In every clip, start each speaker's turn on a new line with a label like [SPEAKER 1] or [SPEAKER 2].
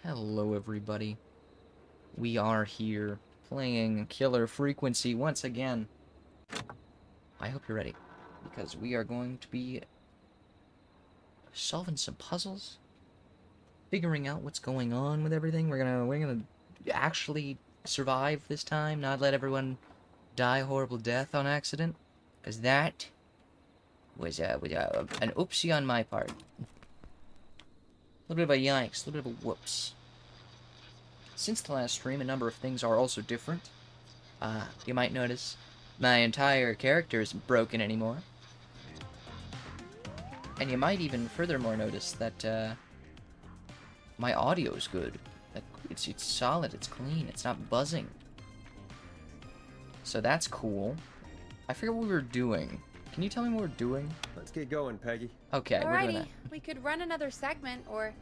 [SPEAKER 1] Hello, everybody. We are here playing Killer Frequency once again. I hope you're ready, because we are going to be solving some puzzles, figuring out what's going on with everything. We're gonna actually survive this time, not let everyone die a horrible death on accident, because that was an oopsie on my part. A little bit of a yikes, a little bit of a whoops. Since the last stream, a number of things are also different. You might notice my entire character isn't broken anymore. And you might even furthermore notice that my audio is good. That it's solid, it's clean, it's not buzzing. So that's cool. I forget what we were doing. Can you tell me what we're doing?
[SPEAKER 2] Let's get going, Peggy.
[SPEAKER 1] Okay, we're doing
[SPEAKER 3] Alrighty,
[SPEAKER 1] that.
[SPEAKER 3] we could run another segment or...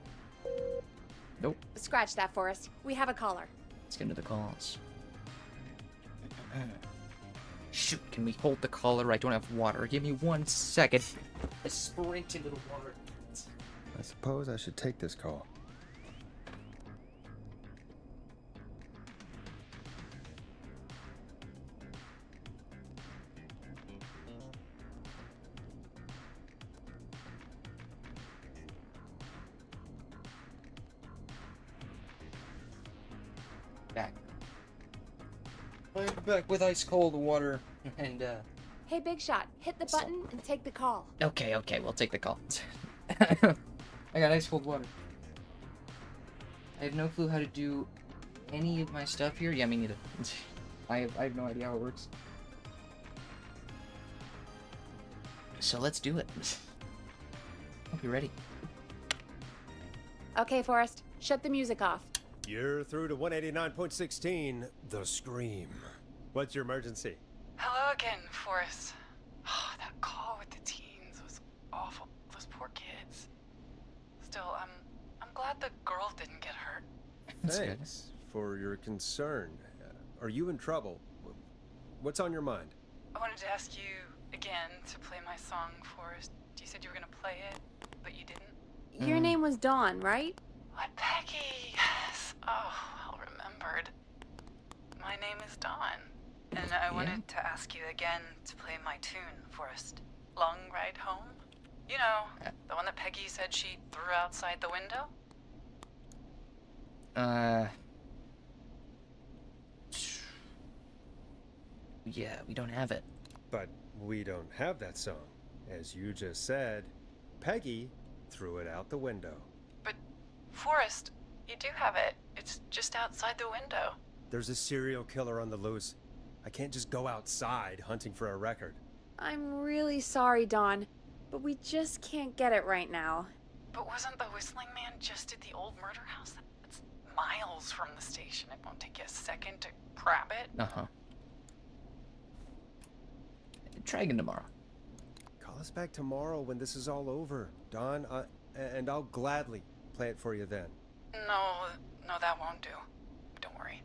[SPEAKER 1] Nope.
[SPEAKER 3] Scratch that, Forrest. We have a caller.
[SPEAKER 1] Let's get into the calls. Shoot, can we hold the collar? I don't have water. Give me 1 second. I sprint into the water.
[SPEAKER 2] I suppose I should take this call.
[SPEAKER 1] Back. I'm back with ice cold water. And,
[SPEAKER 3] Hey, Big Shot, hit the button and take the call.
[SPEAKER 1] Okay, we'll take the call. I got ice cold water. I have no clue how to do any of my stuff here. Yeah, me neither. I have no idea how it works. So let's do it. Hope you're ready.
[SPEAKER 3] Okay, Forrest, shut the music off.
[SPEAKER 2] You're through to 189.16, The Scream. What's your emergency?
[SPEAKER 4] Hello again, Forrest. Oh, that call with the teens was awful. Those poor kids. Still, I'm glad the girl didn't get hurt.
[SPEAKER 1] That's good.
[SPEAKER 2] Thanks for your concern. Are you in trouble? What's on your mind?
[SPEAKER 4] I wanted to ask you again to play my song, Forrest. You said you were gonna play it, but you didn't.
[SPEAKER 3] Your name was Dawn, right?
[SPEAKER 4] What, Peggy? Yes. Oh, well remembered. My name is Dawn. And I wanted to ask you again to play my tune, Forrest. Long Ride Home? You know, the one that Peggy said she threw outside the window?
[SPEAKER 1] Yeah, we don't have it.
[SPEAKER 2] But we don't have that song. As you just said, Peggy threw it out the window.
[SPEAKER 4] But, Forrest, you do have it. It's just outside the window.
[SPEAKER 2] There's a serial killer on the loose. I can't just go outside hunting for a record.
[SPEAKER 3] I'm really sorry, Dawn, but we just can't get it right now.
[SPEAKER 4] But wasn't the Whistling Man just at the old murder house? That's miles from the station. It won't take you a second to grab it.
[SPEAKER 1] Uh-huh. Try again tomorrow.
[SPEAKER 2] Call us back tomorrow when this is all over, Dawn, and I'll gladly play it for you then.
[SPEAKER 4] No, that won't do. Don't worry.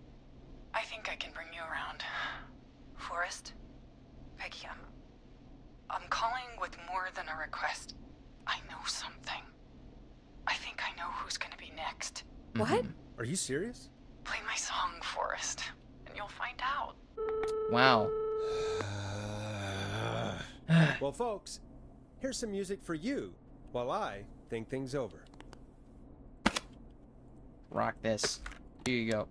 [SPEAKER 4] I think I can bring you around. Forrest? Peggy, I'm calling with more than a request. I know something. I think I know who's gonna be next.
[SPEAKER 3] What?
[SPEAKER 2] Are you serious?
[SPEAKER 4] Play my song, Forrest, and you'll find out.
[SPEAKER 1] Wow.
[SPEAKER 2] Well, folks, here's some music for you while I think things over.
[SPEAKER 1] Rock this. Here you go.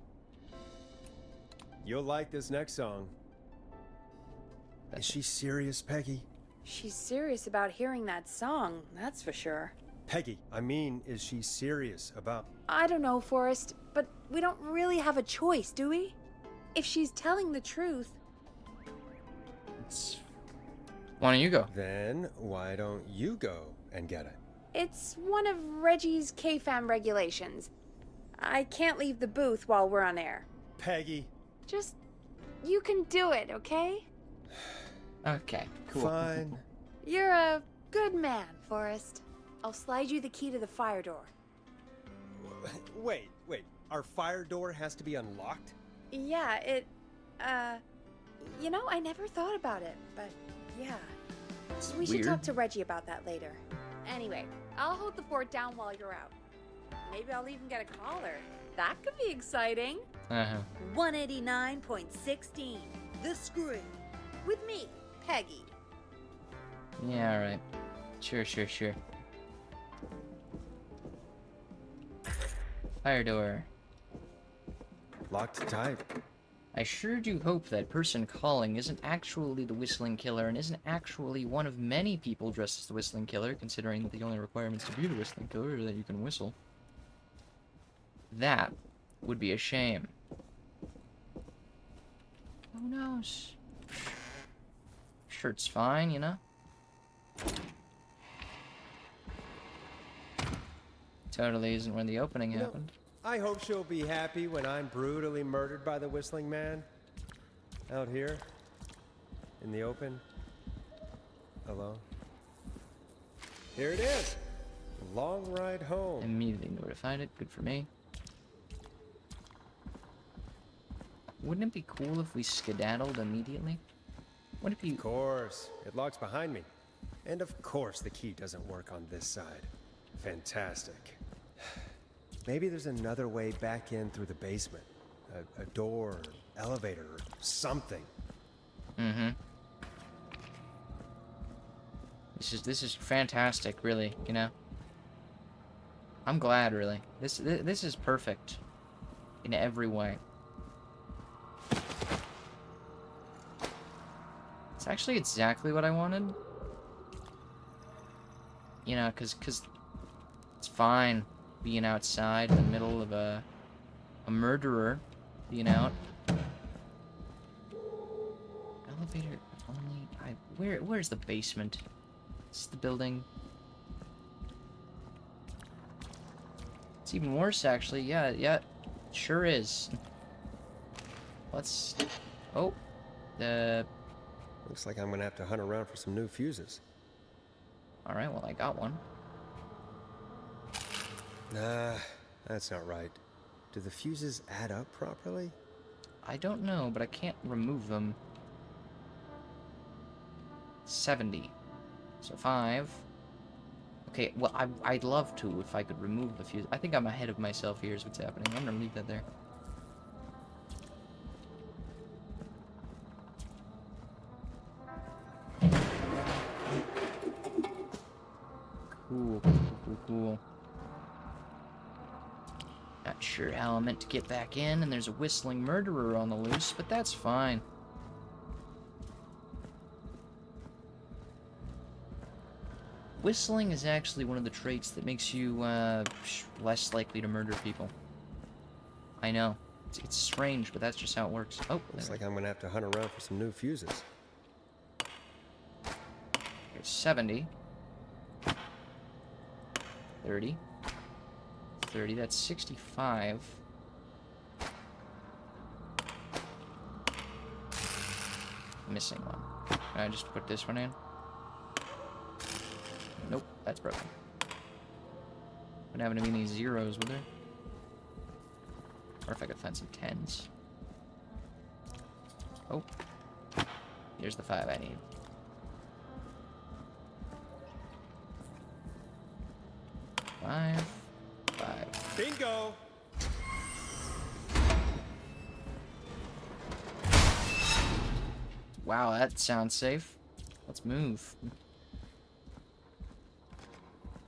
[SPEAKER 2] You'll like this next song. Is she serious, Peggy?
[SPEAKER 3] She's serious about hearing that song, that's for sure.
[SPEAKER 2] Peggy, I mean, is she serious about...
[SPEAKER 3] I don't know, Forrest, but we don't really have a choice, do we? If she's telling the truth...
[SPEAKER 1] Why don't you go?
[SPEAKER 2] Then why don't you go and get it?
[SPEAKER 3] It's one of Reggie's KFAM regulations. I can't leave the booth while we're on air.
[SPEAKER 2] Peggy.
[SPEAKER 3] Just... you can do it, okay?
[SPEAKER 1] Okay, cool.
[SPEAKER 2] Fine.
[SPEAKER 3] You're a good man, Forrest. I'll slide you the key to the fire door.
[SPEAKER 2] Wait. Our fire door has to be unlocked?
[SPEAKER 3] Yeah, you know, I never thought about it, but yeah. We should
[SPEAKER 1] Weird.
[SPEAKER 3] talk to Reggie about that later. Anyway, I'll hold the fort down while you're out. Maybe I'll even get a collar. That could be exciting.
[SPEAKER 1] Uh-huh.
[SPEAKER 5] 189.16. The Screw. With me, Peggy.
[SPEAKER 1] Yeah, alright. Sure. Fire door.
[SPEAKER 2] Locked tight.
[SPEAKER 1] I sure do hope that person calling isn't actually the Whistling Killer and isn't actually one of many people dressed as the Whistling Killer, considering that the only requirements to be the Whistling Killer are that you can whistle. That would be a shame. Who knows? Shirt's fine, you know? Totally isn't where the opening
[SPEAKER 2] You know,
[SPEAKER 1] happened.
[SPEAKER 2] I hope she'll be happy when I'm brutally murdered by the Whistling Man. Out here. In the open. Alone. Here it is. Long ride home.
[SPEAKER 1] Immediately knew where to find it. Good for me. Wouldn't it be cool if we skedaddled immediately? Wouldn't it be...
[SPEAKER 2] Of course. It locks behind me. And of course the key doesn't work on this side. Fantastic. Maybe there's another way back in through the basement. A door, elevator, or something.
[SPEAKER 1] Mm-hmm. This is fantastic, really, you know? I'm glad, really. This is perfect. In every way. It's actually exactly what I wanted. You know, cause it's fine being outside in the middle of a murderer being out. Elevator only. Where's the basement? This is the building. It's even worse, actually. Yeah, sure is. Let's. Oh,
[SPEAKER 2] Looks like I'm gonna have to hunt around for some new fuses.
[SPEAKER 1] All right. Well, I got one.
[SPEAKER 2] Nah, that's not right. Do the fuses add up properly?
[SPEAKER 1] I don't know, but I can't remove them. 70. So 5. Okay, well, I'd love to if I could remove the fuse. I think I'm ahead of myself. Here's what's happening. I'm gonna leave that there. Cool. Not sure how I'm meant to get back in, and there's a whistling murderer on the loose, but that's fine. Whistling is actually one of the traits that makes you less likely to murder people. I know. It's strange, but that's just how it works. Oh,
[SPEAKER 2] Looks like I'm gonna have to hunt around for some new fuses.
[SPEAKER 1] Here's 70. 30. 30, that's 65. Missing one. Can I just put this one in? Nope, that's broken. Wouldn't happen to be any zeros, would there? Or if I could find some 10s. Oh. Here's the 5 I need. Five.
[SPEAKER 2] Bingo!
[SPEAKER 1] Wow, that sounds safe. Let's move.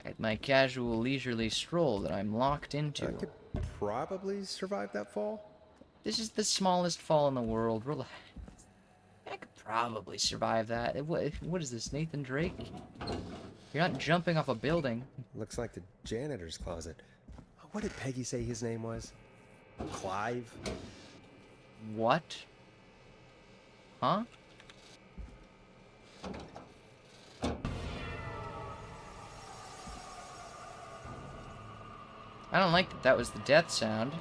[SPEAKER 1] At my casual, leisurely stroll that I'm locked into.
[SPEAKER 2] I could probably survive that fall.
[SPEAKER 1] This is the smallest fall in the world. Relax. I could probably survive that. What is this, Nathan Drake? You're not jumping off a building.
[SPEAKER 2] Looks like the janitor's closet. What did Peggy say his name was? Clive?
[SPEAKER 1] What? Huh? I don't like that was the death sound.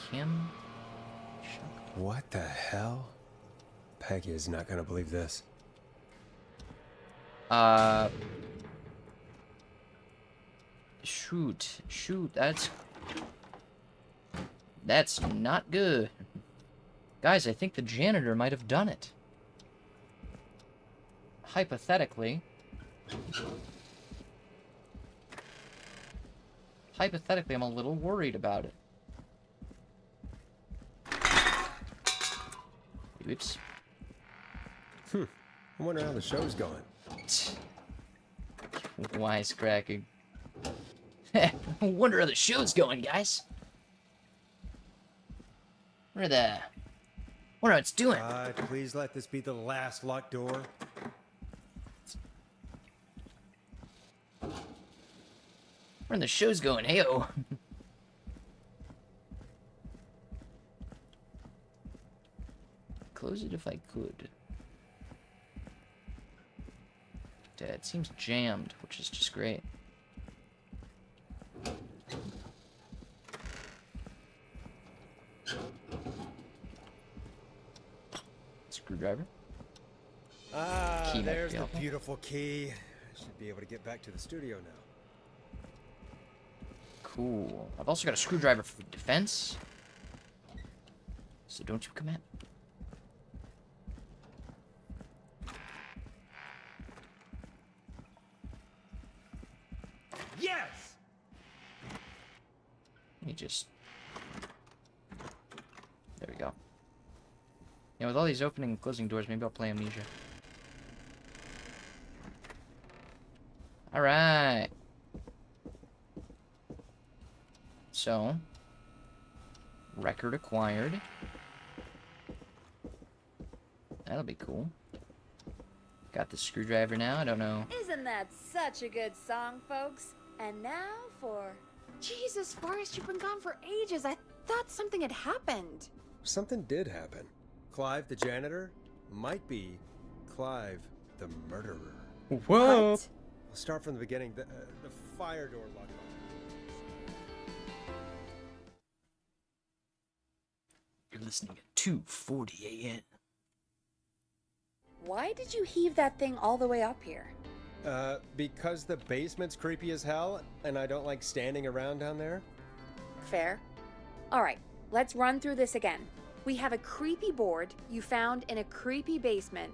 [SPEAKER 1] Kim? Chuck?
[SPEAKER 2] What the hell? Peggy is not gonna believe this.
[SPEAKER 1] Shoot, that's not good. Guys, I think the janitor might have done it. Hypothetically. hypothetically, I'm a little worried about it. Oops.
[SPEAKER 2] I wonder how the show's going.
[SPEAKER 1] Wisecracking. I wonder how the show's going, guys. Wonder how it's doing.
[SPEAKER 2] God, please let this be the last locked door.
[SPEAKER 1] Where the show's going, heyo. Close it if I could. It seems jammed, which is just great. Screwdriver.
[SPEAKER 2] Ah,
[SPEAKER 1] Key might
[SPEAKER 2] there's
[SPEAKER 1] be
[SPEAKER 2] the
[SPEAKER 1] helpful.
[SPEAKER 2] beautiful key. I should be able to get back to the studio now.
[SPEAKER 1] Cool. I've also got a screwdriver for defense. So don't you come at me.
[SPEAKER 2] Yes!
[SPEAKER 1] Let me just... There we go. Yeah, with all these opening and closing doors, maybe I'll play Amnesia. Alright. So, record acquired. That'll be cool. Got the screwdriver now, I don't know.
[SPEAKER 5] Isn't that such a good song, folks? And now for...
[SPEAKER 3] Jesus, Forrest, you've been gone for ages. I thought something had happened.
[SPEAKER 2] Something did happen. Clive the janitor might be Clive the murderer.
[SPEAKER 1] Whoa!
[SPEAKER 3] What?
[SPEAKER 2] We'll start from the beginning. The fire door locked.
[SPEAKER 1] You're listening at 2:40 a.m.
[SPEAKER 3] Why did you heave that thing all the way up here?
[SPEAKER 2] Because the basement's creepy as hell, and I don't like standing around down there.
[SPEAKER 3] Fair. All right, let's run through this again. We have a creepy board you found in a creepy basement,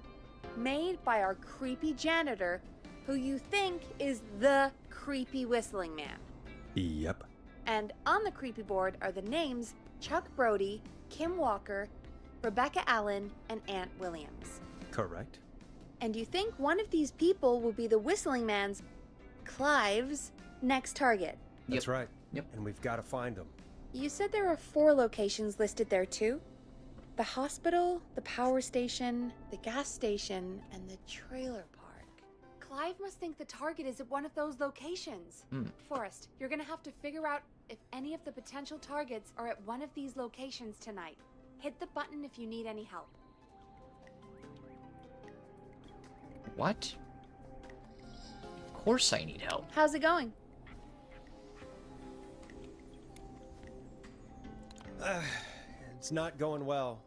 [SPEAKER 3] made by our creepy janitor, who you think is the creepy whistling man.
[SPEAKER 2] Yep.
[SPEAKER 3] And on the creepy board are the names Chuck Brody, Kim Walker, Rebecca Allen, and Aunt Williams.
[SPEAKER 2] Correct.
[SPEAKER 3] And you think one of these people will be the whistling man's, Clive's, next target.
[SPEAKER 2] That's right.
[SPEAKER 1] Yep.
[SPEAKER 2] And we've got to find them.
[SPEAKER 3] You said there are 4 locations listed there too? The hospital, the power station, the gas station, and the trailer park. Clive must think the target is at one of those locations. Forrest, you're gonna have to figure out if any of the potential targets are at one of these locations tonight. Hit the button if you need any help.
[SPEAKER 1] What? Of course I need help.
[SPEAKER 3] How's it going?
[SPEAKER 2] It's not going well.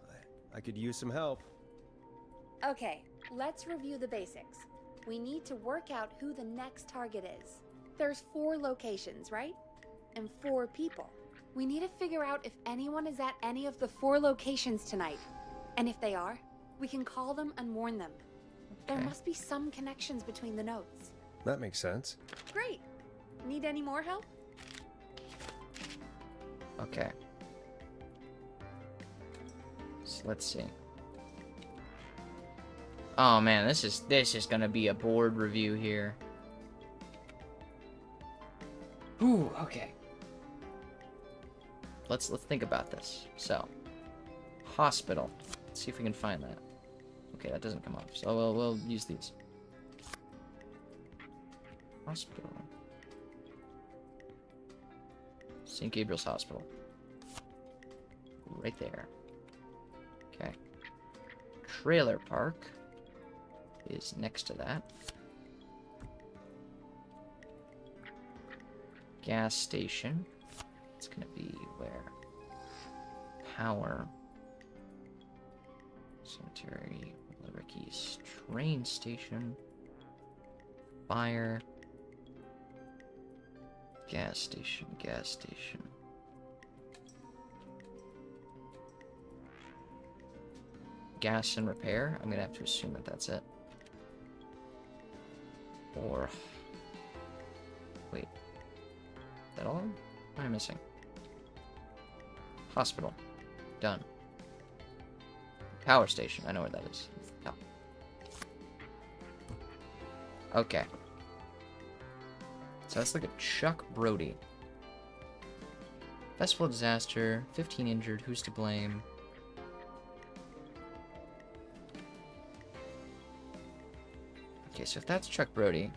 [SPEAKER 2] I could use some help.
[SPEAKER 3] Okay, let's review the basics. We need to work out who the next target is. There's 4 locations, right? And 4 people. We need to figure out if anyone is at any of the 4 locations tonight. And if they are, we can call them and warn them. There
[SPEAKER 1] Okay.
[SPEAKER 3] must be some connections between the notes.
[SPEAKER 2] That makes sense.
[SPEAKER 3] Great. Need any more help?
[SPEAKER 1] Okay. So let's see. Oh man, this is gonna be a board review here. Ooh, okay. Let's think about this. So, hospital. Let's see if we can find that. Okay, that doesn't come up. So we'll use these. Hospital. St. Gabriel's Hospital. Right there. Okay. Trailer park is next to that. Gas station. It's gonna be where? Power. Cemetery. Ricky's train station. Fire. Gas station. Gas station. Gas and repair. I'm gonna have to assume that that's it. Or wait. that all? What am I missing? Hospital. Done. Power station. I know where that is. Oh. Okay. So let's look at Chuck Brody. Festival disaster. 15 injured. Who's to blame? Okay, so if that's Chuck Brody...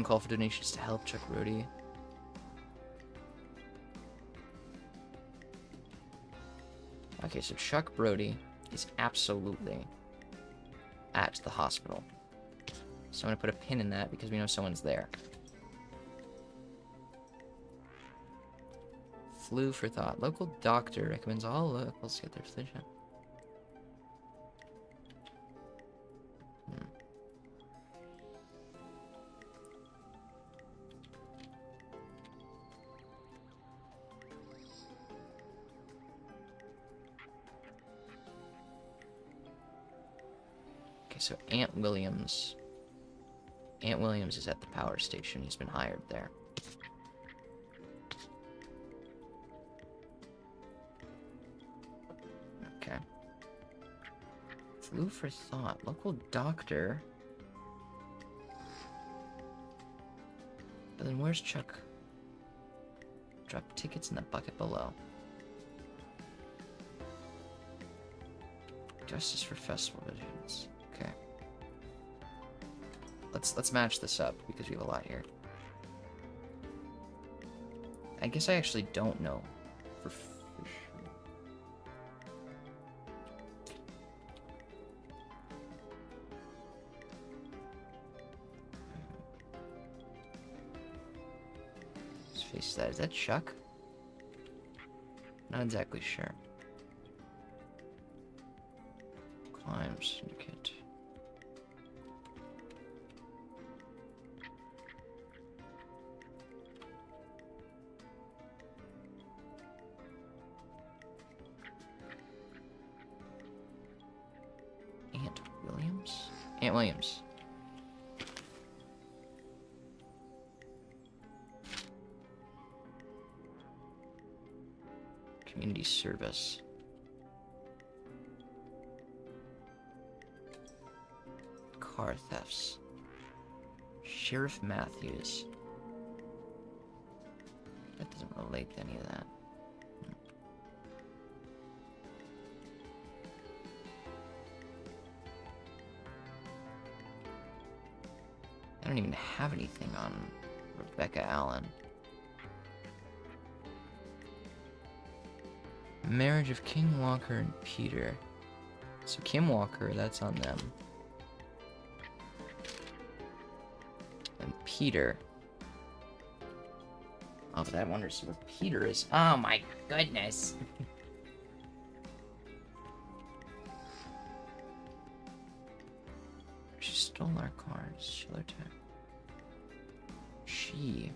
[SPEAKER 1] call for donations to help Chuck Brody. Okay, so Chuck Brody is absolutely at the hospital. So I'm going to put a pin in that because we know someone's there. Flu for thought. Local doctor recommends all locals get their physician. Okay, so Aunt Williams. Aunt Williams is at the power station. He's been hired there. Okay. Flu for thought. Local doctor. But then where's Chuck? Drop tickets in the bucket below. Justice for festival visions. Okay. Let's match this up because we have a lot here. I guess I actually don't know for sure. Let's face that. Is that Chuck? Not exactly sure. Climb Syndicate. Aunt Williams? Aunt Williams. Community service. Car thefts. Sheriff Matthews. That doesn't relate to any of that. I don't even have anything on Rebecca Allen. Marriage of King Walker and Peter. So Kim Walker, that's on them. And Peter. Oh, but I wonder what Peter is. Oh my goodness. She stole our cars. Schiller Tech. She.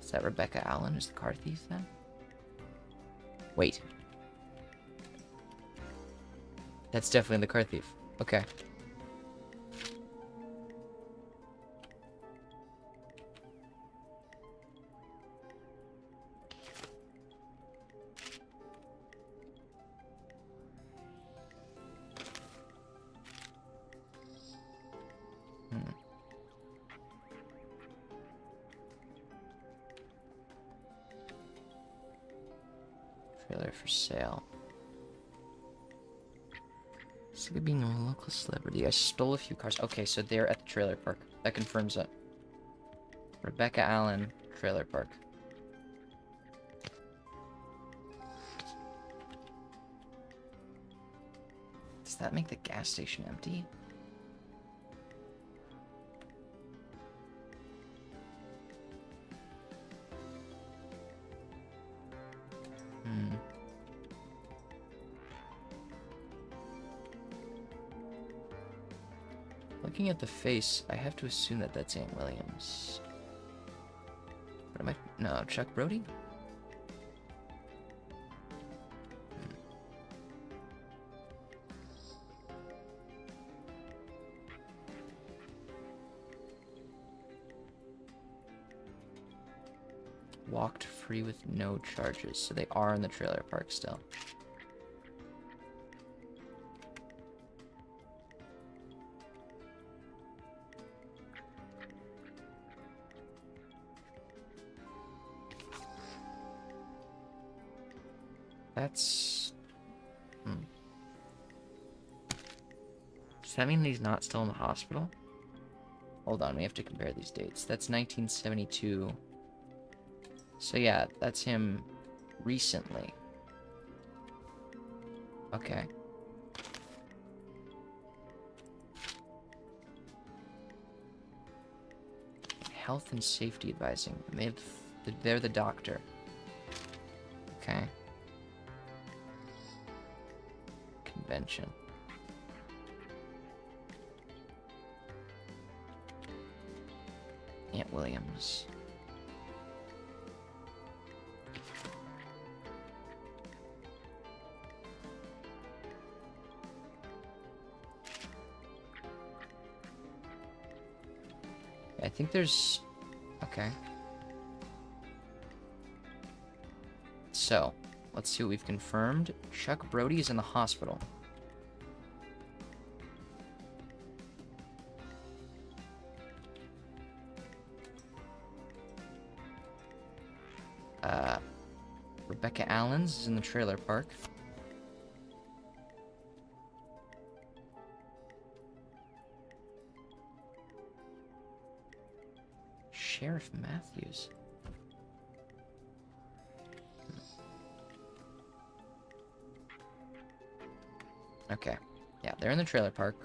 [SPEAKER 1] Is that Rebecca Allen? Is the car thief then? Wait. That's definitely the car thief. Okay. Trailer for sale. Sick of being a local celebrity. I stole a few cars. Okay, so they're at the trailer park. That confirms it. Rebecca Allen, trailer park. Does that make the gas station empty? Looking at the face, I have to assume that that's Aunt Williams. What am I? No, Chuck Brody? Walked free with no charges, so they are in the trailer park still. That's... Does that mean he's not still in the hospital? Hold on, we have to compare these dates. That's 1972. So yeah, that's him recently. Okay. Health and safety advising. They're the doctor. Okay. Convention. Aunt Williams. I think there's... Okay. So, let's see what we've confirmed. Chuck Brody is in the hospital. Rebecca Allens is in the trailer park. Sheriff Matthews. Okay. Yeah, they're in the trailer park.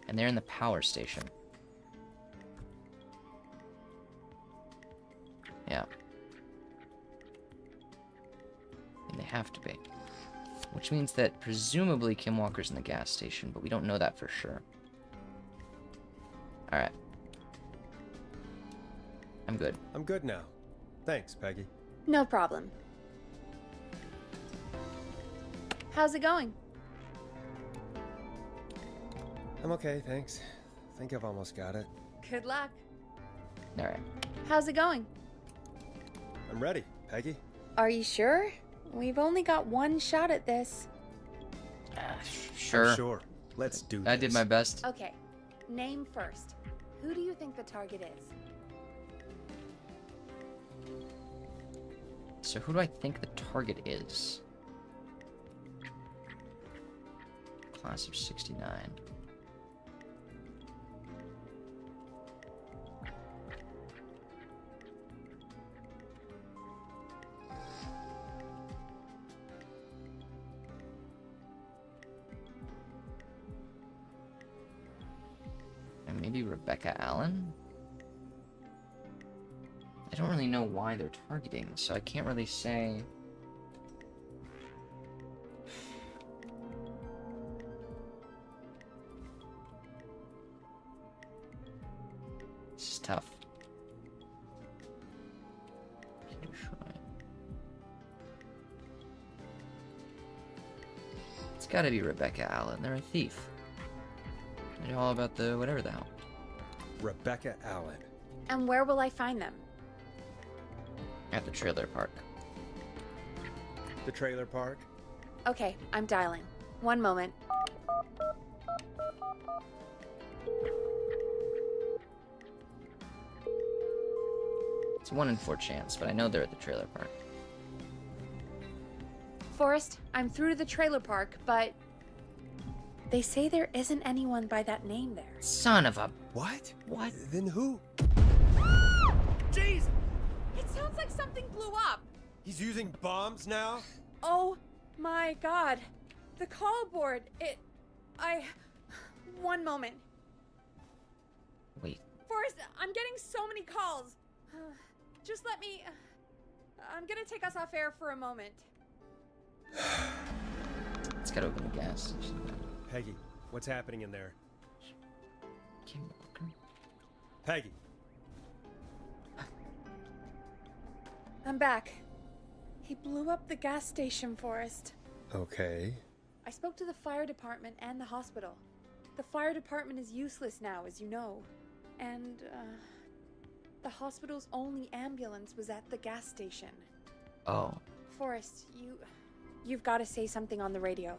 [SPEAKER 1] And they're in the power station. Yeah. And they have to be. Which means that presumably Kim Walker's in the gas station, but we don't know that for sure. Alright. I'm good.
[SPEAKER 2] I'm good now. Thanks, Peggy.
[SPEAKER 3] No problem. How's it going?
[SPEAKER 2] I'm okay, thanks. Think I've almost got it.
[SPEAKER 3] Good luck.
[SPEAKER 1] Alright.
[SPEAKER 3] How's it going?
[SPEAKER 2] I'm ready, Peggy.
[SPEAKER 3] Are you sure? We've only got one shot at this.
[SPEAKER 1] Sure.
[SPEAKER 2] I'm sure. Let's do this.
[SPEAKER 1] I did my best.
[SPEAKER 3] Okay, name first. Who do you think the target is?
[SPEAKER 1] So who do I think the target is? Class of 69. And maybe Rebecca Allen? I don't really know why they're targeting, so I can't really say. This is tough. It's gotta be Rebecca Allen. They're a thief. They're all about the whatever the hell.
[SPEAKER 2] Rebecca Allen.
[SPEAKER 3] And where will I find them?
[SPEAKER 1] At the trailer park.
[SPEAKER 2] The trailer park?
[SPEAKER 3] Okay, I'm dialing. One moment.
[SPEAKER 1] It's a 1 in 4 chance, but I know they're at the trailer park.
[SPEAKER 3] Forrest, I'm through to the trailer park, but they say there isn't anyone by that name there.
[SPEAKER 1] Son of a...
[SPEAKER 2] What?
[SPEAKER 1] What?
[SPEAKER 2] Then who?
[SPEAKER 3] Jeez! It sounds like something blew up.
[SPEAKER 2] He's using bombs now?
[SPEAKER 3] Oh my god. The call board, One moment.
[SPEAKER 1] Wait.
[SPEAKER 3] Forrest, I'm getting so many calls. Just let me... I'm gonna take us off air for a moment.
[SPEAKER 1] It's gotta open the gas station.
[SPEAKER 2] Peggy, what's happening in there?
[SPEAKER 1] Kim Walker?
[SPEAKER 2] Peggy.
[SPEAKER 3] I'm back. He blew up the gas station, Forrest.
[SPEAKER 2] Okay.
[SPEAKER 3] I spoke to the fire department and the hospital. The fire department is useless now, as you know. And, the hospital's only ambulance was at the gas station.
[SPEAKER 1] Oh.
[SPEAKER 3] Forrest, you've got to say something on the radio.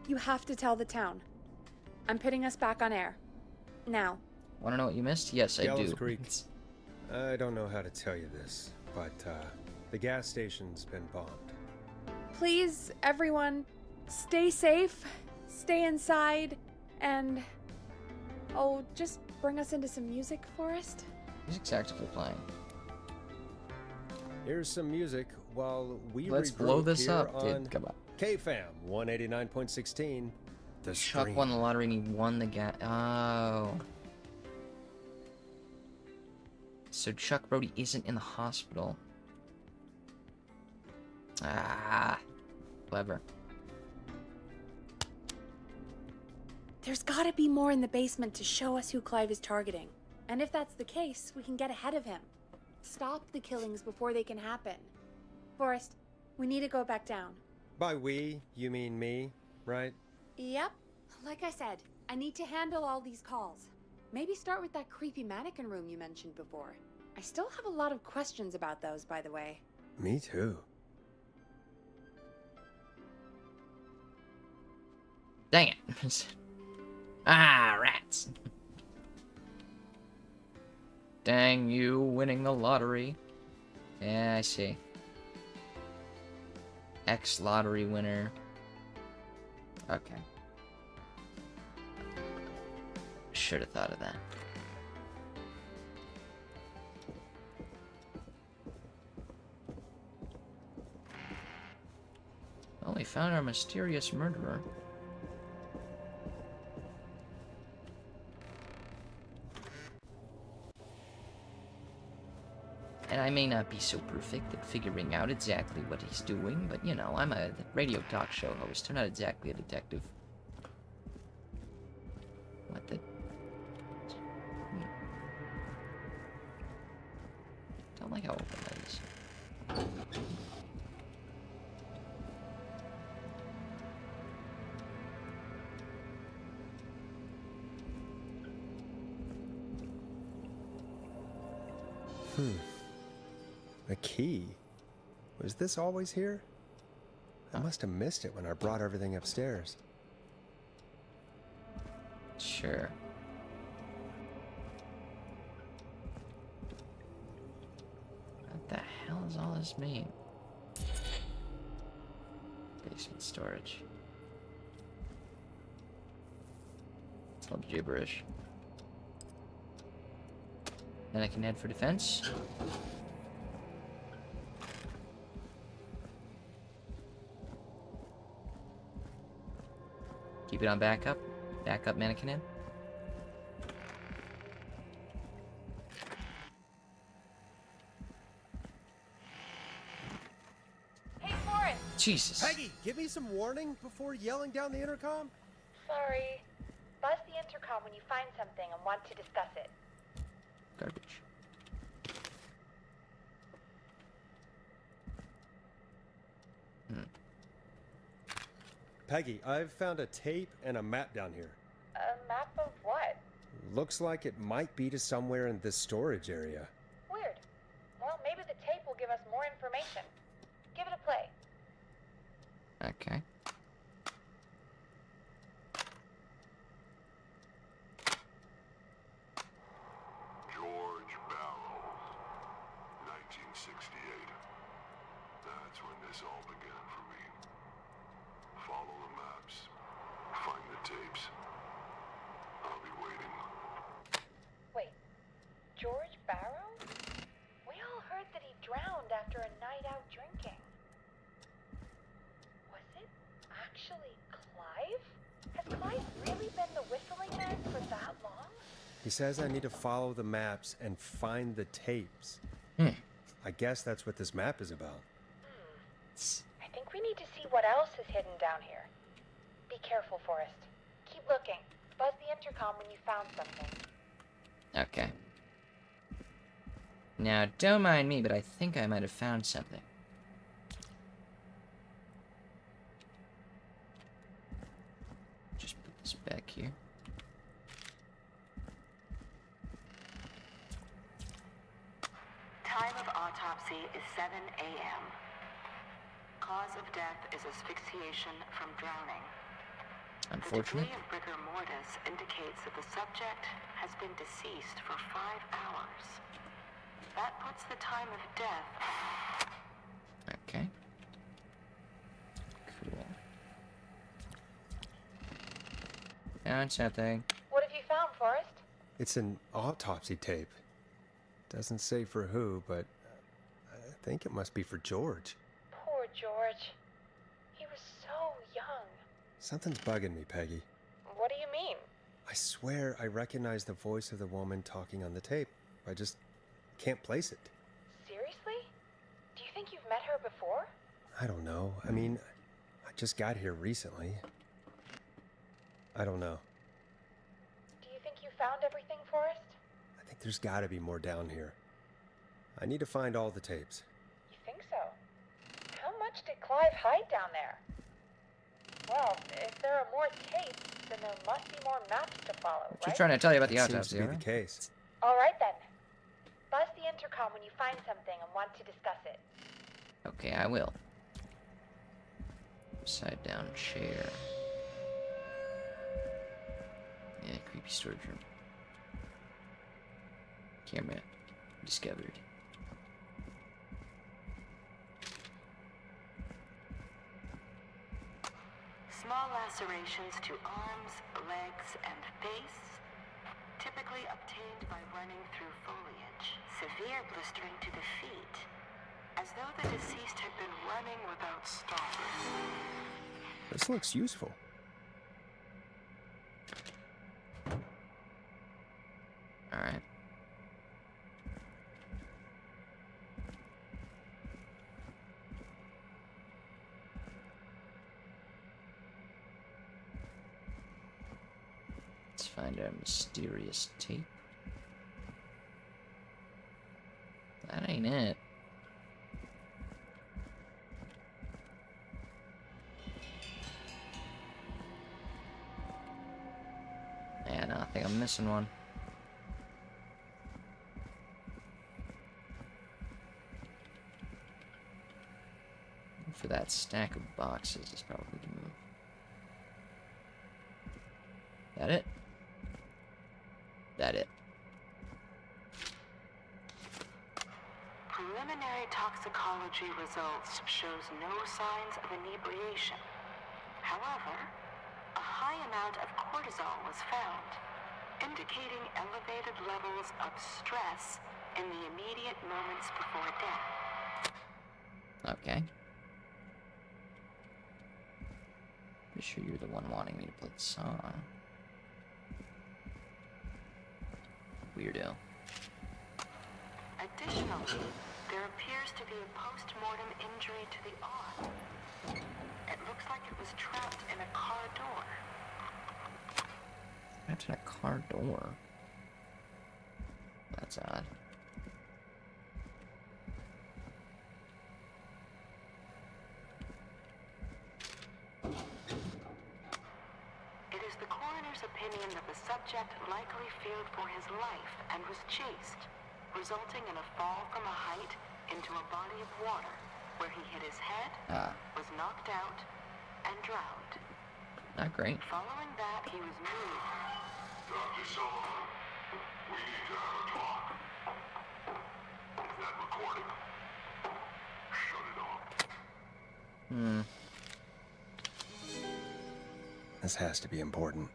[SPEAKER 3] You have to tell the town. I'm putting us back on air. Now.
[SPEAKER 1] Want to know what you missed? Yes, I
[SPEAKER 2] Gallows
[SPEAKER 1] do.
[SPEAKER 2] Creek. I don't know how to tell you this, but the gas station's been bombed.
[SPEAKER 3] Please, everyone, stay safe, stay inside, and... Oh, just bring us into some music, Forrest.
[SPEAKER 1] Music's actively playing.
[SPEAKER 2] Here's some music while we
[SPEAKER 1] Let's
[SPEAKER 2] regroup
[SPEAKER 1] blow this
[SPEAKER 2] here
[SPEAKER 1] up,
[SPEAKER 2] on
[SPEAKER 1] dude. Come on.
[SPEAKER 2] KFAM 189.16. The
[SPEAKER 1] Chuck
[SPEAKER 2] Stream.
[SPEAKER 1] won the lottery and he won the gas. Oh. So Chuck Brody isn't in the hospital. Ah. Clever.
[SPEAKER 3] There's gotta be more in the basement to show us who Clive is targeting. And if that's the case, we can get ahead of him. Stop the killings before they can happen. Forrest, we need to go back down.
[SPEAKER 2] By we, you mean me, right?
[SPEAKER 3] Yep. Like I said, I need to handle all these calls. Maybe start with that creepy mannequin room you mentioned before. I still have a lot of questions about those, by the way.
[SPEAKER 2] Me too.
[SPEAKER 1] Dang it. Ah, rats. Dang you, winning the lottery. Yeah, I see. Ex-lottery winner. Okay. Should have thought of that. Well, we found our mysterious murderer. And I may not be so perfect at figuring out exactly what he's doing, but you know, I'm a radio talk show host. I'm not exactly a detective. What the? Don't like how open that is.
[SPEAKER 2] A key? Was this always here? I must have missed it when I brought everything upstairs.
[SPEAKER 1] Sure. What the hell does all this mean? Basement storage. It's all gibberish. Then I can head for defense. Keep it on backup. Backup mannequin in.
[SPEAKER 3] Hey, Forrest!
[SPEAKER 1] Jesus.
[SPEAKER 2] Peggy, give me some warning before yelling down the intercom.
[SPEAKER 6] Sorry. Buzz the intercom when you find something and want to discuss it.
[SPEAKER 1] Garbage.
[SPEAKER 2] Peggy, I've found a tape and a map down here.
[SPEAKER 6] A map of what?
[SPEAKER 2] Looks like it might be to somewhere in this storage area.
[SPEAKER 6] Weird. Well, maybe the tape will give us more information. Give it a play.
[SPEAKER 1] Okay.
[SPEAKER 7] George Barrows, 1968. That's when this all began for me. Follow the maps. Find the tapes. I'll be waiting.
[SPEAKER 6] Wait. George Barrows? We all heard that he drowned after a night out drinking. Was it actually Clive? Has Clive really been the Whistling Man for that long?
[SPEAKER 2] He says I need to follow the maps and find the tapes. I guess that's what this map is about.
[SPEAKER 6] I think we need to see what else is hidden down here. Be careful, Forrest. Keep looking. Buzz the intercom when you found something.
[SPEAKER 1] Okay. Now, don't mind me, but I think I might have found something. Just put this back here.
[SPEAKER 8] autopsy is 7 a.m. Cause of death is asphyxiation from drowning.
[SPEAKER 1] Unfortunate.
[SPEAKER 8] The degree of rigor mortis indicates that the subject has been deceased for 5 hours. That puts the time of death.
[SPEAKER 1] Okay. Cool. That's that thing.
[SPEAKER 6] What have you found, Forrest?
[SPEAKER 2] It's an autopsy tape. Doesn't say for who, but I think it must be for George.
[SPEAKER 6] Poor George. He was so young.
[SPEAKER 2] Something's bugging me, Peggy.
[SPEAKER 6] What do you mean?
[SPEAKER 2] I swear I recognize the voice of the woman talking on the tape. I just can't place it.
[SPEAKER 6] Seriously? Do you think you've met her before?
[SPEAKER 2] I don't know. I mean, I just got here recently. I don't know.
[SPEAKER 6] Do you think you found everything, Forrest?
[SPEAKER 2] I think there's gotta be more down here. I need to find all the tapes.
[SPEAKER 6] You think so? How much did Clive hide down there? Well, if there are more tapes, then there must be more maps to follow,
[SPEAKER 1] She's
[SPEAKER 6] right?
[SPEAKER 1] trying to tell you about the
[SPEAKER 2] That
[SPEAKER 1] autopsy,
[SPEAKER 2] seems to be
[SPEAKER 1] alright?
[SPEAKER 2] the case.
[SPEAKER 6] All right then. Buzz the intercom when you find something and want to discuss it.
[SPEAKER 1] Okay, I will. Upside down chair. Yeah, creepy storage room. Camera discovered.
[SPEAKER 8] Small lacerations to arms, legs, and face, typically obtained by running through foliage. Severe blistering to the feet, as though the deceased had been running without stopping.
[SPEAKER 2] This looks useful.
[SPEAKER 1] Alright. Let's find our mysterious tape. That ain't it. Yeah, no, I think I'm missing one. For that stack of boxes is probably the move. That it? That it.
[SPEAKER 8] Preliminary toxicology results shows no signs of inebriation. However, a high amount of cortisol was found, indicating elevated levels of stress in the immediate moments before death.
[SPEAKER 1] Okay. Pretty sure you're the one wanting me to play the song. Weirdo.
[SPEAKER 8] Additionally, there appears to be a post-mortem injury to the arm. It looks like it was trapped in a car door.
[SPEAKER 1] Trapped in a car door. That's odd.
[SPEAKER 8] It is the coroner's opinion that the subject likely feared for his life and was chased, resulting in a fall from a height into a body of water, where he hit his head, was knocked out, and drowned.
[SPEAKER 1] Not great.
[SPEAKER 8] Following that, he was moved.
[SPEAKER 7] Dr. Sullivan, we need to have a talk. That recording. Shut it off.
[SPEAKER 2] This has to be important.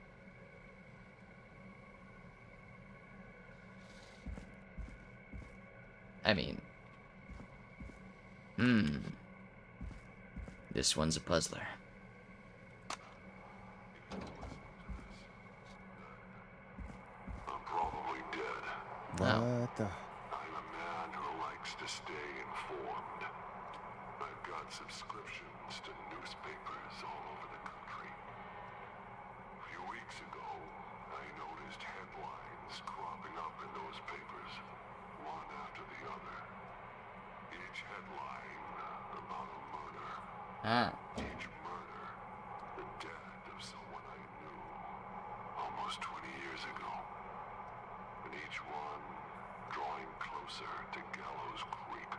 [SPEAKER 1] I mean... This one's a puzzler.
[SPEAKER 7] I'm probably dead.
[SPEAKER 1] No.
[SPEAKER 2] What the...
[SPEAKER 7] I'm a man who likes to stay informed. I've got subscriptions to newspapers all over the country. A few weeks ago, I noticed headlines cropping up in those papers, one after the other. Each headline about a murder. Each murder, the death of someone I knew almost 20 years ago. And each one drawing closer to Gallows Creek.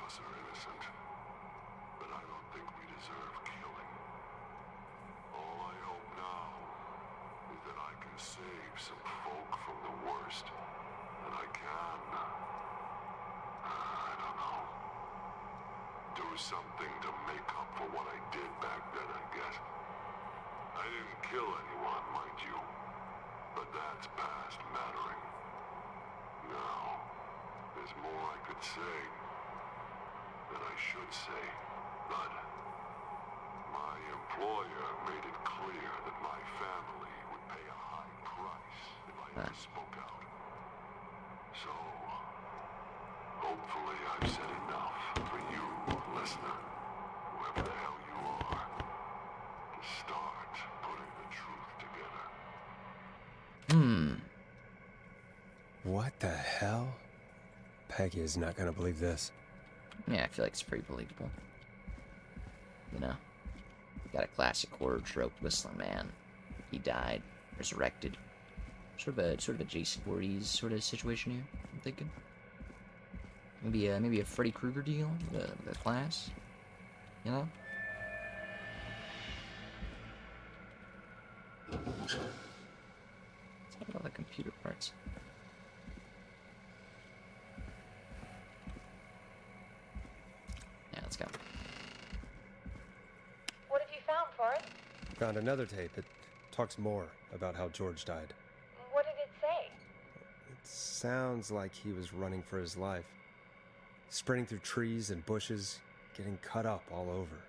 [SPEAKER 7] us are innocent, but I don't think we deserve killing. All I hope now is that I can save some folk from the worst, and I can. I don't know. Do something to make up for what I did back then, I guess. I didn't kill anyone, mind you, but that's past mattering. Now, there's more I could say, that I should say, but my employer made it clear that my family would pay a high price if I ever spoke out. So, hopefully I've said enough for you, listener, whoever the hell you are, to start putting the truth together.
[SPEAKER 2] What the hell? Peggy is not gonna believe this.
[SPEAKER 1] Yeah, I feel like it's pretty believable. You know, got a classic horror trope, Whistling Man. He died, resurrected. Sort of a Jason Voorhees sort of situation here, I'm thinking. Maybe a Freddy Krueger deal, the class. You know? Let's talk about the computer parts. Yeah, let's go.
[SPEAKER 6] What have you found, Forrest?
[SPEAKER 2] Found another tape that talks more about how George died.
[SPEAKER 6] What did it say?
[SPEAKER 2] It sounds like he was running for his life. Sprinting through trees and bushes, getting cut up all over.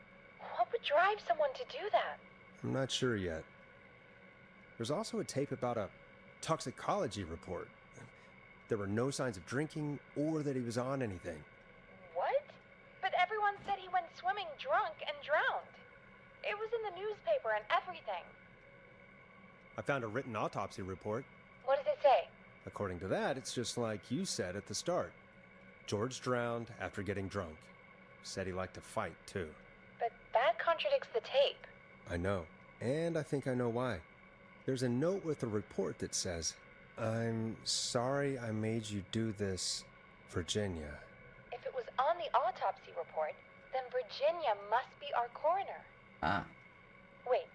[SPEAKER 6] What would drive someone to do that?
[SPEAKER 2] I'm not sure yet. There's also a tape about a toxicology report. There were no signs of drinking or that he was on anything.
[SPEAKER 6] What? But everyone said he went swimming drunk and drowned. It was in the newspaper and everything.
[SPEAKER 2] I found a written autopsy report.
[SPEAKER 6] What does it say?
[SPEAKER 2] According to that, it's just like you said at the start. George drowned after getting drunk. Said he liked to fight, too.
[SPEAKER 6] But that contradicts the tape.
[SPEAKER 2] I know. And I think I know why. There's a note with the report that says, "I'm sorry I made you do this, Virginia."
[SPEAKER 6] If it was on the autopsy report, then Virginia must be our coroner.
[SPEAKER 1] Ah.
[SPEAKER 6] Wait,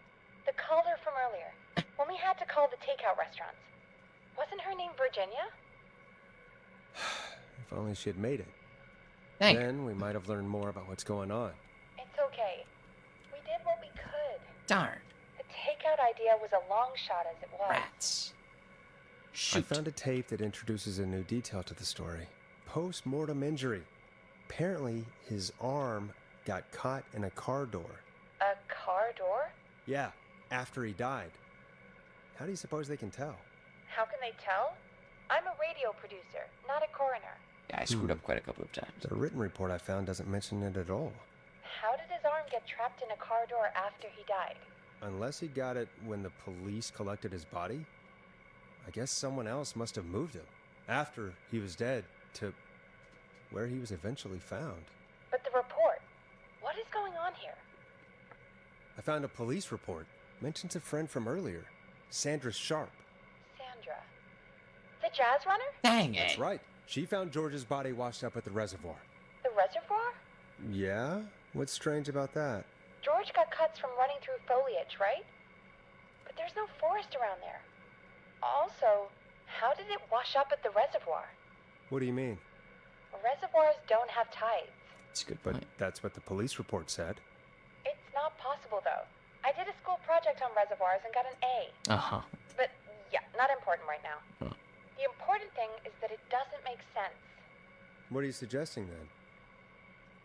[SPEAKER 6] the caller from earlier, when we had to call the takeout restaurants, wasn't her name Virginia?
[SPEAKER 2] If only she had made it.
[SPEAKER 1] Thank you.
[SPEAKER 2] Then we might have learned more about what's going on.
[SPEAKER 6] It's okay. We did what we could.
[SPEAKER 1] Darn.
[SPEAKER 6] The takeout idea was a long shot as it was.
[SPEAKER 1] Rats. Shoot.
[SPEAKER 2] I found a tape that introduces a new detail to the story. Post-mortem injury. Apparently, his arm got caught in a car door.
[SPEAKER 6] A car door?
[SPEAKER 2] Yeah, after he died. How do you suppose they can tell?
[SPEAKER 6] How can they tell? I'm a radio producer, not a coroner.
[SPEAKER 1] Yeah, I screwed up quite a couple of times.
[SPEAKER 2] The written report I found doesn't mention it at all.
[SPEAKER 6] How did his arm get trapped in a car door after he died?
[SPEAKER 2] Unless he got it when the police collected his body, I guess someone else must have moved him after he was dead to where he was eventually found.
[SPEAKER 6] But the report, what is going on here?
[SPEAKER 2] I found a police report. Mentions a friend from earlier, Sandra Sharp.
[SPEAKER 6] Sandra. The jazz runner?
[SPEAKER 1] Dang it.
[SPEAKER 2] That's right. She found George's body washed up at the reservoir.
[SPEAKER 6] The reservoir?
[SPEAKER 2] Yeah? What's strange about that?
[SPEAKER 6] George got cuts from running through foliage, right? But there's no forest around there. Also, how did it wash up at the reservoir?
[SPEAKER 2] What do you mean?
[SPEAKER 6] Reservoirs don't have tides.
[SPEAKER 1] That's a good
[SPEAKER 2] But
[SPEAKER 1] point.
[SPEAKER 2] that's what the police report said.
[SPEAKER 6] It's not possible, though. I did a school project on reservoirs and got an A.
[SPEAKER 1] Uh-huh.
[SPEAKER 6] But, yeah, not important right now.
[SPEAKER 1] Huh.
[SPEAKER 6] The important thing is that it doesn't make sense.
[SPEAKER 2] What are you suggesting then?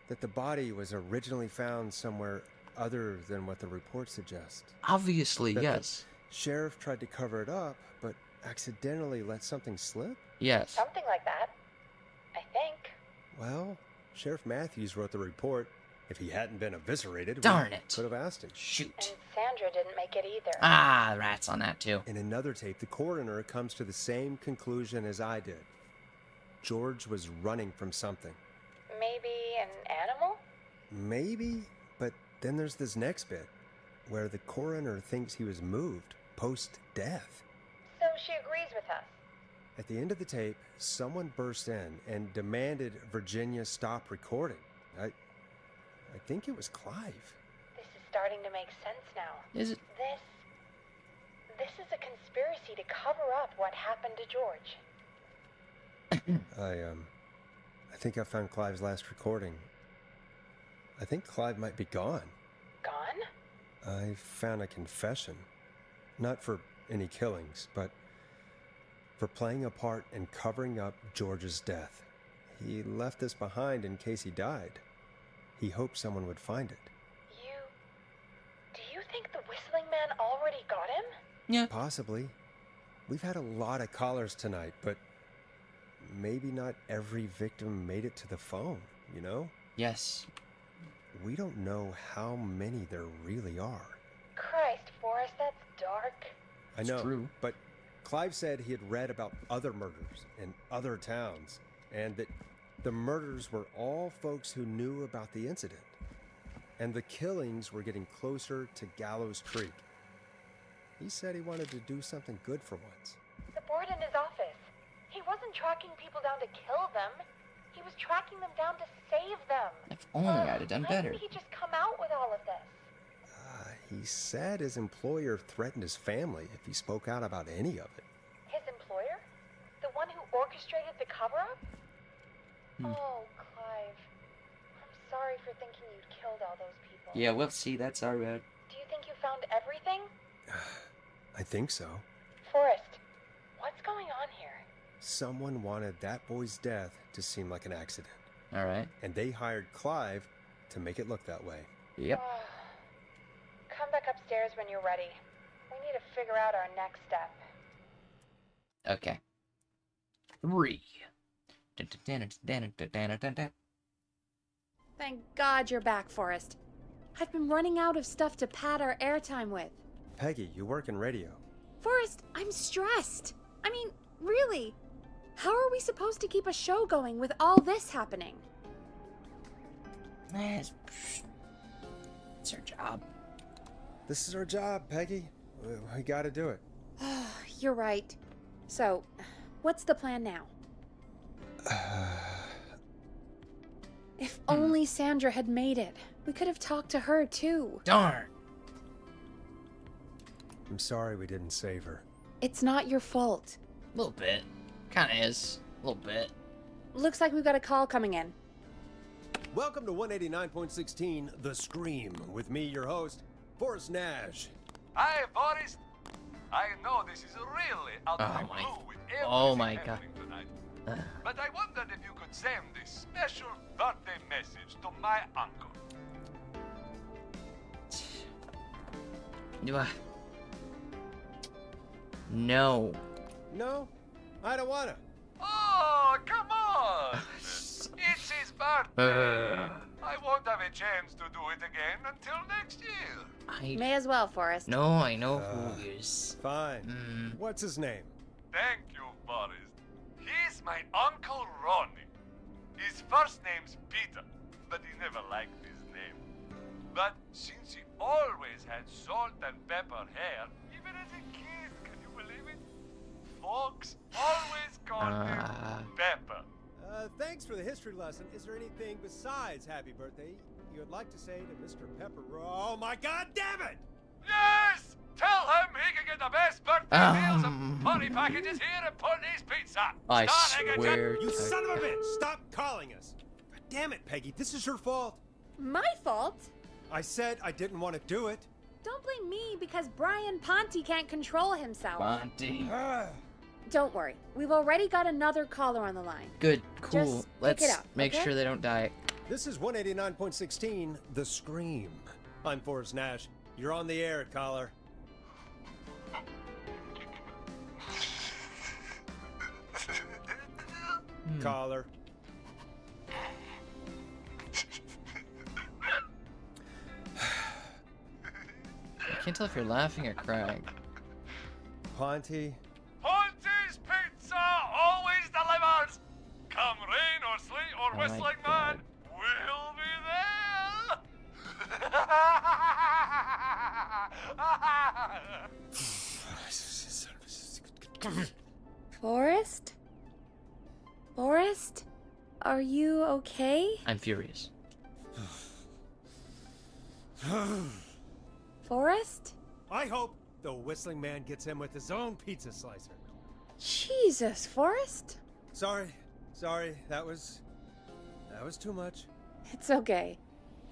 [SPEAKER 2] That the body was originally found somewhere other than what the report suggests.
[SPEAKER 1] Obviously,
[SPEAKER 2] That
[SPEAKER 1] yes.
[SPEAKER 2] The sheriff tried to cover it up, but accidentally let something slip?
[SPEAKER 1] Yes.
[SPEAKER 6] Something like that. I think.
[SPEAKER 2] Well, Sheriff Matthews wrote the report. If he hadn't been eviscerated,
[SPEAKER 1] Darn
[SPEAKER 2] we
[SPEAKER 1] it.
[SPEAKER 2] could have asked him.
[SPEAKER 1] Shoot.
[SPEAKER 6] And Sandra didn't make it either.
[SPEAKER 1] Ah, rats on that too.
[SPEAKER 2] In another tape, the coroner comes to the same conclusion as I did. George was running from something.
[SPEAKER 6] Maybe an animal?
[SPEAKER 2] Maybe, but then there's this next bit, where the coroner thinks he was moved post-death.
[SPEAKER 6] So she agrees with us.
[SPEAKER 2] At the end of the tape, someone burst in and demanded Virginia stop recording. I think it was Clive.
[SPEAKER 6] This is starting to make sense now.
[SPEAKER 1] Is it?
[SPEAKER 6] This is a conspiracy to cover up what happened to George.
[SPEAKER 2] I think I found Clive's last recording. I think Clive might be gone.
[SPEAKER 6] Gone?
[SPEAKER 2] I found a confession. Not for any killings, but for playing a part in covering up George's death. He left this behind in case he died. He hoped someone would find it.
[SPEAKER 6] Do you think the Whistling Man already got him?
[SPEAKER 1] Yeah.
[SPEAKER 2] Possibly. We've had a lot of callers tonight, but maybe not every victim made it to the phone, you know?
[SPEAKER 1] Yes.
[SPEAKER 2] We don't know how many there really are.
[SPEAKER 6] Christ, Forrest, that's dark.
[SPEAKER 2] I know,
[SPEAKER 1] true.
[SPEAKER 2] but Clive said he had read about other murders in other towns, and that the murders were all folks who knew about the incident. And the killings were getting closer to Gallows Creek. He said he wanted to do something good for once.
[SPEAKER 6] The board in his office. He wasn't tracking people down to kill them. He was tracking them down to save them.
[SPEAKER 1] If only I'd have done
[SPEAKER 6] Why
[SPEAKER 1] better.
[SPEAKER 6] didn't he just come out with all of this?
[SPEAKER 2] He said his employer threatened his family if he spoke out about any of it.
[SPEAKER 6] His employer? The one who orchestrated the cover-up? Oh, Clive. I'm sorry for thinking you'd killed all those people.
[SPEAKER 1] Yeah, we'll see. That's our bad.
[SPEAKER 6] Do you think you found everything?
[SPEAKER 2] I think so.
[SPEAKER 6] Forrest, what's going on here?
[SPEAKER 2] Someone wanted that boy's death to seem like an accident,
[SPEAKER 1] All right.
[SPEAKER 2] and they hired Clive to make it look that way.
[SPEAKER 1] Yep.
[SPEAKER 6] Come back upstairs when you're ready. We need to figure out our next step.
[SPEAKER 1] Okay. 3.
[SPEAKER 3] Thank God you're back, Forrest. I've been running out of stuff to pad our airtime with.
[SPEAKER 2] Peggy, you work in radio.
[SPEAKER 3] Forrest, I'm stressed. I mean, really. How are we supposed to keep a show going with all this happening?
[SPEAKER 1] It's our job.
[SPEAKER 2] This is our job, Peggy. We gotta do it.
[SPEAKER 3] You're right. So, what's the plan now? If only Sandra had made it. We could have talked to her, too.
[SPEAKER 1] Darn.
[SPEAKER 2] I'm sorry we didn't save her.
[SPEAKER 3] It's not your fault.
[SPEAKER 1] A little bit. Kinda is. A little bit.
[SPEAKER 3] Looks like we've got a call coming in.
[SPEAKER 2] Welcome to 189.16 The Scream, with me, your host, Forrest Nash.
[SPEAKER 9] Hi, Forrest. I know this is really out of
[SPEAKER 1] Oh
[SPEAKER 9] the
[SPEAKER 1] my-
[SPEAKER 9] blue with
[SPEAKER 1] oh
[SPEAKER 9] everything
[SPEAKER 1] my God.
[SPEAKER 9] happening tonight. But I wondered if you could send this special birthday message to my uncle.
[SPEAKER 1] Do I? No.
[SPEAKER 2] No, I don't wanna.
[SPEAKER 9] Oh, come on! It's his birthday. I won't have a chance to do it again until next year.
[SPEAKER 1] I
[SPEAKER 3] May as well, Forrest.
[SPEAKER 1] no. I know who is.
[SPEAKER 2] Fine. What's his name?
[SPEAKER 9] Thank you, Forrest. He's my Uncle Ronnie. His first name's Peter, but he never liked his name. But since he always had salt and pepper hair, even as a kid, can you believe it? Folks always called him Pepper.
[SPEAKER 2] Thanks for the history lesson. Is there anything besides happy birthday you would like to say to Mr. Pepper? Oh my God, damn it!
[SPEAKER 9] Yes! Tell him he can get the best birthday meals and party packages here at Putney's Pizza.
[SPEAKER 1] I
[SPEAKER 9] Start Egerton.
[SPEAKER 1] swear.
[SPEAKER 2] You son of a bitch! Stop calling us! God damn it, Peggy, this is your fault.
[SPEAKER 3] My fault?
[SPEAKER 2] I said I didn't want to do it.
[SPEAKER 3] Don't blame me because Brian Ponte can't control himself.
[SPEAKER 1] Monty.
[SPEAKER 3] Don't worry. We've already got another caller on the line.
[SPEAKER 1] Good. Cool.
[SPEAKER 3] Just pick
[SPEAKER 1] Let's
[SPEAKER 3] it up,
[SPEAKER 1] make
[SPEAKER 3] okay?
[SPEAKER 1] sure they don't die.
[SPEAKER 2] This is 189.16 The Scream. I'm Forrest Nash. You're on the air, caller. Caller.
[SPEAKER 1] I can't tell if you're laughing or crying.
[SPEAKER 2] Ponte.
[SPEAKER 9] Ponte's Pizza always delivers. Come rain or sleet or
[SPEAKER 1] Oh my
[SPEAKER 9] whistling
[SPEAKER 1] God.
[SPEAKER 9] man, we'll be there.
[SPEAKER 3] Forrest? are you okay?
[SPEAKER 1] I'm furious.
[SPEAKER 3] Forrest?
[SPEAKER 2] I hope the Whistling Man gets him with his own pizza slicer.
[SPEAKER 3] Jesus, Forrest?
[SPEAKER 2] Sorry, that was too much.
[SPEAKER 3] It's okay.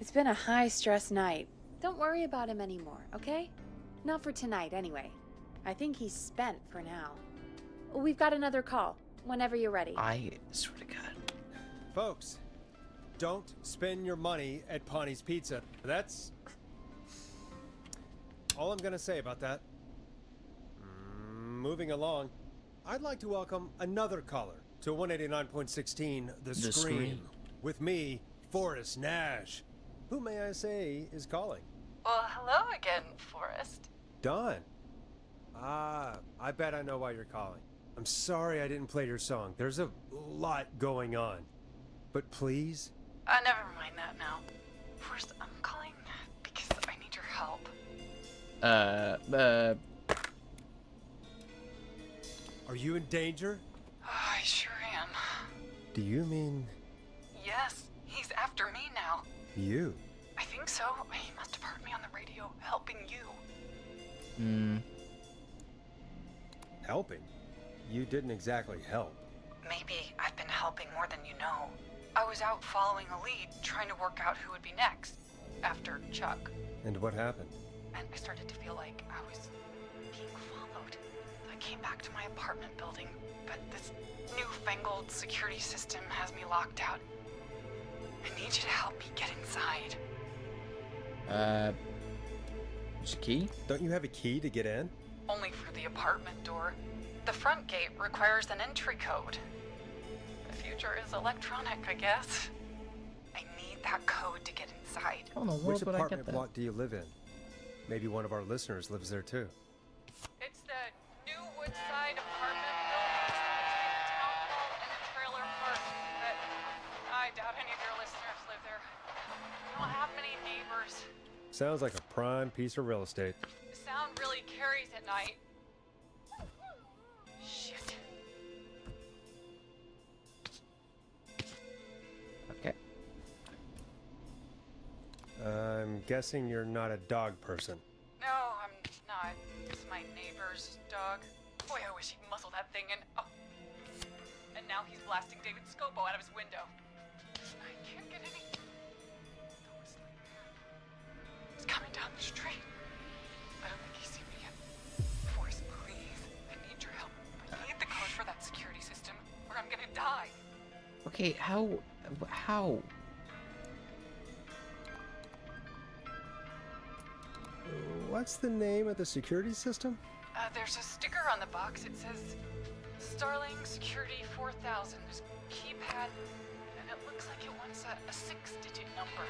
[SPEAKER 3] It's been a high-stress night. Don't worry about him anymore, okay? Not for tonight, anyway. I think he's spent for now. We've got another call, whenever you're ready.
[SPEAKER 1] I swear to God.
[SPEAKER 2] Folks, don't spend your money at Pawnee's Pizza. That's all I'm gonna say about that. Moving along, I'd like to welcome another caller to 189.16 The Scream. With me, Forrest Nash. Who, may I say, is calling?
[SPEAKER 4] Well, hello again, Forrest.
[SPEAKER 2] Don. Ah, I bet I know why you're calling. I'm sorry I didn't play your song. There's a lot going on. But please?
[SPEAKER 4] Never mind that now. Forrest, I'm calling because I need your help.
[SPEAKER 2] Are you in danger?
[SPEAKER 4] I sure am.
[SPEAKER 2] Do you mean
[SPEAKER 4] Yes, he's after me now.
[SPEAKER 2] you?
[SPEAKER 4] I think so. He must have heard me on the radio helping you.
[SPEAKER 2] Helping? You didn't exactly help.
[SPEAKER 4] Maybe I've been helping more than you know. I was out following a lead, trying to work out who would be next, after Chuck.
[SPEAKER 2] And what happened?
[SPEAKER 4] And I started to feel like I was being followed. I came back to my apartment building, but this newfangled security system has me locked out. I need you to help me get inside.
[SPEAKER 1] There's a key?
[SPEAKER 2] Don't you have a key to get in?
[SPEAKER 4] Only for the apartment door. The front gate requires an entry code. The future is electronic, I guess. I need that code to get inside.
[SPEAKER 1] How in the
[SPEAKER 2] Which
[SPEAKER 1] world would I get
[SPEAKER 2] apartment
[SPEAKER 1] that?
[SPEAKER 2] block do you live in? Maybe one of our listeners lives there too.
[SPEAKER 4] It's the new Woodside apartment building between the town hall and the trailer park. But I doubt any of your listeners live there. We don't have many neighbors.
[SPEAKER 2] Sounds like a prime piece of real estate.
[SPEAKER 4] The sound really carries at night. Shit.
[SPEAKER 1] Okay.
[SPEAKER 2] I'm guessing you're not a dog person.
[SPEAKER 4] No, I'm not. It's my neighbor's dog. Boy, I wish he'd muzzle that thing in. Oh. And now he's blasting David Scopo out of his window. I can't get any. The whistling man. He's coming down the street. I don't think he's seen me yet. Forrest, please. I need your help. I need the code for that security system, or I'm gonna die.
[SPEAKER 1] Okay, how?
[SPEAKER 2] What's the name of the security system?
[SPEAKER 4] There's a sticker on the box. It says Starling Security 4000. There's a keypad, and it looks like it wants a 6-digit number.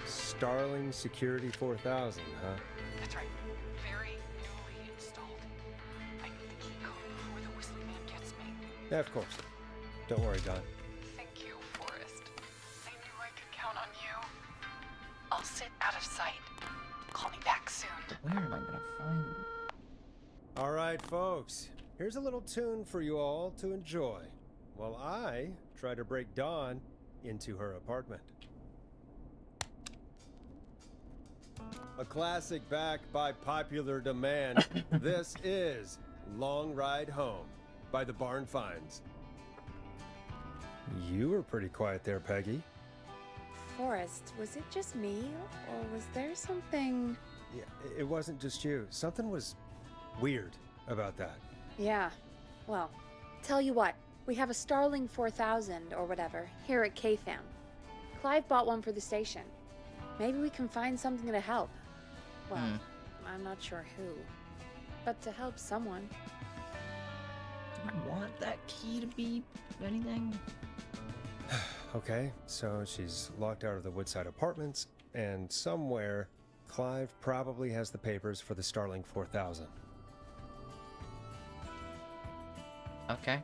[SPEAKER 2] Starling Security 4000, huh?
[SPEAKER 4] That's right. Very newly installed. I need the key code before the Whistling Man gets me.
[SPEAKER 2] Yeah, of course. Don't worry, Don.
[SPEAKER 4] Thank you, Forrest. I knew I could count on you. I'll sit out of sight. Call me back soon.
[SPEAKER 1] Where am I gonna find?
[SPEAKER 2] All right, folks. Here's a little tune for you all to enjoy while I try to break Dawn into her apartment. A classic backed by popular demand. This is Long Ride Home by the Barn Finds. You were pretty quiet there, Peggy.
[SPEAKER 3] Forrest, was it just me, or was there something...
[SPEAKER 2] Yeah, it wasn't just you. Something was weird about that.
[SPEAKER 3] Yeah, well, tell you what, we have a Starling 4000 or whatever here at KFAM. Clive bought one for the station. Maybe we can find something to help. Well, I'm not sure who, but to help someone.
[SPEAKER 1] Do I want that key to be anything?
[SPEAKER 2] Okay, so she's locked out of the Woodside Apartments, and somewhere, Clive probably has the papers for the Starling 4000.
[SPEAKER 1] Okay.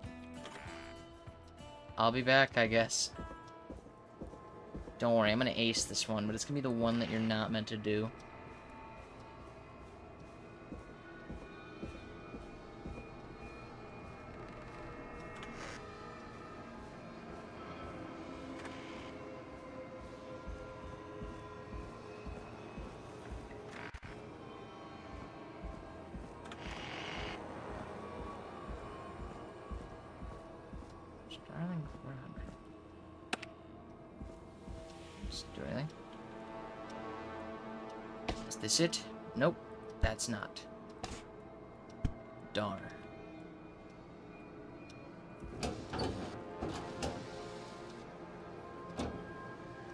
[SPEAKER 1] I'll be back, I guess. Don't worry, I'm gonna ace this one, but it's gonna be the one that you're not meant to do. Starling 400. Just do anything. Is this it? Nope, that's not. Darn.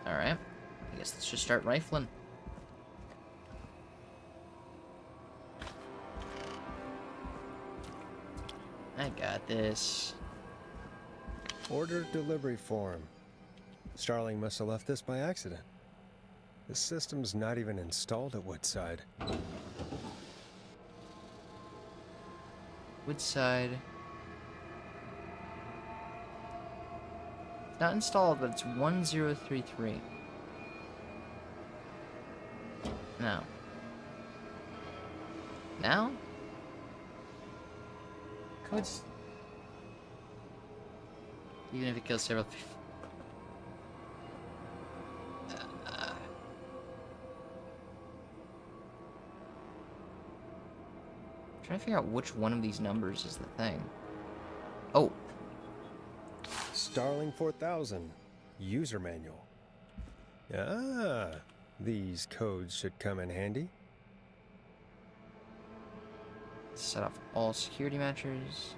[SPEAKER 1] Alright. I guess let's just start rifling. I got this.
[SPEAKER 2] Order delivery form. Starling must have left this by accident. The system's not even installed at Woodside.
[SPEAKER 1] Woodside. It's not installed, but it's 1033. No. Now? Codes. Even if it kills several people. Trying to figure out which one of these numbers is the thing. Oh.
[SPEAKER 2] Starling 4000. User manual. Ah, these codes should come in handy.
[SPEAKER 1] Set off all security matchers.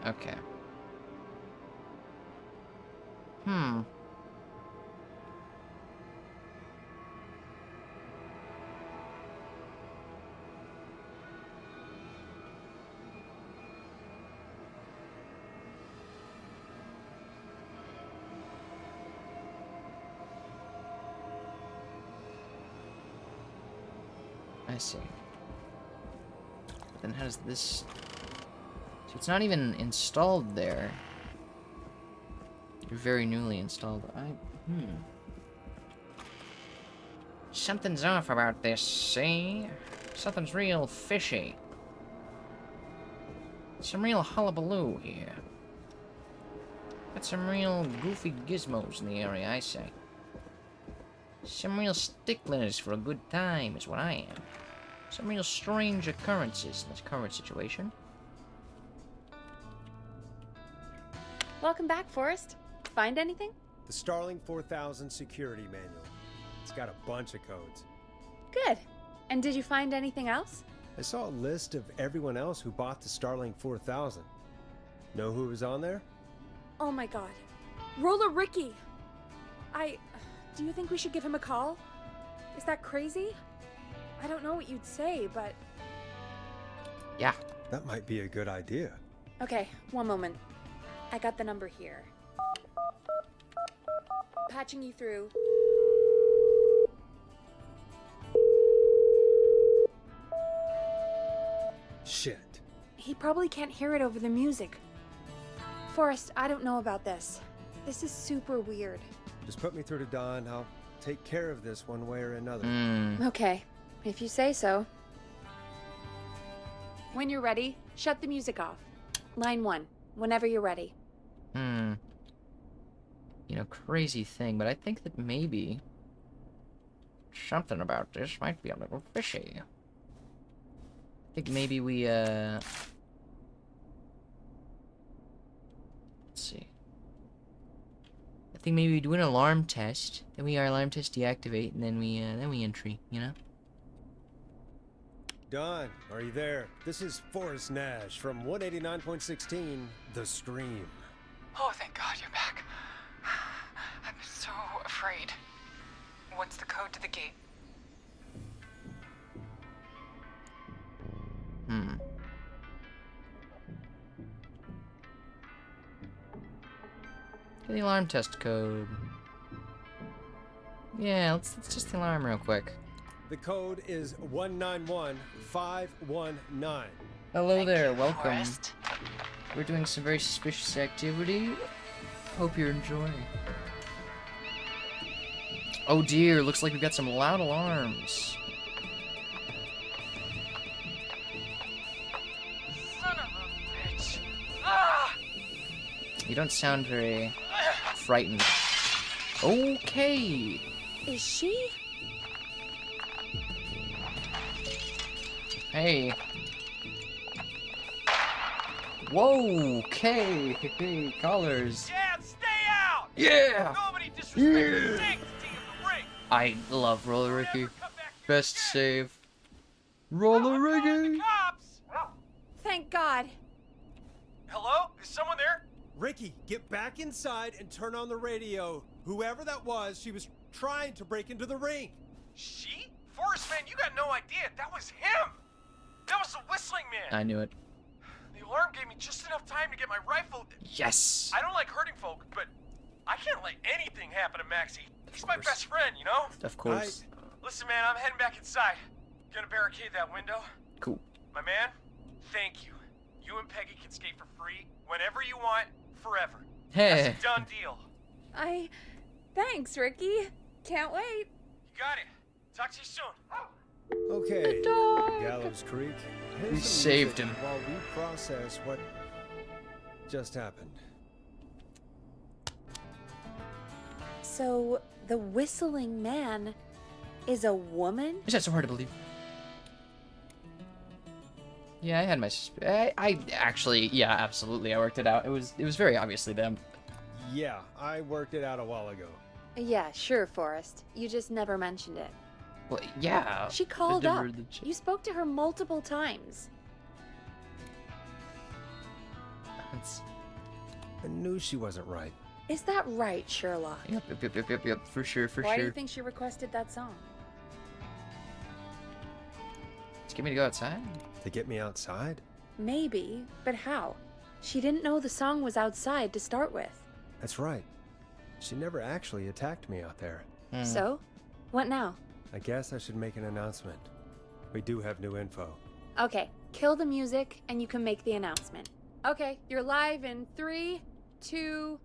[SPEAKER 1] Okay. I see. Then how does this... So it's not even installed there. You're very newly installed. Something's off about this, see? Something's real fishy. Some real hullabaloo here. Got some real goofy gizmos in the area, I say. Some real sticklers for a good time is what I am. Some real strange occurrences in this current situation.
[SPEAKER 3] Welcome back, Forrest. Find anything?
[SPEAKER 2] The Starling 4000 security manual. It's got a bunch of codes.
[SPEAKER 3] Good. And did you find anything else?
[SPEAKER 2] I saw a list of everyone else who bought the Starling 4000. Know who was on there?
[SPEAKER 3] Oh my god. Roller Ricky! Do you think we should give him a call? Is that crazy? I don't know what you'd say, but...
[SPEAKER 1] Yeah.
[SPEAKER 2] That might be a good idea.
[SPEAKER 3] Okay, one moment. I got the number here. Patching you through.
[SPEAKER 2] Shit.
[SPEAKER 3] He probably can't hear it over the music. Forrest, I don't know about this. This is super weird.
[SPEAKER 2] Just put me through to Don. I'll take care of this one way or another.
[SPEAKER 3] Okay, if you say so. When you're ready, shut the music off. Line 1, whenever you're ready.
[SPEAKER 1] You know, crazy thing, but I think that maybe something about this might be a little fishy. I think maybe we, let's see. I think maybe we do an alarm test, then we our alarm test deactivate, and then we entry, you know?
[SPEAKER 2] Don, are you there? This is Forrest Nash from 189.16, The Scream.
[SPEAKER 4] Oh, thank God you're back. I'm so afraid. What's the code to the gate?
[SPEAKER 1] Get the alarm test code. Yeah, let's test the alarm real quick.
[SPEAKER 2] The code is 191519.
[SPEAKER 1] Hello there,
[SPEAKER 4] you,
[SPEAKER 1] welcome.
[SPEAKER 4] Forrest.
[SPEAKER 1] We're doing some very suspicious activity. Hope you're enjoying. Oh dear, looks like we've got some loud alarms.
[SPEAKER 4] Son of a bitch. Ah!
[SPEAKER 1] You don't sound very... frightened. Okay.
[SPEAKER 3] Is she?
[SPEAKER 1] Hey. Whoa. Okay. Hey, colors.
[SPEAKER 9] Yeah, stay out!
[SPEAKER 1] Yeah.
[SPEAKER 9] Nobody disrespects the sanctity of the ring!
[SPEAKER 1] I love Roller
[SPEAKER 9] Don't
[SPEAKER 1] Ricky.
[SPEAKER 9] ever come back here
[SPEAKER 1] Best
[SPEAKER 9] again.
[SPEAKER 1] save.
[SPEAKER 9] Oh,
[SPEAKER 1] Roller
[SPEAKER 9] I'm calling
[SPEAKER 1] Ricky.
[SPEAKER 9] the cops!
[SPEAKER 3] Thank God.
[SPEAKER 9] Hello? Is someone there?
[SPEAKER 2] Ricky, get back inside and turn on the radio. Whoever that was, she was trying to break into the ring.
[SPEAKER 9] She? Forrest, man, you got no idea. That was him! That was the Whistling Man!
[SPEAKER 1] I knew it.
[SPEAKER 9] The alarm gave me just enough time to get my rifle.
[SPEAKER 1] Yes.
[SPEAKER 9] I don't like hurting folk, but I can't let anything happen to Maxie. He's my
[SPEAKER 1] course.
[SPEAKER 9] best friend, you know?
[SPEAKER 1] Of course.
[SPEAKER 9] Listen, man, I'm heading back inside. Gonna barricade that window.
[SPEAKER 1] Cool.
[SPEAKER 9] My man, thank you. You and Peggy can skate for free whenever you want, forever.
[SPEAKER 1] Hey.
[SPEAKER 9] That's a done deal.
[SPEAKER 3] Thanks, Ricky. Can't wait.
[SPEAKER 9] You got it. Talk to you soon.
[SPEAKER 2] Okay,
[SPEAKER 1] dog.
[SPEAKER 2] Gallows Creek. Here's
[SPEAKER 1] We
[SPEAKER 2] some
[SPEAKER 1] saved
[SPEAKER 2] music
[SPEAKER 1] him.
[SPEAKER 2] while we process what just happened.
[SPEAKER 3] So, the Whistling Man is a woman?
[SPEAKER 1] Is that so hard to believe? Yeah, I had my. I actually, yeah, absolutely. I worked it out. It was very obviously them.
[SPEAKER 2] Yeah, I worked it out a while ago.
[SPEAKER 3] Yeah, sure, Forrest. You just never mentioned it.
[SPEAKER 1] Well, yeah.
[SPEAKER 3] She called up.
[SPEAKER 1] The ch-
[SPEAKER 3] You spoke to her multiple times.
[SPEAKER 1] That's-
[SPEAKER 2] I knew she wasn't right.
[SPEAKER 3] Is that right, Sherlock?
[SPEAKER 1] Yep. For sure, for
[SPEAKER 3] Why do
[SPEAKER 1] sure.
[SPEAKER 3] you think she requested that song?
[SPEAKER 1] Just get me to go outside.
[SPEAKER 2] To get me outside?
[SPEAKER 3] Maybe, but how? She didn't know the song was outside to start with.
[SPEAKER 2] That's right. She never actually attacked me out there.
[SPEAKER 1] Hmm.
[SPEAKER 3] So, what now?
[SPEAKER 2] I guess I should make an announcement. We do have new info.
[SPEAKER 3] Okay, kill the music and you can make the announcement. Okay, you're live in 3, 2...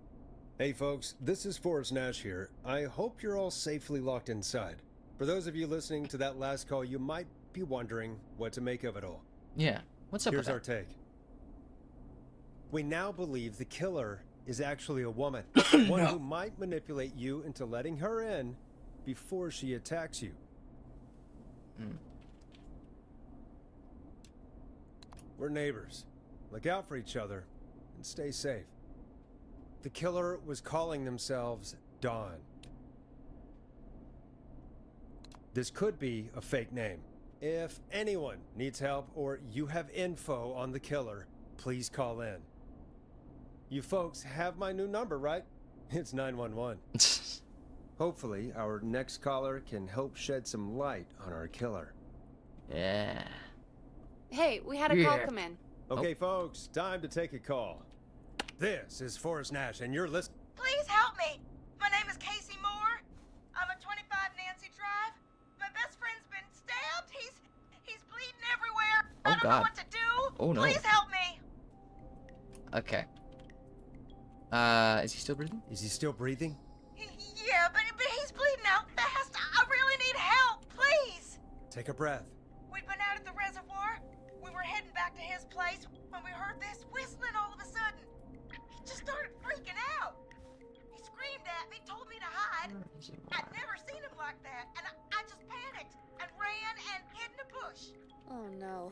[SPEAKER 2] Hey folks, this is Forrest Nash here. I hope you're all safely locked inside. For those of you listening to that last call, you might be wondering what to make of it all.
[SPEAKER 1] Yeah. What's up
[SPEAKER 2] Here's
[SPEAKER 1] with
[SPEAKER 2] our
[SPEAKER 1] that?
[SPEAKER 2] take. We now believe the killer is actually a woman. One who might manipulate you into letting her in before she attacks you. We're neighbors. Look out for each other and stay safe. The killer was calling themselves Dawn. This could be a fake name. If anyone needs help or you have info on the killer, please call in. You folks have my new number, right? It's 911. Hopefully, our next caller can help shed some light on our killer.
[SPEAKER 1] Yeah.
[SPEAKER 3] Hey, we had a call
[SPEAKER 1] Yeah.
[SPEAKER 3] come in.
[SPEAKER 2] Okay, folks, time to take a call. This is Forrest Nash, and you're listening.
[SPEAKER 5] Please help me. My name is Casey Moore. I'm at 25 Nancy Drive. My best friend's been stabbed. He's bleeding everywhere.
[SPEAKER 1] Oh,
[SPEAKER 5] I don't know
[SPEAKER 1] God.
[SPEAKER 5] what to do.
[SPEAKER 1] Oh, no.
[SPEAKER 5] Please help me.
[SPEAKER 1] Okay. Is he still breathing?
[SPEAKER 2] Is he still breathing?
[SPEAKER 5] Yeah, but he's bleeding out fast. I really need help. Please.
[SPEAKER 2] Take a breath.
[SPEAKER 5] We'd been out at the reservoir. We were heading back to his place when we heard this whistling all of a sudden. He just started freaking out. He screamed at me, told me to hide. I'd never seen him like that, and I just panicked and ran and hid in a bush.
[SPEAKER 3] Oh no.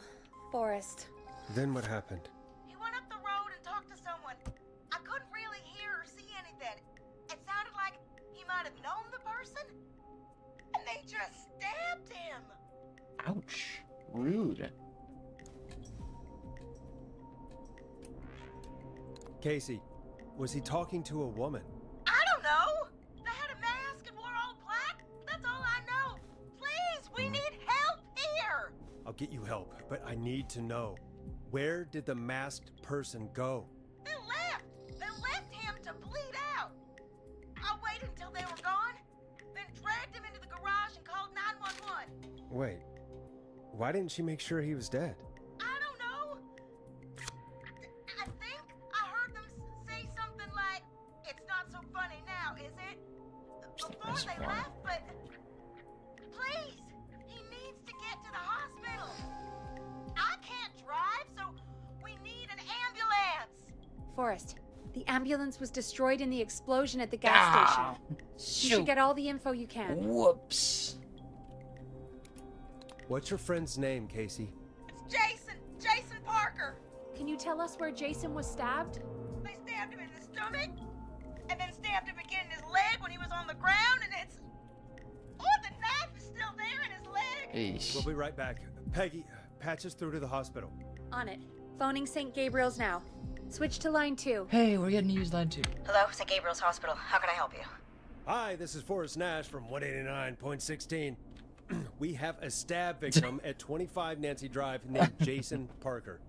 [SPEAKER 3] Forrest.
[SPEAKER 2] Then what happened?
[SPEAKER 5] He went up the road and talked to someone. I couldn't really hear or see anything. It sounded like he might have known the person, and they just stabbed him.
[SPEAKER 1] Ouch. Rude.
[SPEAKER 2] Casey, was he talking to a woman?
[SPEAKER 5] I don't know. They had a mask and wore all black. That's all I know. Please, we need help here.
[SPEAKER 2] I'll get you help, but I need to know. Where did the masked person go?
[SPEAKER 5] They left. They left him to bleed out. I waited until they were gone, then dragged him into the garage and called 911.
[SPEAKER 2] Wait, why didn't she make sure he was dead?
[SPEAKER 5] I don't know. I think I heard them say something like, "It's not so funny now, is it?" Before
[SPEAKER 1] That's
[SPEAKER 5] they
[SPEAKER 1] fine.
[SPEAKER 5] left, but please, he needs to get to the hospital. I can't drive, so we need an ambulance.
[SPEAKER 3] Forrest, The ambulance was destroyed in the explosion at the gas station. You
[SPEAKER 1] Shoot.
[SPEAKER 3] should get all the info you can.
[SPEAKER 1] Whoops.
[SPEAKER 2] What's your friend's name, Casey?
[SPEAKER 5] It's Jason! Jason Parker!
[SPEAKER 3] Can you tell us where Jason was stabbed?
[SPEAKER 5] They stabbed him in the stomach, and then stabbed him again in his leg when he was on the ground, and it's... Oh, the knife is still there in his leg!
[SPEAKER 1] Eesh.
[SPEAKER 2] We'll be right back. Peggy, patch us through to the hospital.
[SPEAKER 3] On it. Phoning St. Gabriel's now. Switch to line 2.
[SPEAKER 1] Hey, we're getting to use line 2.
[SPEAKER 10] Hello, St. Gabriel's Hospital. How can I help you?
[SPEAKER 2] Hi, this is Forrest Nash from 189.16. We have a stab victim at 25 Nancy Drive named Jason Parker.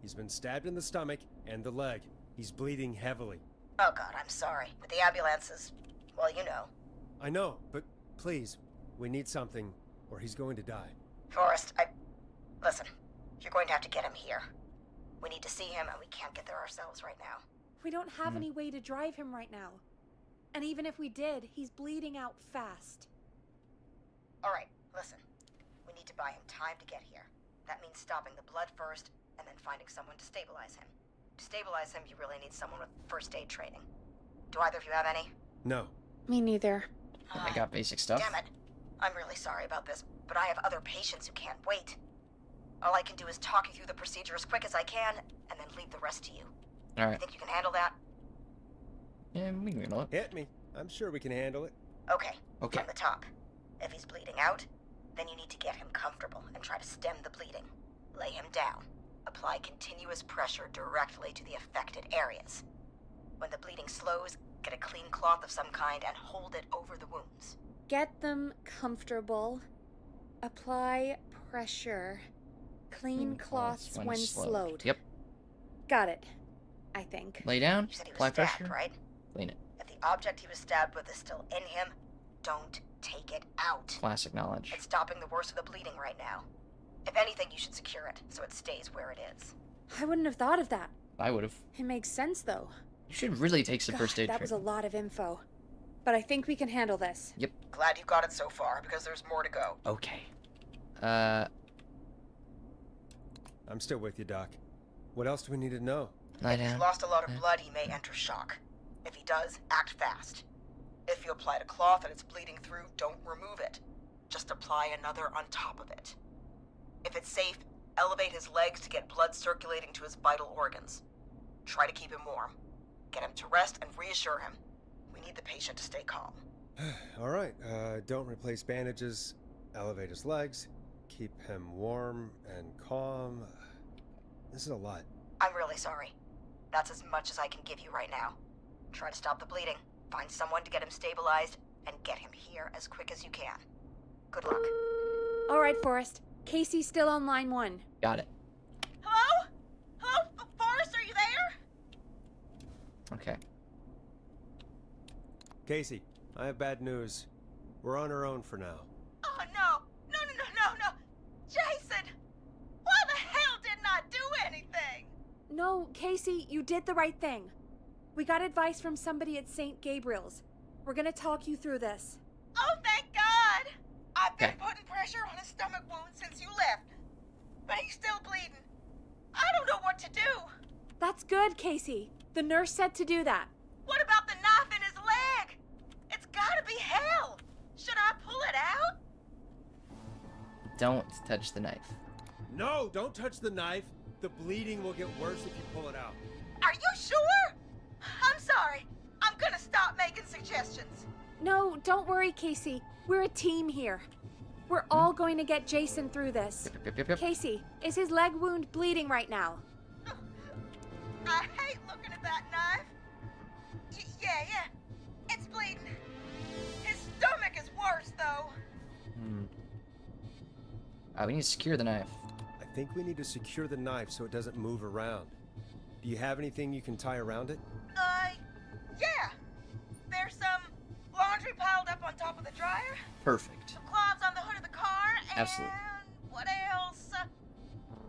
[SPEAKER 2] He's been stabbed in the stomach and the leg. He's bleeding heavily.
[SPEAKER 10] Oh God, I'm sorry. But the ambulance is, well, you know.
[SPEAKER 2] I know, but please, we need something or he's going to die.
[SPEAKER 10] Forrest, listen, you're going to have to get him here. We need to see him, and we can't get there ourselves right now.
[SPEAKER 3] We don't have any way to drive him right now. And even if we did, he's bleeding out fast.
[SPEAKER 10] All right, listen. We need to buy him time to get here. That means stopping the blood first, and then finding someone to stabilize him. To stabilize him, you really need someone with first aid training. Do either of you have any?
[SPEAKER 2] No.
[SPEAKER 3] Me neither.
[SPEAKER 1] I got basic stuff.
[SPEAKER 10] Damn it. I'm really sorry about this, but I have other patients who can't wait. All I can do is talk you through the procedure as quick as I can, and then leave the rest to you. You
[SPEAKER 1] Alright.
[SPEAKER 10] think you can handle that?
[SPEAKER 1] Yeah, we can handle it.
[SPEAKER 2] Hit me. I'm sure we can handle it.
[SPEAKER 10] Okay.
[SPEAKER 1] Okay.
[SPEAKER 10] From the top. If he's bleeding out, then you need to get him comfortable and try to stem the bleeding. Lay him down. Apply continuous pressure directly to the affected areas. When the bleeding slows, get a clean cloth of some kind and hold it over the wounds.
[SPEAKER 3] Get them comfortable. Apply pressure. Clean cloths when slowed.
[SPEAKER 1] Yep.
[SPEAKER 3] Got it. I think.
[SPEAKER 1] Lay down.
[SPEAKER 10] You said he was
[SPEAKER 1] Apply
[SPEAKER 10] stabbed,
[SPEAKER 1] pressure.
[SPEAKER 10] right?
[SPEAKER 1] Clean it.
[SPEAKER 10] If the object he was stabbed with is still in him, don't take it out.
[SPEAKER 1] Classic knowledge.
[SPEAKER 10] It's stopping the worst of the bleeding right now. If anything, you should secure it so it stays where it is.
[SPEAKER 3] I wouldn't have thought of that.
[SPEAKER 1] I would have.
[SPEAKER 3] It makes sense, though.
[SPEAKER 1] You should really take some
[SPEAKER 3] God,
[SPEAKER 1] first aid
[SPEAKER 3] that was a
[SPEAKER 1] training.
[SPEAKER 3] lot of info. But I think we can handle this.
[SPEAKER 1] Yep.
[SPEAKER 10] Glad you got it so far, because there's more to go.
[SPEAKER 1] Okay.
[SPEAKER 2] I'm still with you, Doc. What else do we need to know?
[SPEAKER 1] Lie
[SPEAKER 10] If he's
[SPEAKER 1] down.
[SPEAKER 10] lost a lot of blood, he may enter shock. If he does, act fast. If you applied a cloth and it's bleeding through, don't remove it. Just apply another on top of it. If it's safe, elevate his legs to get blood circulating to his vital organs. Try to keep him warm. Get him to rest and reassure him. We need the patient to stay calm.
[SPEAKER 2] All right, don't replace bandages. Elevate his legs. Keep him warm and calm. This is a lot.
[SPEAKER 10] I'm really sorry. That's as much as I can give you right now. Try to stop the bleeding, find someone to get him stabilized, and get him here as quick as you can. Good luck.
[SPEAKER 3] All right, Forrest. Casey's still on line 1.
[SPEAKER 1] Got it.
[SPEAKER 5] Hello? Hello? Forrest, are you there?
[SPEAKER 1] Okay.
[SPEAKER 2] Casey, I have bad news. We're on our own for now.
[SPEAKER 5] Oh, no. No. Jason! Why the hell didn't I do anything?
[SPEAKER 3] No, Casey, you did the right thing. We got advice from somebody at St. Gabriel's. We're gonna talk you through this.
[SPEAKER 5] Oh, thank God! I've been
[SPEAKER 1] Okay.
[SPEAKER 5] putting pressure on his stomach wound since you left. But he's still bleeding. I don't know what to do.
[SPEAKER 3] That's good, Casey. The nurse said to do that.
[SPEAKER 5] What about the knife in his leg? It's gotta be hell. Should I pull it out?
[SPEAKER 1] Don't touch the knife.
[SPEAKER 2] No, don't touch the knife. The bleeding will get worse if you pull it out.
[SPEAKER 5] Are you sure? I'm sorry. I'm gonna stop making suggestions.
[SPEAKER 3] No, don't worry, Casey. We're a team here. We're all going to get Jason through this.
[SPEAKER 1] Yep.
[SPEAKER 3] Casey, is his leg wound bleeding right now?
[SPEAKER 5] I hate looking at that knife. Yeah. It's bleeding. His stomach is worse, though.
[SPEAKER 1] We need to secure the knife.
[SPEAKER 2] I think we need to secure the knife so it doesn't move around. Do you have anything you can tie around it?
[SPEAKER 5] Yeah. There's some laundry piled up on top of the dryer,
[SPEAKER 1] Perfect.
[SPEAKER 5] some cloths on the hood of the car, and
[SPEAKER 1] Absolutely.
[SPEAKER 5] what else?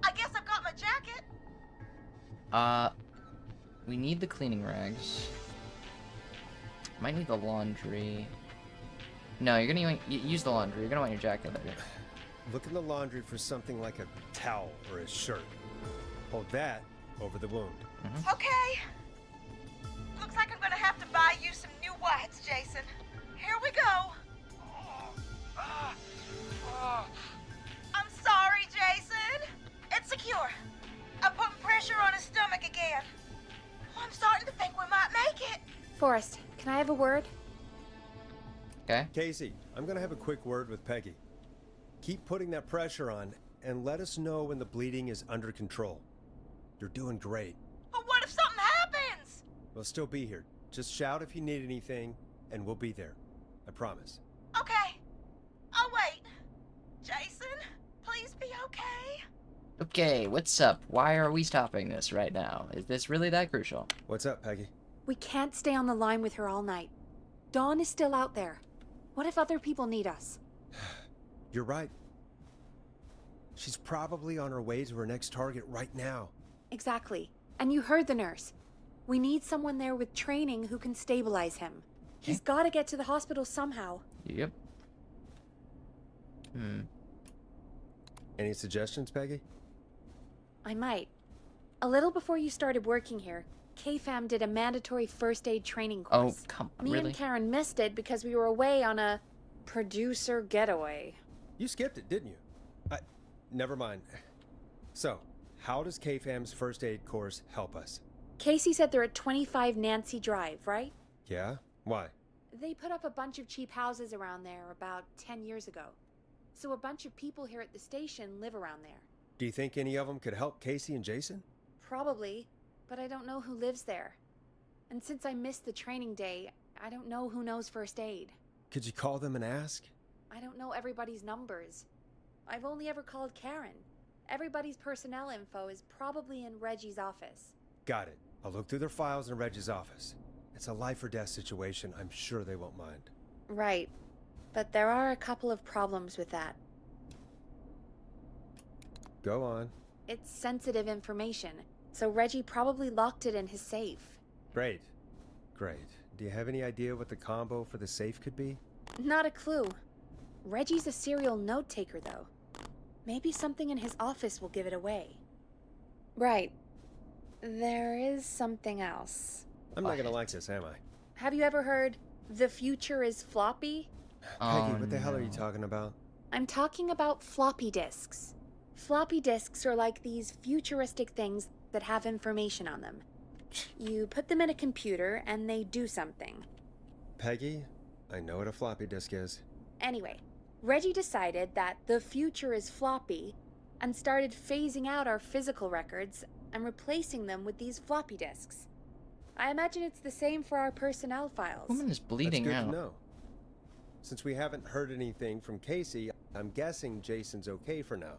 [SPEAKER 5] I guess I've got my jacket.
[SPEAKER 1] We need the cleaning rags. Might need the laundry. No, you're gonna use the laundry. You're gonna want your jacket later.
[SPEAKER 2] Look in the laundry for something like a towel or a shirt. Hold that over the wound.
[SPEAKER 5] Okay. like I'm gonna have to buy you some new whites, Jason. Here we go. I'm sorry, Jason. It's secure. I'm putting pressure on his stomach again. Oh, I'm starting to think we might make it.
[SPEAKER 3] Forrest, can I have a word?
[SPEAKER 1] Okay.
[SPEAKER 2] Casey, I'm gonna have a quick word with Peggy. Keep putting that pressure on, and let us know when the bleeding is under control. You're doing great.
[SPEAKER 5] But what if something happens?
[SPEAKER 2] We'll still be here. Just shout if you need anything, and we'll be there. I promise.
[SPEAKER 5] Okay. I'll wait. Jason, please be okay.
[SPEAKER 1] Okay, what's up? Why are we stopping this right now? Is this really that crucial?
[SPEAKER 2] What's up, Peggy?
[SPEAKER 3] We can't stay on the line with her all night. Dawn is still out there. What if other people need us?
[SPEAKER 2] You're right. She's probably on her way to her next target right now.
[SPEAKER 3] Exactly. And you heard the nurse. We need someone there with training who can stabilize him. He's got to get to the hospital somehow.
[SPEAKER 1] Yep.
[SPEAKER 2] Any suggestions, Peggy?
[SPEAKER 3] I might. A little before you started working here, KFAM did a mandatory first aid training
[SPEAKER 1] Oh,
[SPEAKER 3] course.
[SPEAKER 1] come on,
[SPEAKER 3] Me
[SPEAKER 1] really?
[SPEAKER 3] and Karen missed it because we were away on a producer getaway.
[SPEAKER 2] You skipped it, didn't you? Never mind. So, how does KFAM's first aid course help us?
[SPEAKER 3] Casey said they're at 25 Nancy Drive, right?
[SPEAKER 2] Yeah? Why?
[SPEAKER 3] They put up a bunch of cheap houses around there about 10 years ago. So a bunch of people here at the station live around there.
[SPEAKER 2] Do you think any of them could help Casey and Jason?
[SPEAKER 3] Probably, but I don't know who lives there. And since I missed the training day, I don't know who knows first aid.
[SPEAKER 2] Could you call them and ask?
[SPEAKER 3] I don't know everybody's numbers. I've only ever called Karen. Everybody's personnel info is probably in Reggie's office.
[SPEAKER 2] Got it. I'll look through their files in Reggie's office. It's a life or death situation. I'm sure they won't mind.
[SPEAKER 3] Right. But there are a couple of problems with that.
[SPEAKER 2] Go on.
[SPEAKER 3] It's sensitive information, so Reggie probably locked it in his safe.
[SPEAKER 2] Great. Great. Do you have any idea what the combo for the safe could be?
[SPEAKER 3] Not a clue. Reggie's a serial note taker, though. Maybe something in his office will give it away. Right. There is something else.
[SPEAKER 2] I'm not gonna like this, am I?
[SPEAKER 3] Have you ever heard, "The future is floppy"?
[SPEAKER 2] Peggy, what the hell are you talking about?
[SPEAKER 3] I'm talking about floppy disks. Floppy disks are like these futuristic things that have information on them. You put them in a computer and they do something.
[SPEAKER 2] Peggy, I know what a floppy disk is.
[SPEAKER 3] Anyway, Reggie decided that the future is floppy and started phasing out our physical records and replacing them with these floppy disks. I imagine it's the same for our personnel files.
[SPEAKER 1] Woman is bleeding
[SPEAKER 2] That's
[SPEAKER 1] out.
[SPEAKER 2] good to know. Since we haven't heard anything from Casey, I'm guessing Jason's okay for now.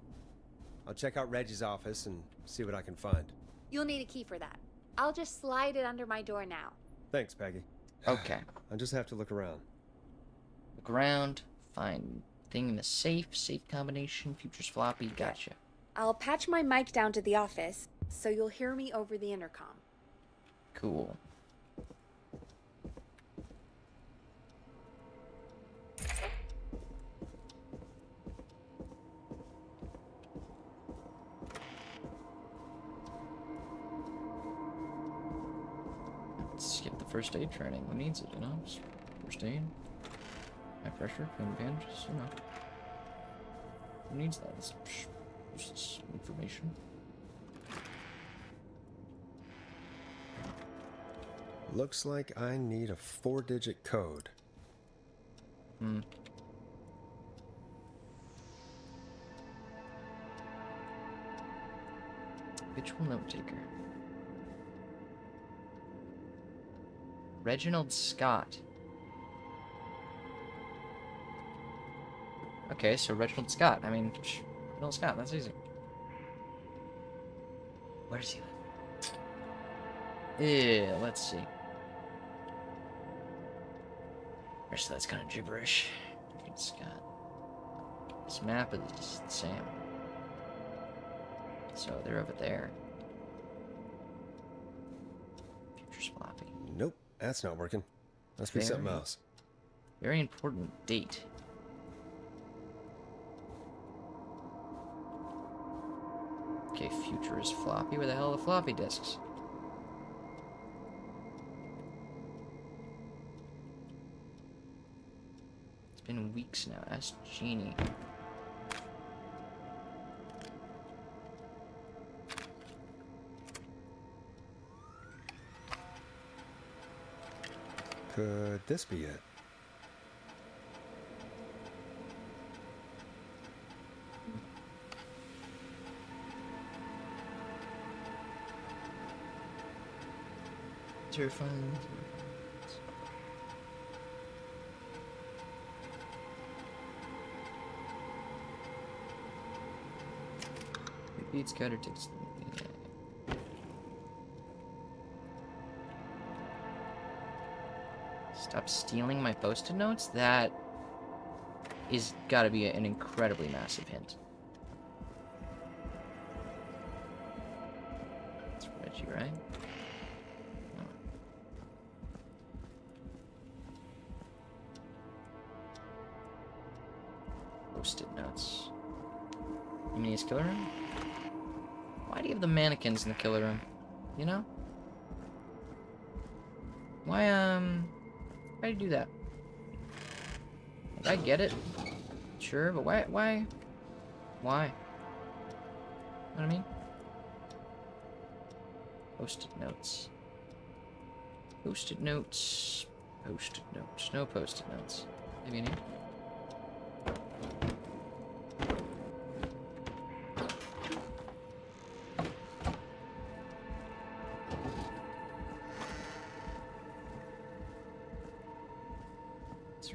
[SPEAKER 2] I'll check out Reggie's office and see what I can find.
[SPEAKER 3] You'll need a key for that. I'll just slide it under my door now.
[SPEAKER 2] Thanks, Peggy.
[SPEAKER 1] Okay.
[SPEAKER 2] I'll just have to look around.
[SPEAKER 1] Look around. Find thing in the safe. Safe combination. Futures floppy. Gotcha.
[SPEAKER 3] I'll patch my mic down to the office, so you'll hear me over the intercom.
[SPEAKER 1] Cool. Let's skip the first aid training. Who needs it, you know? Just first aid. High pressure, clean bandages, you know. Who needs that? It's useless information.
[SPEAKER 2] Looks like I need a 4-digit code.
[SPEAKER 1] Habitual note taker. Reginald Scott. Okay, so Reginald Scott. I mean, Reginald Scott, that's easy. Where does he live? Yeah, let's see. So that's kind of gibberish. Reginald Scott. This map is the same. So they're over there. Futures floppy.
[SPEAKER 2] Nope, that's not working. Must be something else.
[SPEAKER 1] Very important date. Okay, future is floppy. Where the hell are the floppy disks? been weeks now. Ask Jeannie.
[SPEAKER 2] Could this be it?
[SPEAKER 1] Terrifying. Repeats counter text. Stop stealing my post-it notes? That is gotta be an incredibly massive hint. It's Reggie, right? Post-it notes. You mean his killer room? Why do you have the mannequins in the killer room? You know? Why do you do that? Like, I get it. Sure, but why? Why? Why? You know what I mean? Post-it notes. Post-it notes. Post-it notes. No post-it notes. Maybe in here?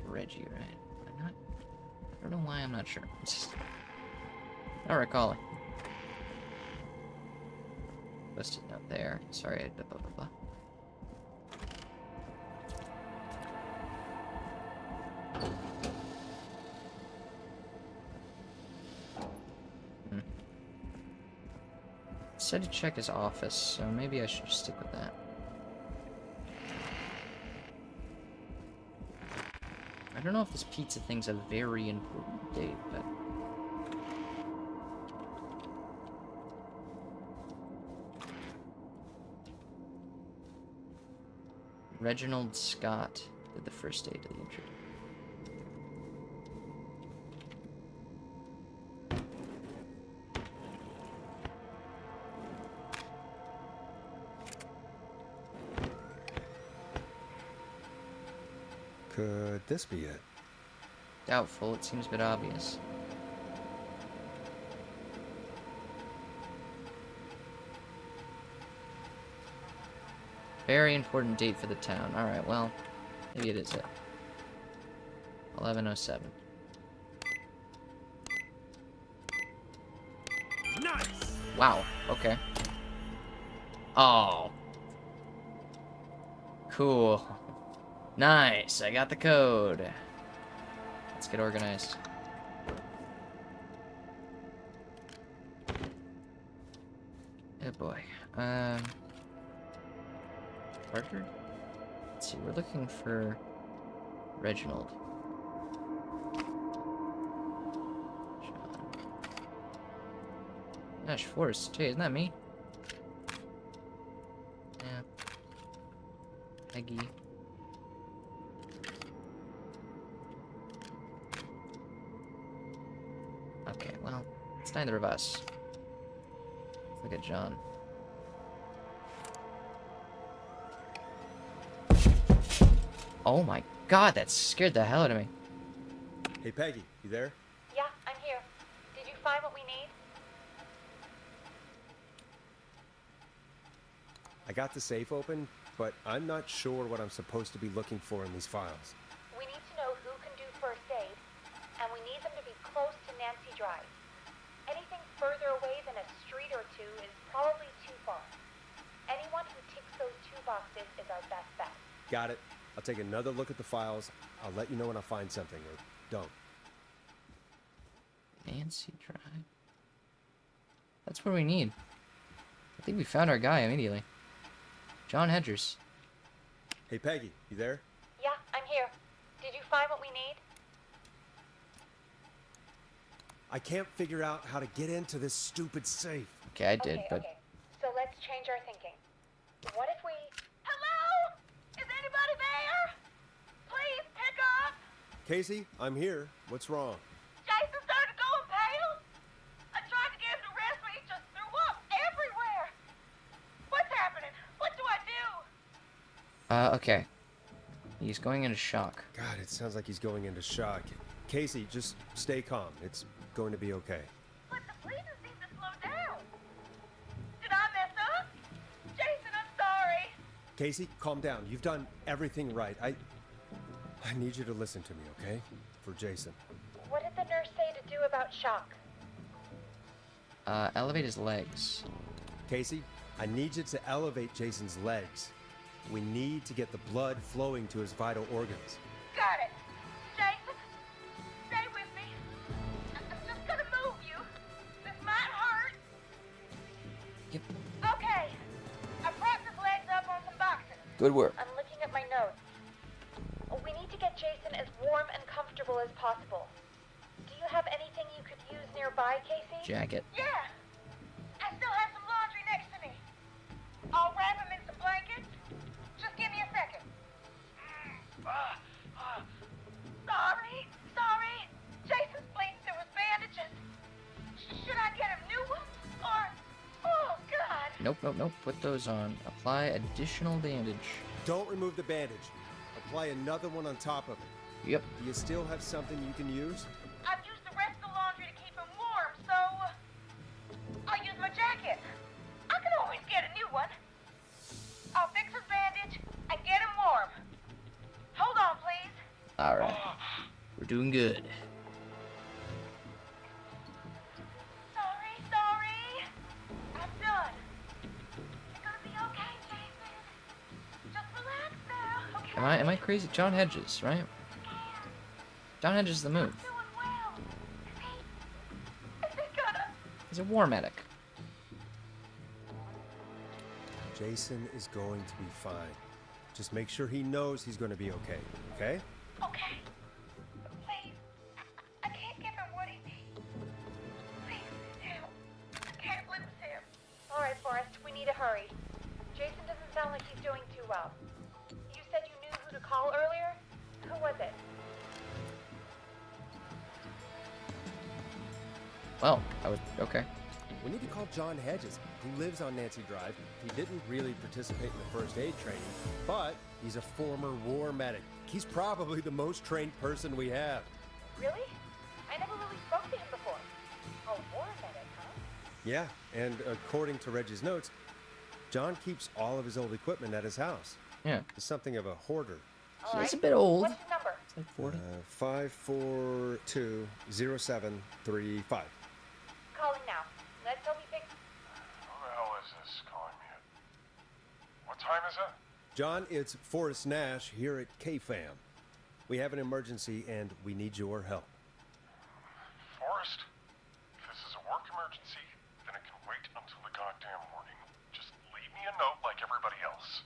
[SPEAKER 1] Reggie, right? I'm not. I don't know why I'm not sure. It's just not recalling. Post-it note there. Sorry. Blah blah blah blah. Said to check his office, so maybe I should just stick with that. I don't know if this pizza thing's a very important date, but... Reginald Scott did the first date of the intro.
[SPEAKER 2] Could this be it?
[SPEAKER 1] Doubtful, it seems a bit obvious. Very important date for the town. Alright, well, maybe it is it. 11:07.
[SPEAKER 2] Nice!
[SPEAKER 1] Wow, okay. Oh. Cool. Nice, I got the code. Let's get organized. Oh boy. Parker? Let's see, we're looking for Reginald. John. Ash Forrest. Hey, isn't that me? Yeah. Peggy. Okay, well, it's neither of us. Let's look at John. Oh my god, that scared the hell out of me.
[SPEAKER 2] Hey, Peggy, you there?
[SPEAKER 6] Yeah, I'm here. Did you find what we need?
[SPEAKER 2] I got the safe open, but I'm not sure what I'm supposed to be looking for in these files.
[SPEAKER 6] We need to know who can do first aid, and we need them to be close to Nancy Drive. Anything further away than a street or two is probably too far. Anyone who ticks those two boxes is our best bet.
[SPEAKER 2] Got it. I'll take another look at the files. I'll let you know when I find something, or don't.
[SPEAKER 1] Nancy Drive. That's what we need. I think we found our guy immediately. John Hedgers.
[SPEAKER 2] Hey, Peggy, you there?
[SPEAKER 6] Yeah, I'm here. Did you find what we need?
[SPEAKER 2] I can't figure out how to get into this stupid safe.
[SPEAKER 1] Okay, I did, but...
[SPEAKER 6] Okay. So let's change our thinking. What if we... Hello? Is anybody there? Please pick up.
[SPEAKER 2] Casey, I'm here. What's wrong?
[SPEAKER 5] Jason started going pale. I tried to get him to rest, but he just threw up everywhere. What's happening? What do I do?
[SPEAKER 1] Okay. He's going into shock.
[SPEAKER 2] God, it sounds like he's going into shock. Casey, just stay calm. It's going to be okay.
[SPEAKER 5] But the bleeding seemed to slow down. Did I mess up? Jason, I'm sorry.
[SPEAKER 2] Casey, calm down. You've done everything right. I need you to listen to me, okay? For Jason.
[SPEAKER 6] What did the nurse say to do about shock?
[SPEAKER 1] Elevate his legs.
[SPEAKER 2] Casey, I need you to elevate Jason's legs. We need to get the blood flowing to his vital organs.
[SPEAKER 5] Got it. Jason, stay with me. I'm just gonna move you. This might hurt.
[SPEAKER 1] Yep.
[SPEAKER 5] Okay. I propped his legs up on some boxes.
[SPEAKER 1] Good work.
[SPEAKER 6] I'm looking at my notes. We need to get Jason as warm and comfortable as possible. Do you have anything you could use nearby, Casey?
[SPEAKER 1] Jacket.
[SPEAKER 5] Yeah. I still have some laundry next to me. I'll wrap him in some blankets. Just give me a second. Sorry. Jason's bleeding through his bandages. Should I get him new ones? Or, oh God.
[SPEAKER 1] Nope. Put those on. Apply additional bandage.
[SPEAKER 2] Don't remove the bandage. Apply another one on top of it.
[SPEAKER 1] Yep.
[SPEAKER 2] Do you still have something you can use?
[SPEAKER 5] I've used the rest of the laundry to keep him warm, so I'll use my jacket. I can always get a new one. I'll fix his bandage and get him warm. Hold on, please.
[SPEAKER 1] Alright. We're doing good.
[SPEAKER 5] Sorry. I'm done. You're gonna be okay, Jason. Just relax now, okay?
[SPEAKER 1] Am I crazy? John Hedges, right? John Hedges is the move.
[SPEAKER 5] Doing well. Is he gonna...
[SPEAKER 1] He's a war medic.
[SPEAKER 2] Jason is going to be fine. Just make sure he knows he's going to be okay, okay?
[SPEAKER 5] Okay. Please. I can't give him what he needs. Please, help. I can't lose him.
[SPEAKER 6] All right, Forrest, we need to hurry. Jason doesn't sound like he's doing too well. You said you knew who to call earlier? Who was it?
[SPEAKER 1] Well, okay.
[SPEAKER 2] We need to call John Hedges, who lives on Nancy Drive. He didn't really participate in the first aid training, but he's a former war medic. He's probably the most trained person we have.
[SPEAKER 6] Really? I never really spoke to him before. Oh, war medic, huh?
[SPEAKER 2] Yeah, and according to Reggie's notes, John keeps all of his old equipment at his house.
[SPEAKER 1] Yeah.
[SPEAKER 2] He's something of a hoarder.
[SPEAKER 6] All
[SPEAKER 1] He's a
[SPEAKER 6] right.
[SPEAKER 1] bit old.
[SPEAKER 6] What's his number?
[SPEAKER 1] It's like 40.
[SPEAKER 2] 5420735.
[SPEAKER 6] Calling now. Let's hope he picks.
[SPEAKER 7] Who the hell is this calling me at? What time is it?
[SPEAKER 2] John, it's Forrest Nash here at KFAM. We have an emergency and we need your help.
[SPEAKER 7] Forrest? If this is a work emergency, then it can wait until the goddamn morning. Just leave me a note like everybody else.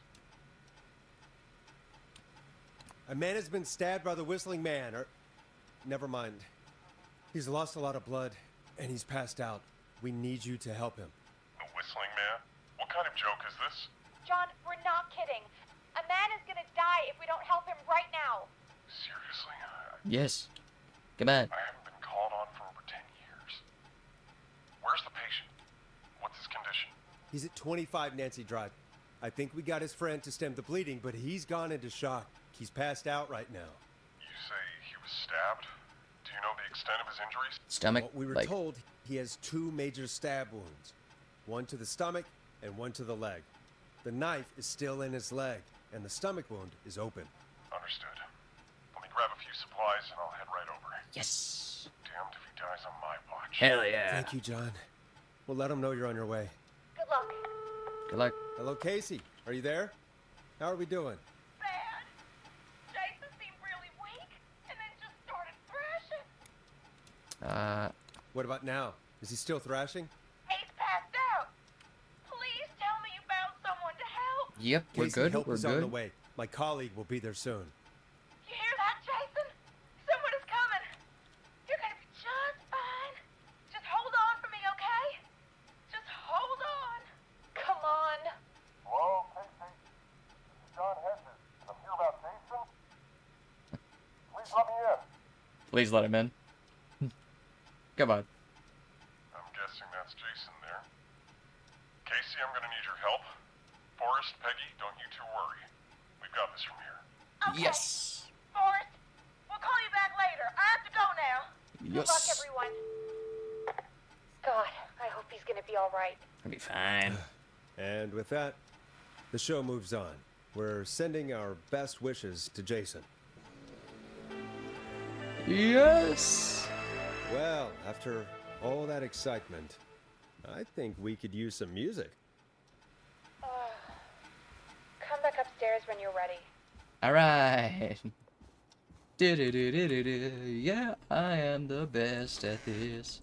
[SPEAKER 2] A man has been stabbed by the Whistling Man, or... Never mind. He's lost a lot of blood, and he's passed out. We need you to help him.
[SPEAKER 7] The Whistling Man? What kind of joke is this?
[SPEAKER 6] John, we're not kidding. A man is gonna die if we don't help him right now.
[SPEAKER 7] Seriously?
[SPEAKER 1] Yes. Come on.
[SPEAKER 7] I haven't been called on for over 10 years. Where's the patient? What's his condition?
[SPEAKER 2] He's at 25 Nancy Drive. I think we got his friend to stem the bleeding, but he's gone into shock. He's passed out right now.
[SPEAKER 7] You say he was stabbed? Do you know the extent of his injuries?
[SPEAKER 1] Stomach.
[SPEAKER 2] What we were
[SPEAKER 1] like,
[SPEAKER 2] told, he has 2 major stab wounds. One to the stomach and one to the leg. The knife is still in his leg, and the stomach wound is open.
[SPEAKER 7] Understood. Let me grab a few supplies and I'll head right over.
[SPEAKER 1] yes.
[SPEAKER 7] Damned if he dies on my watch.
[SPEAKER 1] Hell yeah.
[SPEAKER 2] Thank you, John. We'll let him know you're on your way.
[SPEAKER 6] Good luck.
[SPEAKER 1] Good luck.
[SPEAKER 2] Hello, Casey. Are you there? How are we doing?
[SPEAKER 5] Bad. Jason seemed really weak and then just started thrashing.
[SPEAKER 2] What about now? Is he still thrashing?
[SPEAKER 5] He's passed out. Please tell me you found someone to help.
[SPEAKER 1] Yep, we're
[SPEAKER 2] Casey,
[SPEAKER 1] good.
[SPEAKER 2] help
[SPEAKER 1] We're
[SPEAKER 2] is on the
[SPEAKER 1] good.
[SPEAKER 2] way. My colleague will be there soon.
[SPEAKER 5] You hear that, Jason? Someone is coming. You're gonna be just fine. Just hold on for me, okay? Just hold on.
[SPEAKER 6] Come on.
[SPEAKER 7] Hello, Casey. This is John Hedges. I'm here about Jason. Please let me in.
[SPEAKER 1] Please let him in. Come on.
[SPEAKER 7] I'm guessing that's Jason there. Casey, I'm gonna need your help. Forrest, Peggy, don't you two worry. We've got this from here.
[SPEAKER 5] Okay.
[SPEAKER 1] Yes.
[SPEAKER 5] Forrest, we'll call you back later. I have to go now.
[SPEAKER 6] Good luck, everyone. God, I hope he's gonna be all right.
[SPEAKER 1] It'll be fine.
[SPEAKER 2] And with that, the show moves on. We're sending our best wishes to Jason.
[SPEAKER 1] Yes.
[SPEAKER 2] Well, after all that excitement, I think we could use some music.
[SPEAKER 6] Come back upstairs when you're ready.
[SPEAKER 1] All right. Do-do-do-do-do-do. Yeah, I am the best at this.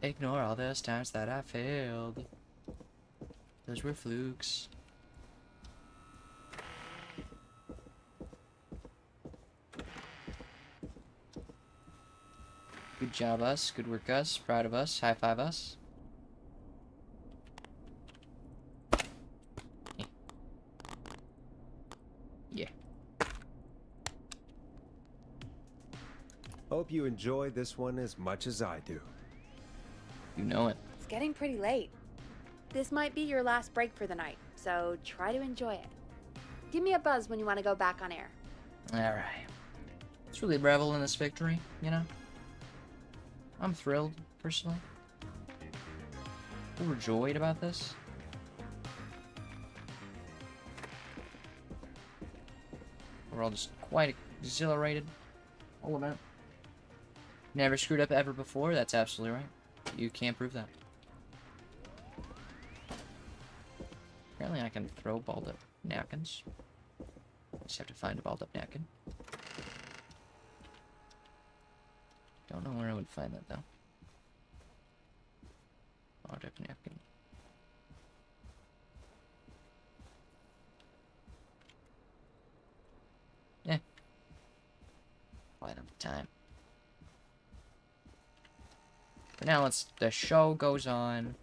[SPEAKER 1] Ignore all those times that I failed. Those were flukes. Good job, us. Good work, us. Proud of us. High five, us. Yeah.
[SPEAKER 2] Hope you enjoy this one as much as I do.
[SPEAKER 1] You know it.
[SPEAKER 3] It's getting pretty late. This might be your last break for the night, so try to enjoy it. Give me a buzz when you want to go back on air.
[SPEAKER 1] Alright. Let's really revel in this victory, you know? I'm thrilled, personally. Overjoyed about this. We're all just quite exhilarated. All about it. Never screwed up ever before, that's absolutely right. You can't prove that. Apparently I can throw balled up napkins. Just have to find a balled up napkin. Don't know where I would find that though. Balled up napkin. Yeah. Quite enough time. But now the show goes on.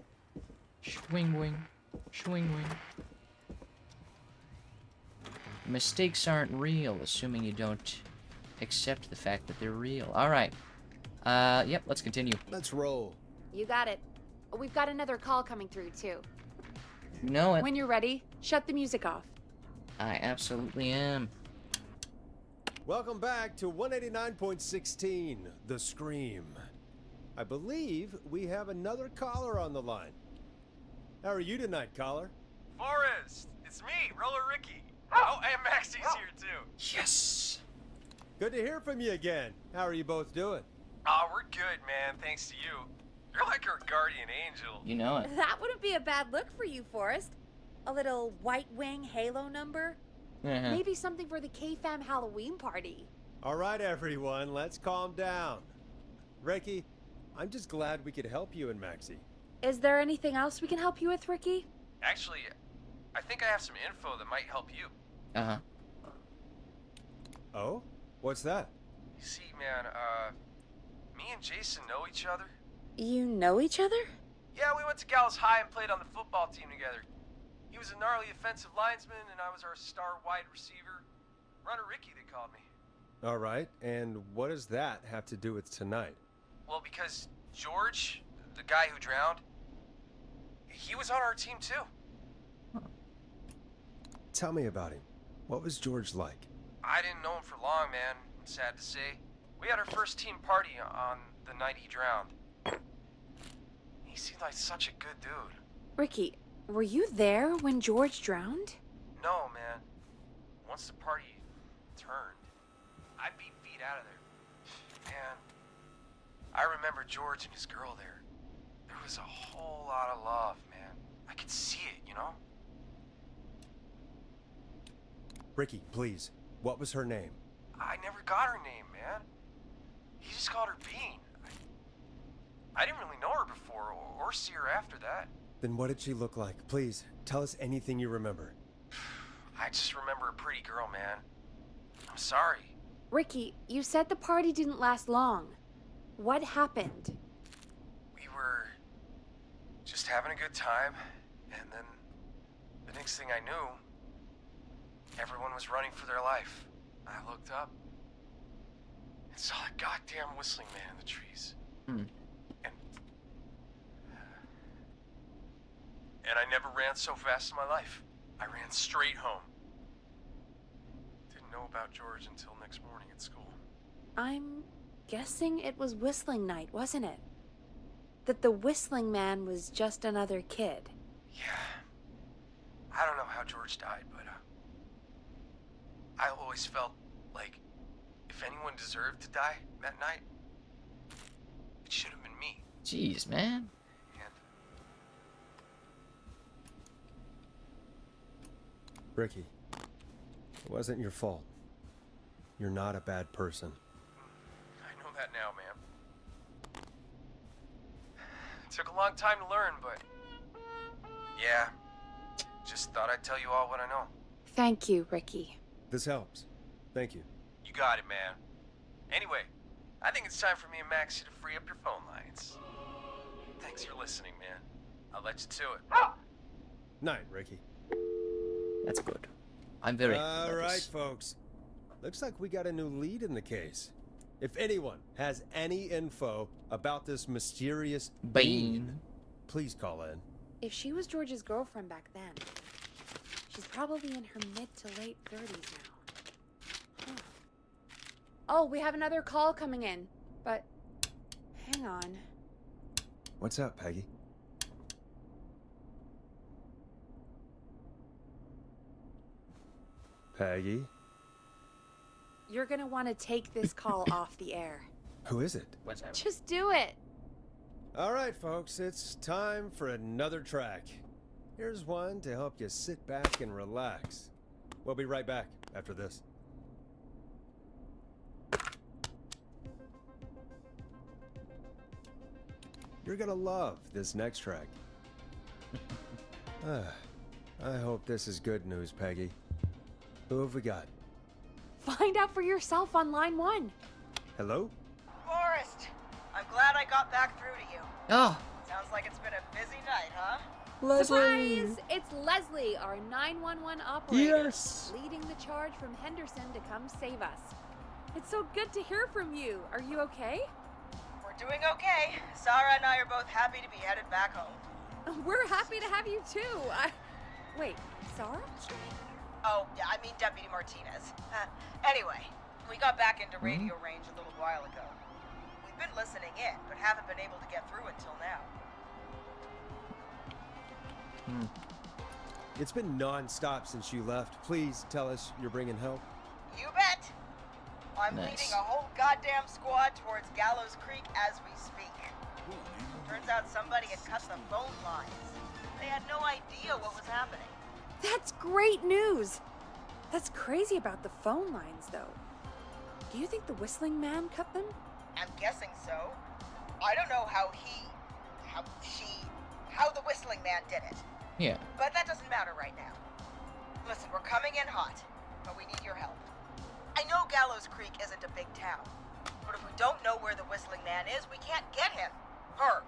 [SPEAKER 1] Swing wing. Swing wing. Mistakes aren't real, assuming you don't accept the fact that they're real. Alright. Yep, let's continue.
[SPEAKER 2] Let's roll.
[SPEAKER 3] You got it. We've got another call coming through, too.
[SPEAKER 1] You know it.
[SPEAKER 3] When you're ready, shut the music off.
[SPEAKER 1] I absolutely am.
[SPEAKER 2] Welcome back to 189.16, The Scream. I believe we have another caller on the line. How are you tonight, caller?
[SPEAKER 11] Forrest, it's me, Roller Ricky. Oh, and Maxie's here too.
[SPEAKER 1] Yes!
[SPEAKER 2] Good to hear from you again. How are you both doing?
[SPEAKER 11] Oh, we're good, man, thanks to you. You're like our guardian angel.
[SPEAKER 1] You know it.
[SPEAKER 3] That wouldn't be a bad look for you, Forrest. A little White Wing Halo number? Maybe something for the K-Fam Halloween party.
[SPEAKER 2] All right, everyone, let's calm down. Ricky, I'm just glad we could help you and Maxie.
[SPEAKER 3] Is there anything else we can help you with, Ricky?
[SPEAKER 11] Actually, I think I have some info that might help you.
[SPEAKER 1] Uh-huh.
[SPEAKER 2] Oh? What's that?
[SPEAKER 11] You see, man, me and Jason know each other.
[SPEAKER 3] You know each other?
[SPEAKER 11] Yeah, we went to Gallows High and played on the football team together. He was a gnarly offensive linesman, and I was our star wide receiver. Runner Ricky, they called me.
[SPEAKER 2] All right, and what does that have to do with tonight?
[SPEAKER 11] Well, because George, the guy who drowned, he was on our team too.
[SPEAKER 2] Tell me about him. What was George like?
[SPEAKER 11] I didn't know him for long, man. Sad to say. We had our first team party on the night he drowned. He seemed like such a good dude.
[SPEAKER 3] Ricky, were you there when George drowned?
[SPEAKER 11] No, man. Once the party turned, I beat feet out of there. Man, I remember George and his girl there. There was a whole lot of love, man. I could see it, you know?
[SPEAKER 2] Ricky, please. What was her name?
[SPEAKER 11] I never got her name, man. He just called her Bean. I didn't really know her before, or see her after that.
[SPEAKER 2] Then what did she look like? Please, tell us anything you remember.
[SPEAKER 11] I just remember a pretty girl, man. I'm sorry.
[SPEAKER 3] Ricky, you said the party didn't last long. What happened?
[SPEAKER 11] We were just having a good time, and then the next thing I knew, everyone was running for their life. I looked up, and saw a goddamn whistling man in the trees.
[SPEAKER 1] Hmm.
[SPEAKER 11] And I never ran so fast in my life. I ran straight home. Didn't know about George until next morning at school.
[SPEAKER 3] I'm guessing it was whistling night, wasn't it? That the whistling man was just another kid.
[SPEAKER 11] Yeah. I don't know how George died, but I always felt like if anyone deserved to die that night, it should have been me.
[SPEAKER 1] Jeez, man.
[SPEAKER 2] Ricky, it wasn't your fault. You're not a bad person.
[SPEAKER 11] I know that now, man. It took a long time to learn, but yeah, just thought I'd tell you all what I know.
[SPEAKER 3] Thank you, Ricky.
[SPEAKER 2] This helps. Thank you.
[SPEAKER 11] You got it, man. Anyway, I think it's time for me and Maxie to free up your phone lines. Thanks for listening, man. I'll let you to it.
[SPEAKER 2] Night, Ricky.
[SPEAKER 1] That's good. I'm very happy
[SPEAKER 2] All
[SPEAKER 1] about
[SPEAKER 2] right,
[SPEAKER 1] this.
[SPEAKER 2] folks. Looks like we got a new lead in the case. If anyone has any info about this mysterious being, please call in.
[SPEAKER 3] If she was George's girlfriend back then, she's probably in her mid to late 30s now. Huh. Oh, we have another call coming in, but hang on.
[SPEAKER 2] What's up, Peggy? Peggy?
[SPEAKER 3] You're gonna want to take this call off the air.
[SPEAKER 2] Who is it?
[SPEAKER 1] What's up?
[SPEAKER 3] Just do it.
[SPEAKER 2] All right, folks, it's time for another track. Here's one to help you sit back and relax. We'll be right back after this. You're gonna love this next track. I hope this is good news, Peggy. Who have we got?
[SPEAKER 3] Find out for yourself on line 1.
[SPEAKER 2] Hello?
[SPEAKER 10] Forrest, I'm glad I got back through to you.
[SPEAKER 1] Oh,
[SPEAKER 10] Sounds like it's been a busy night, huh?
[SPEAKER 3] Surprise! It's Leslie, our 911 operator,
[SPEAKER 1] yes.
[SPEAKER 3] leading the charge from Henderson to come save us. It's so good to hear from you. Are you okay?
[SPEAKER 10] We're doing okay. Sarah and I are both happy to be headed back home.
[SPEAKER 3] We're happy to have you too. Wait, Sarah?
[SPEAKER 10] Oh, yeah, I mean Deputy Martinez. Anyway, we got back into radio range a little while ago. We've been listening in, but haven't been able to get through until now.
[SPEAKER 2] It's been non-stop since you left. Please tell us you're bringing help.
[SPEAKER 10] You bet! I'm
[SPEAKER 1] Nice.
[SPEAKER 10] leading a whole goddamn squad towards Gallows Creek as we speak. Turns out somebody had cut the phone lines. They had no idea what was happening.
[SPEAKER 3] That's great news. That's crazy about the phone lines, though. Do you think the whistling man cut them?
[SPEAKER 10] I'm guessing so. I don't know how the whistling man did it.
[SPEAKER 1] Yeah.
[SPEAKER 10] But that doesn't matter right now. Listen, we're coming in hot, but we need your help. I know Gallows Creek isn't a big town, but if we don't know where the whistling man is, we can't get him. Her.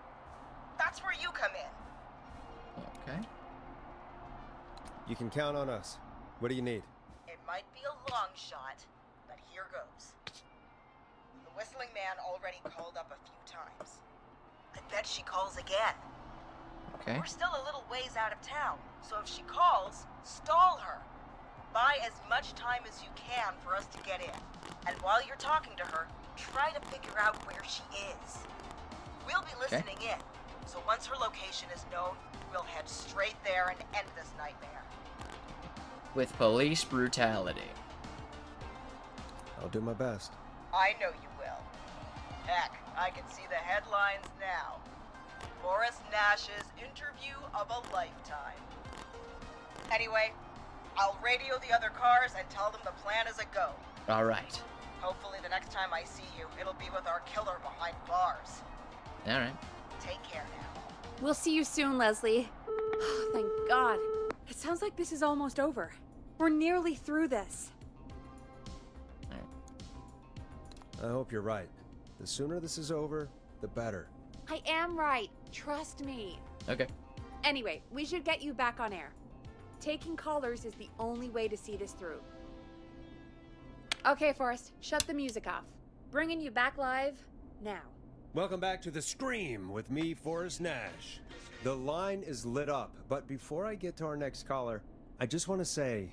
[SPEAKER 10] That's where you come in.
[SPEAKER 1] Okay.
[SPEAKER 2] You can count on us. What do you need?
[SPEAKER 10] It might be a long shot, but here goes. The whistling man already called up a few times. I bet she calls again.
[SPEAKER 1] Okay.
[SPEAKER 10] We're still a little ways out of town, so if she calls, stall her. Buy as much time as you can for us to get in. And while you're talking to her, try to figure out where she is. We'll be listening in, so once her location is known, we'll head straight there and end this nightmare.
[SPEAKER 1] With police brutality.
[SPEAKER 2] I'll do my best.
[SPEAKER 10] I know you will. Heck, I can see the headlines now. Forrest Nash's interview of a lifetime. Anyway, I'll radio the other cars and tell them the plan is a go.
[SPEAKER 1] All right.
[SPEAKER 10] Hopefully the next time I see you, it'll be with our killer behind bars.
[SPEAKER 1] All right.
[SPEAKER 10] Take care now.
[SPEAKER 3] We'll see you soon, Leslie. Thank God. It sounds like this is almost over. We're nearly through this.
[SPEAKER 2] I hope you're right. The sooner this is over, the better.
[SPEAKER 3] I am right. Trust me.
[SPEAKER 1] Okay.
[SPEAKER 3] Anyway, we should get you back on air. Taking callers is the only way to see this through. Okay, Forrest, shut the music off. Bringing you back live now.
[SPEAKER 2] Welcome back to The Scream with me, Forrest Nash. The line is lit up, but before I get to our next caller, I just want to say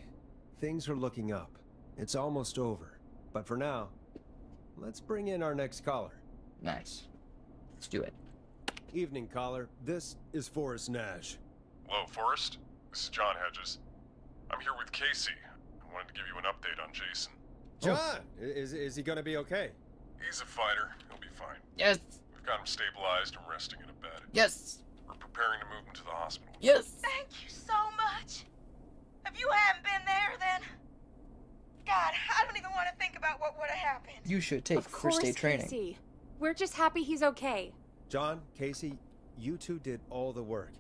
[SPEAKER 2] things are looking up. It's almost over. But for now, let's bring in our next caller.
[SPEAKER 1] Nice. Let's do it.
[SPEAKER 2] Evening, caller. This is Forrest Nash.
[SPEAKER 12] Hello, Forrest. This is John Hedges. I'm here with Casey. I wanted to give you an update on Jason.
[SPEAKER 2] John! Is he gonna be okay?
[SPEAKER 12] He's a fighter. He'll be fine.
[SPEAKER 1] Yes.
[SPEAKER 12] We've got him stabilized and resting in a bed.
[SPEAKER 1] Yes.
[SPEAKER 12] We're preparing to move him to the hospital.
[SPEAKER 1] Yes.
[SPEAKER 5] Thank you so much. If you hadn't been there, then... God, I don't even want to think about what would have happened.
[SPEAKER 1] You should take
[SPEAKER 3] Of
[SPEAKER 1] first
[SPEAKER 3] course,
[SPEAKER 1] aid training.
[SPEAKER 3] Casey. We're just happy he's okay.
[SPEAKER 2] John, Casey, you two did all the work.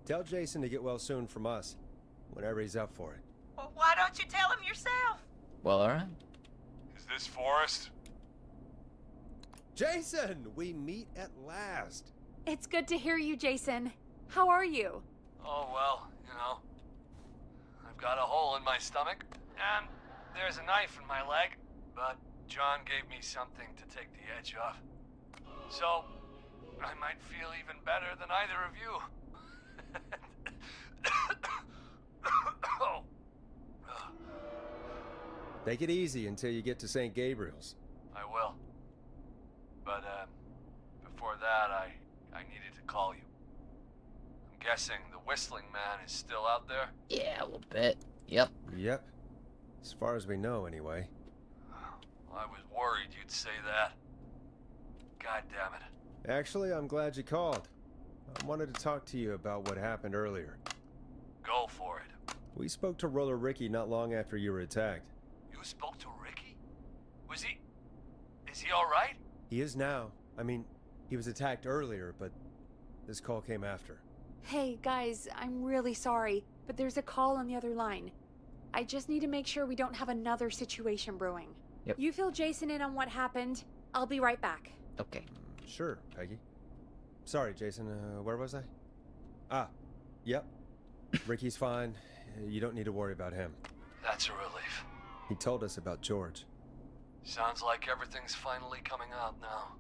[SPEAKER 2] Tell Jason to get well soon from us, whenever he's up for it.
[SPEAKER 5] Well, why don't you tell him yourself?
[SPEAKER 1] Well, alright.
[SPEAKER 12] Is this Forrest?
[SPEAKER 2] Jason! We meet at last.
[SPEAKER 3] It's good to hear you, Jason. How are you?
[SPEAKER 11] Oh, well, you know. I've got a hole in my stomach, and there's a knife in my leg, but John gave me something to take the edge off. So, I might feel even better than either of you. Oh.
[SPEAKER 2] Take it easy until you get to St. Gabriel's.
[SPEAKER 11] I will. But, before that, I needed to call you. I'm guessing the Whistling Man is still out there?
[SPEAKER 1] Yeah, a little bit. Yep.
[SPEAKER 2] Yep. As far as we know, anyway.
[SPEAKER 11] I was worried you'd say that. God damn it.
[SPEAKER 2] Actually, I'm glad you called. I wanted to talk to you about what happened earlier.
[SPEAKER 11] Go for it.
[SPEAKER 2] We spoke to Roller Ricky not long after you were attacked.
[SPEAKER 11] You spoke to Ricky? Was he... Is he alright?
[SPEAKER 2] He is now. I mean, he was attacked earlier, but this call came after.
[SPEAKER 3] Hey, guys, I'm really sorry, but there's a call on the other line. I just need to make sure we don't have another situation brewing.
[SPEAKER 1] Yep.
[SPEAKER 3] You fill Jason in on what happened. I'll be right back.
[SPEAKER 1] Okay.
[SPEAKER 2] Sure, Peggy. Sorry, Jason. Where was I? Ah, yep. Ricky's fine. You don't need to worry about him.
[SPEAKER 11] That's a relief.
[SPEAKER 2] He told us about George.
[SPEAKER 11] Sounds like everything's finally coming out now.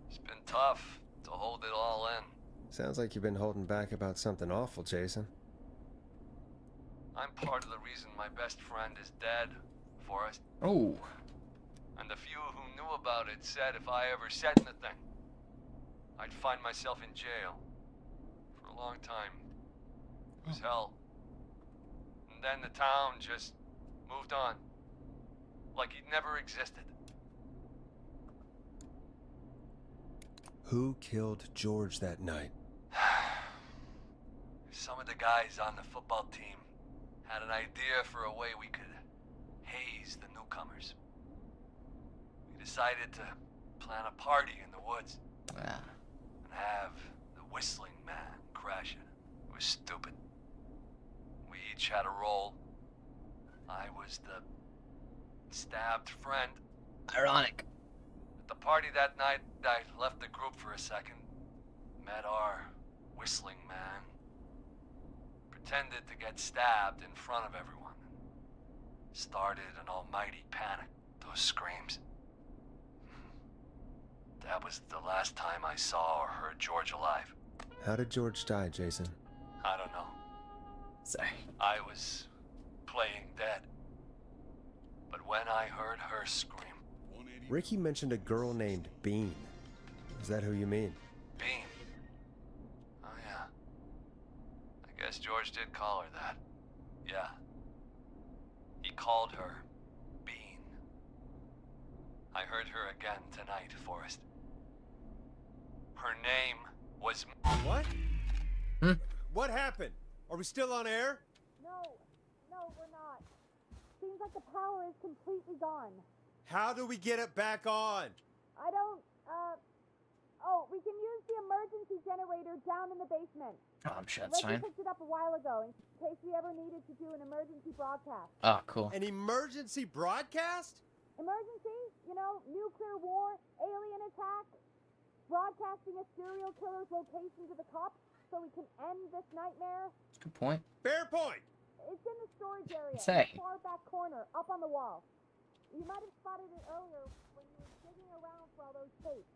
[SPEAKER 11] It's been tough to hold it all in.
[SPEAKER 2] Sounds like you've been holding back about something awful, Jason.
[SPEAKER 11] I'm part of the reason my best friend is dead, Forrest.
[SPEAKER 1] Oh.
[SPEAKER 11] And the few who knew about it said if I ever said anything, I'd find myself in jail. For a long time. It was hell. And then the town just moved on. Like he'd never existed.
[SPEAKER 2] Who killed George that night?
[SPEAKER 11] Some of the guys on the football team had an idea for a way we could haze the newcomers. We decided to plan a party in the woods
[SPEAKER 1] Ah.
[SPEAKER 11] and have the Whistling Man crash it. It was stupid. We each had a role. I was the stabbed friend.
[SPEAKER 1] Ironic.
[SPEAKER 11] At the party that night, I left the group for a second. Met our Whistling Man. Pretended to get stabbed in front of everyone. Started an almighty panic. Those screams. That was the last time I saw or heard George alive.
[SPEAKER 2] How did George die, Jason?
[SPEAKER 11] I don't know.
[SPEAKER 1] Sorry.
[SPEAKER 11] I was playing dead. But when I heard her scream...
[SPEAKER 2] Ricky mentioned a girl named Bean. Is that who you mean?
[SPEAKER 11] Bean. Oh, yeah. I guess George did call her that. Yeah. He called her Bean. I heard her again tonight, Forrest. Her name was...
[SPEAKER 2] What? What happened? Are we still on air?
[SPEAKER 6] No, we're not. Seems like the power is completely gone.
[SPEAKER 2] How do we get it back on?
[SPEAKER 6] I don't, Oh, we can use the emergency generator down in the basement.
[SPEAKER 1] Oh, I'm sure that's
[SPEAKER 6] Reggie
[SPEAKER 1] fine.
[SPEAKER 6] picked it up a while ago in case we ever needed to do an emergency broadcast.
[SPEAKER 1] Oh, cool.
[SPEAKER 2] An emergency broadcast?
[SPEAKER 6] Emergency? You know, nuclear war, alien attack, broadcasting a serial killer's location to the cops so we can end this nightmare.
[SPEAKER 1] Good point.
[SPEAKER 2] Fair point.
[SPEAKER 6] It's in the storage area,
[SPEAKER 1] Say.
[SPEAKER 6] far back corner, up on the wall. You might have spotted it earlier when around for all those tapes.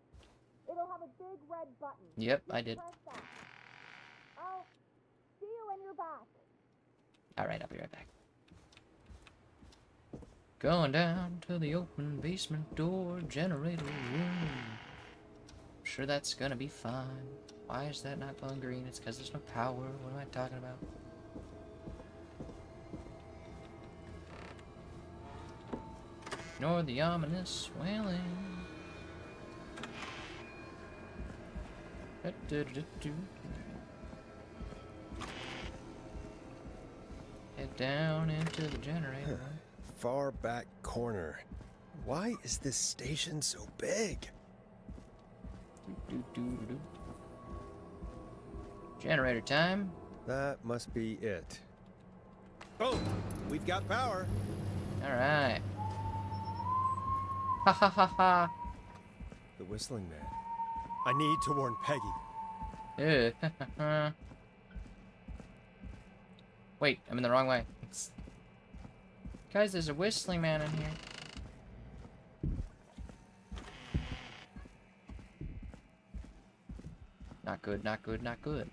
[SPEAKER 6] It'll have a big red button.
[SPEAKER 1] Yep, I did.
[SPEAKER 6] Press that. I'll see you when you're back.
[SPEAKER 1] Alright, I'll be right back. Going down to the open basement door generator room. I'm sure that's gonna be fine. Why is that not glowing green? It's because there's no power. What am I talking about? Ignore the ominous wailing. Head down into the generator.
[SPEAKER 2] Far back corner. Why is this station so big?
[SPEAKER 1] Generator time.
[SPEAKER 2] That must be it. Boom! We've got power.
[SPEAKER 1] Alright. Ha ha ha ha.
[SPEAKER 2] The Whistling Man. I need to warn Peggy.
[SPEAKER 1] Ew. Wait, I'm in the wrong way. Guys, there's a Whistling Man in here. Not good, not good, not good.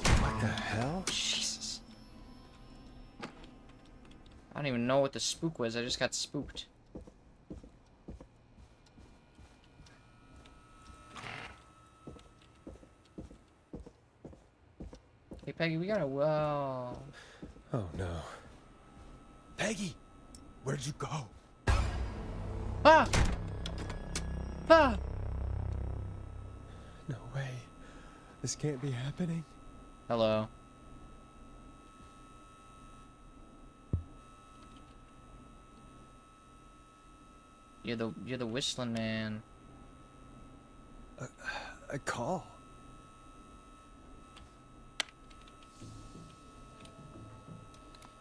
[SPEAKER 2] What the hell?
[SPEAKER 1] Jesus. I don't even know what the spook was. I just got spooked. Hey, Peggy, we gotta... Whoa.
[SPEAKER 2] Oh, no. Peggy! Where'd you go?
[SPEAKER 1] Ah! Ah!
[SPEAKER 2] No way. This can't be happening.
[SPEAKER 1] Hello. You're the Whistling Man.
[SPEAKER 2] A call.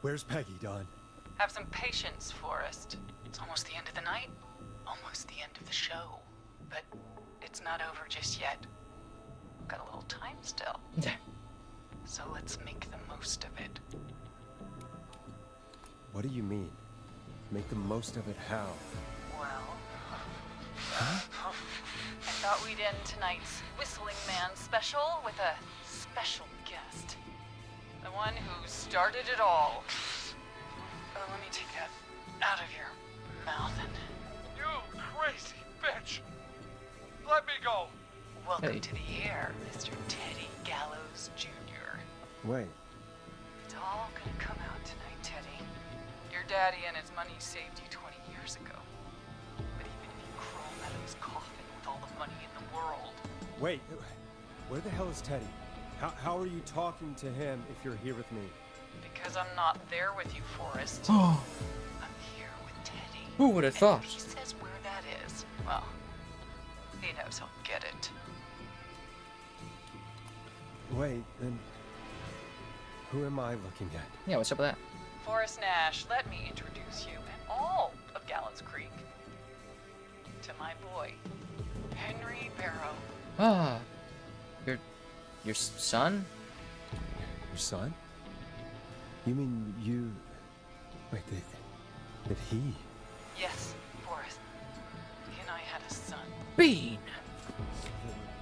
[SPEAKER 2] Where's Peggy, Don?
[SPEAKER 4] Have some patience, Forrest. It's almost the end of the night, almost the end of the show. But it's not over just yet. We've got a little time still. So let's make the most of it.
[SPEAKER 2] What do you mean? Make the most of it how?
[SPEAKER 4] Well... I thought we'd end tonight's Whistling Man special with a special guest. The one who started it all. Let me take that out of your mouth and...
[SPEAKER 9] You crazy bitch! Let me go!
[SPEAKER 4] Welcome to the air, Mr. Teddy Gallows Jr.
[SPEAKER 2] Wait.
[SPEAKER 4] It's all gonna come out tonight, Teddy. Your daddy and his money saved you 20 years ago. But even if you crawl out of his coffin with all the money in the world...
[SPEAKER 2] Wait, where the hell is Teddy? How are you talking to him if you're here with me?
[SPEAKER 4] Because I'm not there with you, Forrest.
[SPEAKER 1] Oh.
[SPEAKER 4] I'm here with Teddy.
[SPEAKER 1] Who would have thought?
[SPEAKER 4] If he says where that is, well, he knows he'll get it.
[SPEAKER 2] Wait, then who am I looking at?
[SPEAKER 1] Yeah, what's up with that?
[SPEAKER 4] Forrest Nash, let me introduce you and all of Gallows Creek to my boy, Henry Barrow.
[SPEAKER 1] Ah. Your son?
[SPEAKER 2] Your son? You mean you... Wait, that he...
[SPEAKER 4] Yes, Forrest. He and I had a son.
[SPEAKER 1] Bean!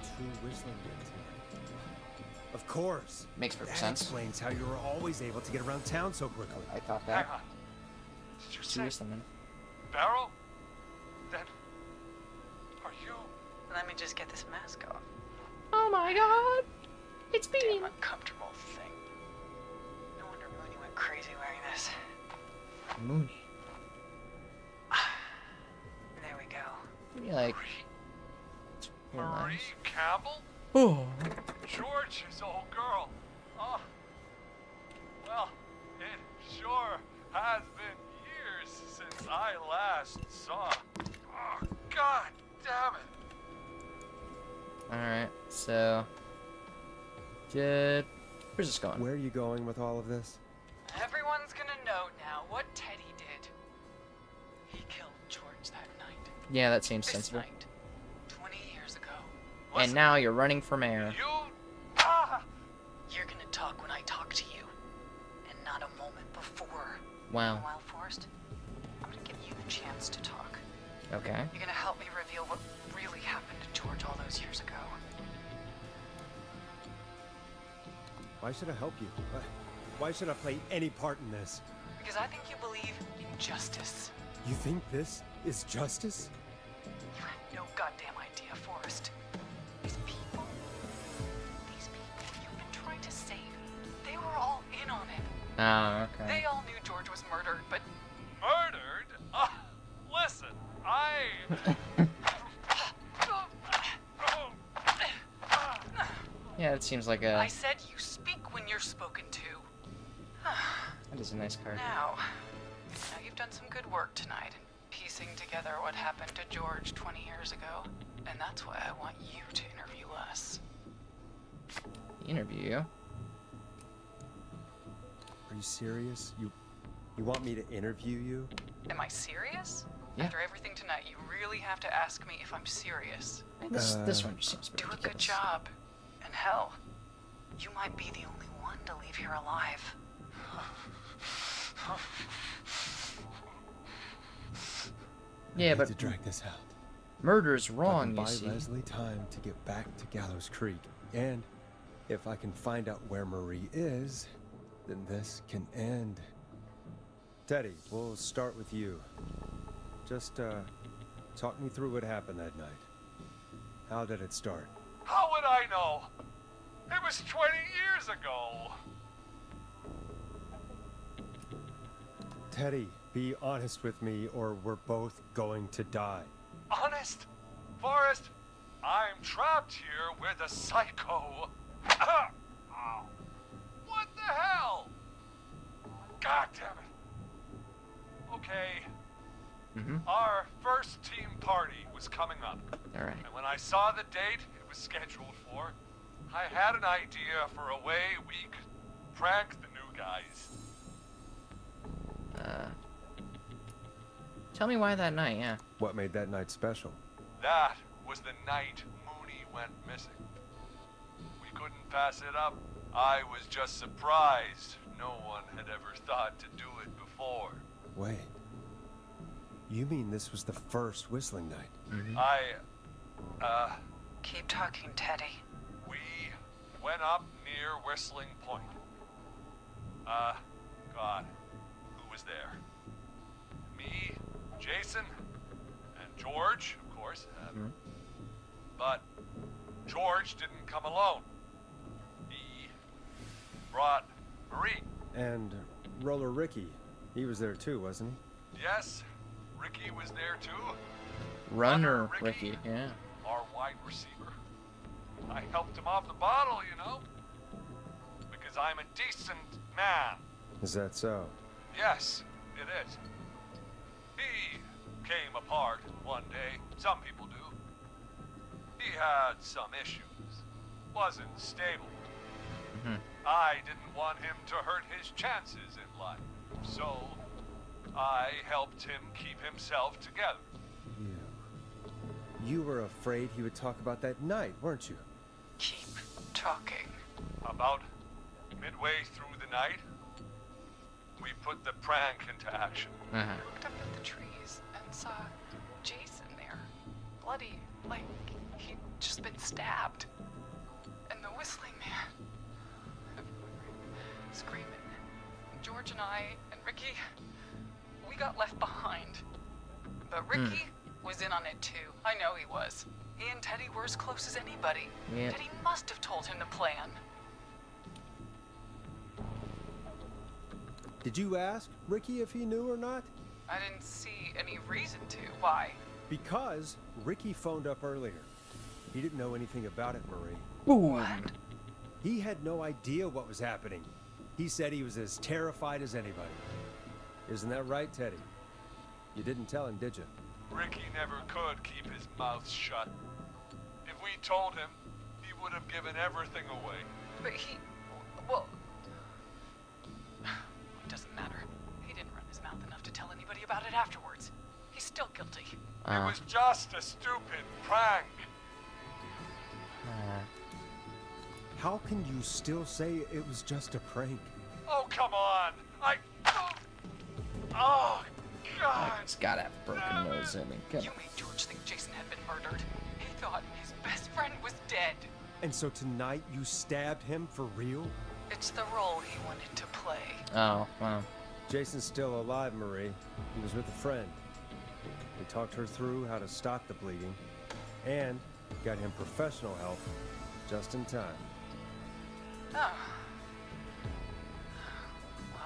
[SPEAKER 2] Two Whistling Men tonight. Of course.
[SPEAKER 1] Makes perfect
[SPEAKER 2] That
[SPEAKER 1] sense.
[SPEAKER 2] explains how you were always able to get around town so quickly.
[SPEAKER 1] I thought
[SPEAKER 9] Hang
[SPEAKER 1] that.
[SPEAKER 9] on. Did you
[SPEAKER 1] Two
[SPEAKER 9] say
[SPEAKER 1] Whistling Men.
[SPEAKER 9] Barrow? Then... Are you...
[SPEAKER 4] Let me just get this mask off.
[SPEAKER 1] Oh my god! It's Bean!
[SPEAKER 4] Damn uncomfortable thing. No wonder Mooney went crazy wearing this.
[SPEAKER 1] Mooney.
[SPEAKER 4] There we go.
[SPEAKER 1] You like...
[SPEAKER 9] Marie Campbell?
[SPEAKER 1] Oh.
[SPEAKER 9] George's old girl. Oh. Well, it sure has been years since I last saw. Oh, god damn it.
[SPEAKER 1] Alright, so... where's this going?
[SPEAKER 2] Where are you going with all of this?
[SPEAKER 4] Everyone's gonna know now what Teddy did. He killed George that night.
[SPEAKER 1] Yeah, that seems
[SPEAKER 4] This
[SPEAKER 1] sensible.
[SPEAKER 4] night, 20 years ago.
[SPEAKER 1] And now you're running for mayor.
[SPEAKER 4] You're gonna talk when I talk to you, and not a moment before.
[SPEAKER 1] Wow.
[SPEAKER 4] Meanwhile, Forrest, I'm gonna give you the chance to talk.
[SPEAKER 1] Okay.
[SPEAKER 4] You're gonna help me reveal what really happened to George all those years ago.
[SPEAKER 2] Why should I help you? Why should I play any part in this?
[SPEAKER 4] Because I think you believe in justice.
[SPEAKER 2] You think this is justice?
[SPEAKER 4] You have no goddamn idea, Forrest. These people you've been trying to save, they were all in on it.
[SPEAKER 1] Oh, okay.
[SPEAKER 4] They all knew George was murdered, but
[SPEAKER 9] Murdered? Listen,
[SPEAKER 1] Yeah, it seems like
[SPEAKER 4] I
[SPEAKER 1] a...
[SPEAKER 4] said you speak when you're spoken to.
[SPEAKER 1] That is a nice card.
[SPEAKER 4] Now you've done some good work tonight in piecing together what happened to George 20 years ago. And that's why I want you to interview us.
[SPEAKER 1] Interview you?
[SPEAKER 2] Are you serious? You want me to interview you?
[SPEAKER 4] Am I serious?
[SPEAKER 1] Yeah.
[SPEAKER 4] After everything tonight, you really have to ask me if I'm serious.
[SPEAKER 1] This one just seems
[SPEAKER 4] Do a
[SPEAKER 1] ridiculous.
[SPEAKER 4] good job. And hell, you might be the only one to leave here alive.
[SPEAKER 1] Yeah,
[SPEAKER 2] I
[SPEAKER 1] but
[SPEAKER 2] need to drag this out.
[SPEAKER 1] murder's
[SPEAKER 2] If I
[SPEAKER 1] wrong,
[SPEAKER 2] can
[SPEAKER 1] you
[SPEAKER 2] buy
[SPEAKER 1] see.
[SPEAKER 2] Leslie time to get back to Gallows Creek, and if I can find out where Marie is, then this can end. Teddy, we'll start with you. Just talk me through what happened that night. How did it start?
[SPEAKER 9] how would I know? It was 20 years ago.
[SPEAKER 2] Teddy, be honest with me or we're both going to die.
[SPEAKER 9] Honest? Forrest, I'm trapped here with a psycho. Ow. What the hell? God damn it. Okay. Our first team party was coming up.
[SPEAKER 1] Alright.
[SPEAKER 9] And when I saw the date it was scheduled for, I had an idea for a way we could prank the new guys.
[SPEAKER 1] Tell me why that night, yeah.
[SPEAKER 2] What made that night special?
[SPEAKER 9] That was the night Mooney went missing. We couldn't pass it up. I was just surprised no one had ever thought to do it before.
[SPEAKER 2] Wait. You mean this was the first whistling night?
[SPEAKER 4] Keep talking, Teddy.
[SPEAKER 9] We went up near Whistling Point. God, who was there? Me, Jason, and George, of course. But George didn't come alone. He brought Marie.
[SPEAKER 2] And Roller Ricky, he was there too, wasn't he?
[SPEAKER 9] Yes, Ricky was there too.
[SPEAKER 1] Runner Ricky, yeah.
[SPEAKER 9] Our wide receiver. I helped him off the bottle, you know. Because I'm a decent man.
[SPEAKER 2] Is that so?
[SPEAKER 9] Yes, it is. He came apart one day. Some people do. He had some issues. Wasn't stable. I didn't want him to hurt his chances in life. So, I helped him keep himself together.
[SPEAKER 2] You were afraid he would talk about that night, weren't you?
[SPEAKER 4] Keep talking.
[SPEAKER 9] About midway through the night, we put the prank into action.
[SPEAKER 4] I looked up at the trees and saw Jason there. Bloody, like he'd just been stabbed. And the whistling man screaming. George and I and Ricky, we got left behind. But Ricky was in on it too. I know he was. He and Teddy were as close as anybody.
[SPEAKER 1] Yeah.
[SPEAKER 4] Teddy must have told him the plan.
[SPEAKER 2] Did you ask Ricky if he knew or not?
[SPEAKER 4] I didn't see any reason to. Why?
[SPEAKER 2] Because Ricky phoned up earlier. He didn't know anything about it, Marie.
[SPEAKER 1] Boom.
[SPEAKER 2] He had no idea what was happening. He said he was as terrified as anybody. Isn't that right, Teddy? You didn't tell him, did you?
[SPEAKER 9] Ricky never could keep his mouth shut. If we told him, he would have given everything away.
[SPEAKER 4] But he... well... it doesn't matter. He didn't run his mouth enough to tell anybody about it afterwards. He's still guilty.
[SPEAKER 9] It was just a stupid prank.
[SPEAKER 2] How can you still say it was just a prank?
[SPEAKER 9] Oh, come on. Oh, God!
[SPEAKER 1] He's gotta have a broken nose. I mean, come
[SPEAKER 4] You
[SPEAKER 1] on.
[SPEAKER 4] made George think Jason had been murdered. He thought his best friend was dead.
[SPEAKER 2] And so tonight you stabbed him for real?
[SPEAKER 4] It's the role he wanted to play.
[SPEAKER 1] Oh, wow.
[SPEAKER 2] Jason's still alive, Marie. He was with a friend. We talked her through how to stop the bleeding and got him professional help just in time.
[SPEAKER 4] Oh. Well,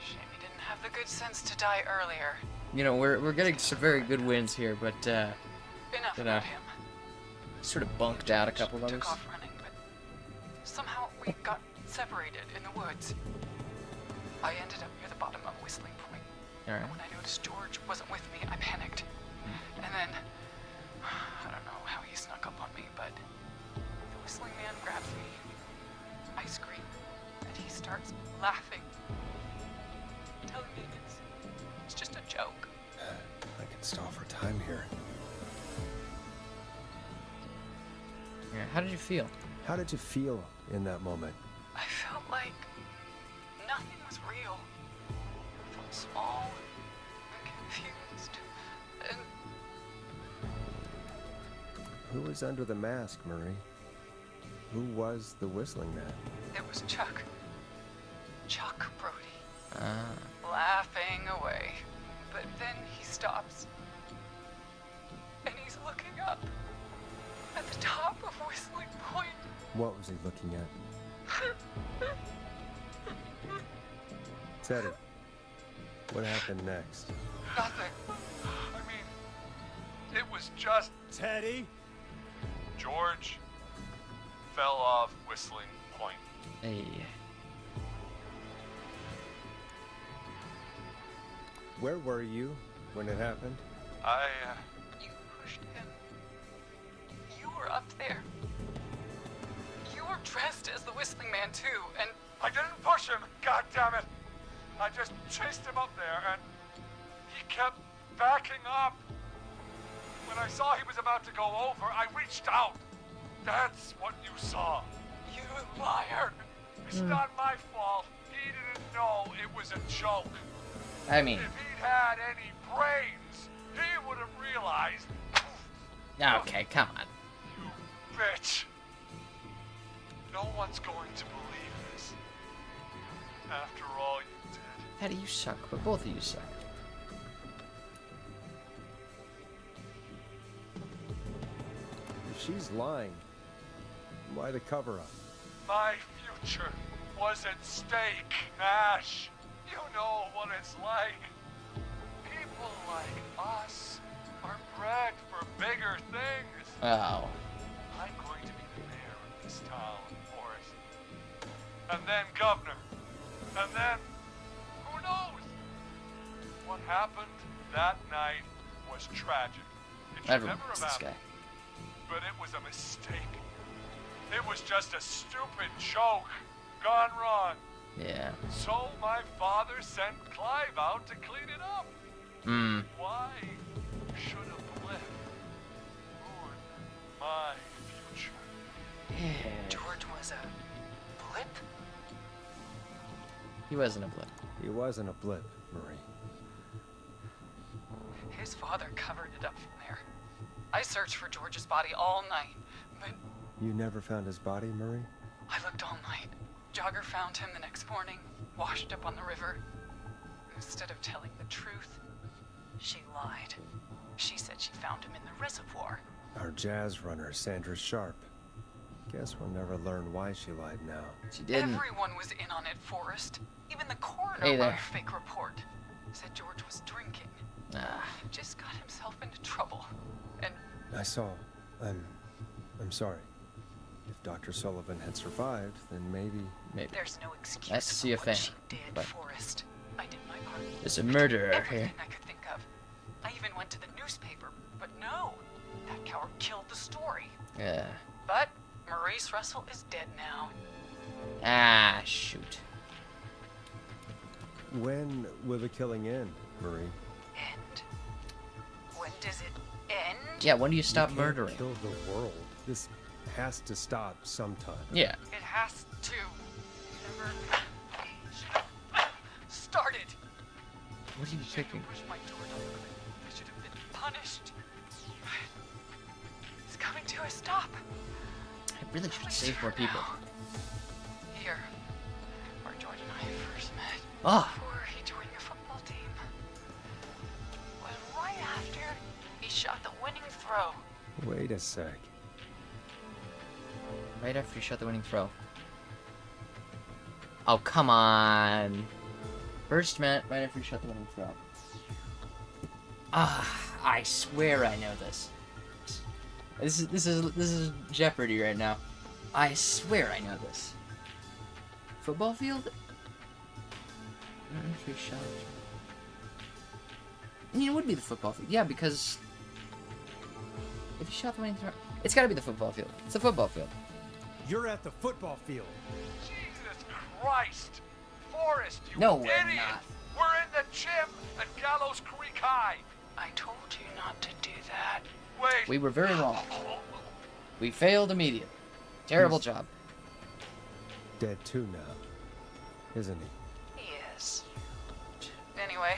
[SPEAKER 4] shame he didn't have the good sense to die earlier.
[SPEAKER 1] You know, we're getting some very good wins here, but
[SPEAKER 4] Enough
[SPEAKER 1] You know,
[SPEAKER 4] about him.
[SPEAKER 1] sort of bunked out a couple of
[SPEAKER 4] Took
[SPEAKER 1] others.
[SPEAKER 4] off running, but somehow we got separated in the woods. I ended up near the bottom of Whistling Point.
[SPEAKER 1] Alright.
[SPEAKER 4] When I noticed George wasn't with me, I panicked. And then, I don't know how he snuck up on me, but the Whistling Man grabs me. I scream, and he starts laughing, telling me it's just a joke.
[SPEAKER 2] I can stall for time here.
[SPEAKER 1] Yeah, how did you feel?
[SPEAKER 2] How did you feel in that moment?
[SPEAKER 4] I felt like nothing was real. I felt small and confused. And
[SPEAKER 2] Who was under the mask, Marie? Who was the Whistling Man?
[SPEAKER 4] it was Chuck. Chuck Brody.
[SPEAKER 1] Ah.
[SPEAKER 4] Laughing away. But then he stops. And he's looking up at the top of Whistling Point.
[SPEAKER 2] What was he looking at? Teddy, what happened next?
[SPEAKER 9] Nothing. I mean, it was just
[SPEAKER 2] Teddy?
[SPEAKER 9] George fell off Whistling Point.
[SPEAKER 1] Hey.
[SPEAKER 2] Where were you when it happened?
[SPEAKER 4] You pushed him. You were up there. You were dressed as the Whistling Man too, and
[SPEAKER 9] I didn't push him, God damn it! I just chased him up there and he kept backing up. When I saw he was about to go over, I reached out. That's what you saw.
[SPEAKER 4] you liar.
[SPEAKER 9] It's not my fault. He didn't know it was a joke.
[SPEAKER 1] I mean,
[SPEAKER 9] If he'd had any brains, he would have realized.
[SPEAKER 1] okay, come on.
[SPEAKER 9] You bitch. No one's going to believe this. After all you did.
[SPEAKER 1] How do you suck? But both of you suck.
[SPEAKER 2] If she's lying, why the cover-up?
[SPEAKER 9] My future was at stake, Ash. You know what it's like. People like us are bred for bigger things.
[SPEAKER 1] Oh.
[SPEAKER 9] I'm going to be the mayor of this town, Forrest. And then governor. And then, who knows? What happened that night was tragic. It should
[SPEAKER 1] Everyone
[SPEAKER 9] never
[SPEAKER 1] hates
[SPEAKER 9] have
[SPEAKER 1] this guy.
[SPEAKER 9] happened. But it was a mistake. It was just a stupid joke gone wrong.
[SPEAKER 1] Yeah.
[SPEAKER 9] So my father sent Clive out to clean it up.
[SPEAKER 1] Hmm.
[SPEAKER 9] Why should a blip ruin my future?
[SPEAKER 4] George was a blip?
[SPEAKER 1] He wasn't a blip.
[SPEAKER 2] He wasn't a blip, Marie.
[SPEAKER 4] His father covered it up from there. I searched for George's body all night, but
[SPEAKER 2] You never found his body, Marie?
[SPEAKER 4] I looked all night. Jogger found him the next morning, washed up on the river. Instead of telling the truth, she lied. She said she found him in the reservoir.
[SPEAKER 2] Our jazz runner, Sandra Sharp. Guess we'll never learn why she lied now.
[SPEAKER 1] She didn't.
[SPEAKER 4] Everyone was in on it, Forrest. Even the coroner
[SPEAKER 1] Hey there.
[SPEAKER 4] wrote a fake report. Said George was drinking.
[SPEAKER 1] Ah.
[SPEAKER 4] Just got himself into trouble. And
[SPEAKER 2] I saw. I'm sorry. If Dr. Sullivan had survived, then maybe...
[SPEAKER 1] Maybe.
[SPEAKER 4] there's no excuse
[SPEAKER 1] Nice to see
[SPEAKER 4] for
[SPEAKER 1] a
[SPEAKER 4] what
[SPEAKER 1] fan,
[SPEAKER 4] she did,
[SPEAKER 1] but-
[SPEAKER 4] Forrest. I did my part.
[SPEAKER 1] There's a murderer
[SPEAKER 4] Everything
[SPEAKER 1] here.
[SPEAKER 4] I could think of. I even went to the newspaper, but no. That coward killed the story.
[SPEAKER 1] Yeah.
[SPEAKER 4] But Maurice Russell is dead now.
[SPEAKER 1] Ah, shoot.
[SPEAKER 2] When will the killing end, Marie?
[SPEAKER 4] End? When does it end?
[SPEAKER 1] Yeah, when do you stop
[SPEAKER 2] You can't
[SPEAKER 1] murdering?
[SPEAKER 2] kill the world. This has to stop sometime.
[SPEAKER 1] Yeah.
[SPEAKER 4] It has to. Never started.
[SPEAKER 1] is he depicting?
[SPEAKER 4] Push my door down. I should have been punished. It's coming to a stop.
[SPEAKER 1] I really should save more people.
[SPEAKER 4] Here, where George and I first met.
[SPEAKER 1] Ah.
[SPEAKER 4] Before he joined your football team. Was right after he shot the winning throw.
[SPEAKER 2] Wait a sec.
[SPEAKER 1] Right after he shot the winning throw. Oh, come on. First met right after he shot the winning throw. Ah, I swear I know this. This is Jeopardy right now. I swear I know this. Football field? Right after he shot. I mean, it would be the football field. Yeah, because if he shot the winning throw, it's got to be the football field. It's the football field.
[SPEAKER 2] You're at the football field.
[SPEAKER 9] Jesus Christ! Forrest, you
[SPEAKER 1] No, we're
[SPEAKER 9] idiot!
[SPEAKER 1] not.
[SPEAKER 9] We're in the gym at Gallows Creek High!
[SPEAKER 4] I told you not to do that.
[SPEAKER 9] Wait!
[SPEAKER 1] We were very wrong. We failed immediately. Terrible job.
[SPEAKER 2] Dead too now, isn't he?
[SPEAKER 4] He is. Anyway,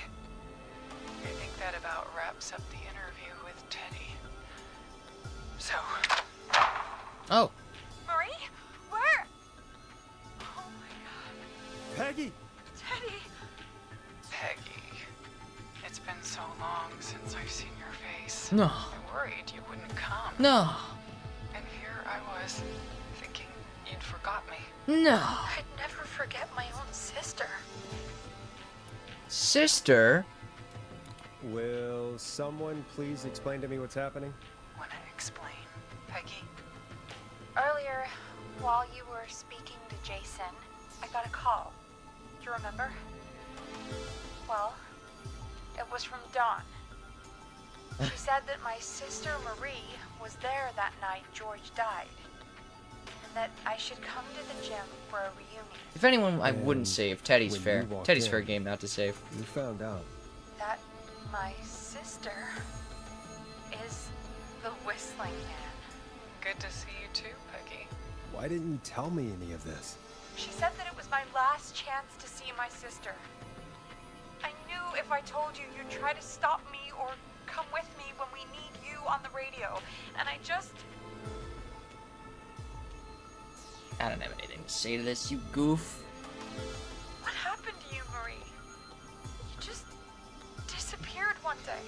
[SPEAKER 4] I think that about wraps up the interview with Teddy. So.
[SPEAKER 1] Oh.
[SPEAKER 5] Marie? Where? Oh my god.
[SPEAKER 2] Peggy!
[SPEAKER 5] Teddy!
[SPEAKER 4] Peggy. It's been so long since I've seen your face.
[SPEAKER 1] No.
[SPEAKER 4] I worried you wouldn't come.
[SPEAKER 1] No.
[SPEAKER 4] And here I was, thinking you'd forgot me.
[SPEAKER 1] No.
[SPEAKER 6] I'd never forget my own sister.
[SPEAKER 1] Sister?
[SPEAKER 2] Will someone please explain to me what's happening?
[SPEAKER 4] Wanna explain, Peggy?
[SPEAKER 6] Earlier, while you were speaking to Jason, I got a call. Do you remember? Well, it was from Dawn. She said that my sister Marie was there that night George died. And that I should come to the gym for a reunion.
[SPEAKER 1] If anyone, I
[SPEAKER 2] And
[SPEAKER 1] wouldn't save. Teddy's
[SPEAKER 2] when
[SPEAKER 1] fair.
[SPEAKER 2] you walked
[SPEAKER 1] Teddy's
[SPEAKER 2] in-
[SPEAKER 1] fair game not to save.
[SPEAKER 2] You found out.
[SPEAKER 6] That my sister is the Whistling Man.
[SPEAKER 4] Good to see you too, Peggy.
[SPEAKER 2] Why didn't you tell me any of this?
[SPEAKER 6] She said that it was my last chance to see my sister. I knew if I told you, you'd try to stop me or come with me when we need you on the radio. And I just...
[SPEAKER 1] I don't have anything to say to this, you goof.
[SPEAKER 6] What happened to you, Marie? You just disappeared one day.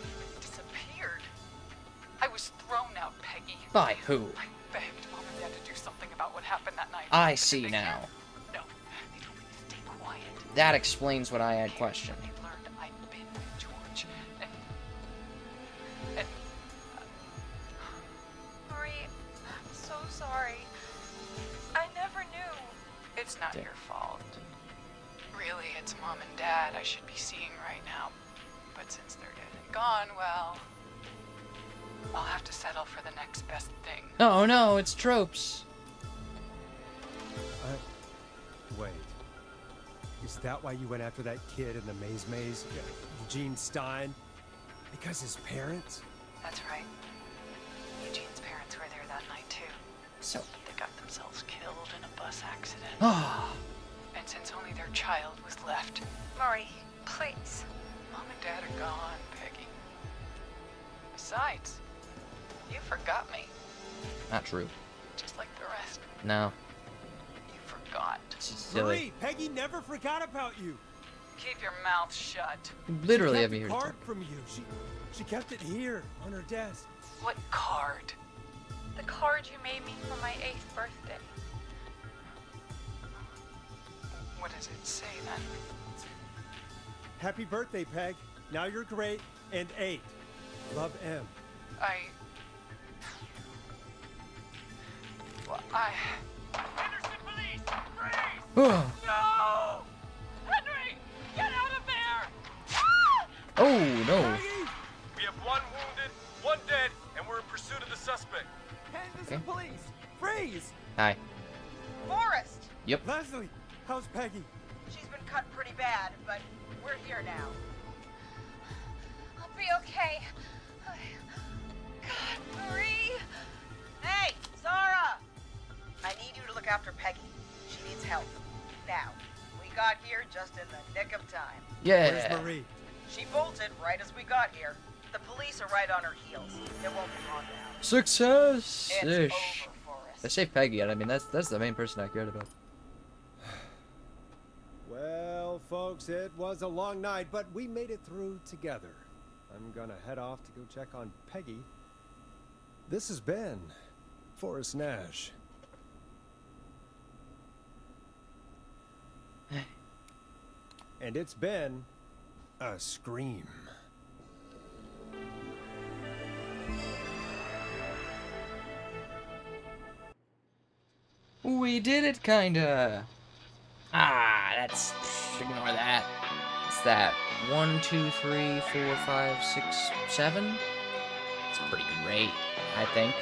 [SPEAKER 4] Disappeared. I was thrown out, Peggy.
[SPEAKER 1] By who?
[SPEAKER 4] I begged Mom and Dad to do something about what happened that night.
[SPEAKER 1] I
[SPEAKER 4] But
[SPEAKER 1] see
[SPEAKER 4] they
[SPEAKER 1] now.
[SPEAKER 4] No, they told me to stay quiet.
[SPEAKER 1] That explains what I had questioned.
[SPEAKER 4] They learned I'd been with George, and
[SPEAKER 6] Marie, I'm so sorry. I never knew.
[SPEAKER 4] it's not your fault. Really, it's Mom and Dad I should be seeing right now. But since they're dead and gone, well, I'll have to settle for the next best thing.
[SPEAKER 1] Oh no, it's tropes.
[SPEAKER 2] Wait. Is that why you went after that kid in the maze? Eugene Stein? Because his parents?
[SPEAKER 4] That's right. Eugene's parents were there that night too.
[SPEAKER 1] So.
[SPEAKER 4] They got themselves killed in a bus accident.
[SPEAKER 1] Ah.
[SPEAKER 4] And since only their child was left,
[SPEAKER 6] Marie, please.
[SPEAKER 4] Mom and Dad are gone, Peggy. Besides, you forgot me,
[SPEAKER 1] Not true.
[SPEAKER 4] just like the rest.
[SPEAKER 1] No.
[SPEAKER 4] You forgot.
[SPEAKER 1] This is silly.
[SPEAKER 2] Marie, Peggy never forgot about you.
[SPEAKER 4] Keep your mouth shut.
[SPEAKER 1] You literally
[SPEAKER 2] she
[SPEAKER 1] have
[SPEAKER 2] kept
[SPEAKER 1] me here
[SPEAKER 2] a
[SPEAKER 1] to
[SPEAKER 2] card
[SPEAKER 1] talk.
[SPEAKER 2] from you. She kept it here on her desk.
[SPEAKER 4] What card?
[SPEAKER 6] The card you made me for my 8th birthday.
[SPEAKER 4] What does it say then?
[SPEAKER 2] Happy birthday, Peg. Now you're great and 8. Love, M.
[SPEAKER 4] Well,
[SPEAKER 9] Henderson police! Freeze!
[SPEAKER 1] Oh.
[SPEAKER 9] No! Henry! Get out of there!
[SPEAKER 1] Oh no.
[SPEAKER 9] We have one wounded, one dead, and we're in pursuit of the suspect.
[SPEAKER 2] Henderson
[SPEAKER 1] Okay.
[SPEAKER 2] police! Freeze!
[SPEAKER 1] Hi.
[SPEAKER 5] Forrest!
[SPEAKER 1] Yep.
[SPEAKER 2] Leslie, how's Peggy?
[SPEAKER 5] She's been cut pretty bad, but we're here now.
[SPEAKER 6] I'll be okay. God, Marie!
[SPEAKER 5] Hey, Zara! I need you to look after Peggy. She needs help. Now. We got here just in the nick of time.
[SPEAKER 1] Yeah.
[SPEAKER 2] Where's Marie?
[SPEAKER 10] She bolted right as we got here. The police are right on her heels. It won't be long now.
[SPEAKER 1] Success!
[SPEAKER 10] It's
[SPEAKER 1] Ish.
[SPEAKER 10] over for us.
[SPEAKER 1] They saved Peggy, and I mean, that's the main person I cared about.
[SPEAKER 2] Well, folks, it was a long night, but we made it through together. I'm gonna head off to go check on Peggy. This has been Forrest Nash. And it's been a scream.
[SPEAKER 1] We did it, kinda. Ah, that's... ignore that. It's that 1, 2, 3, 4, 5, 6, 7. It's a pretty good rate, I think.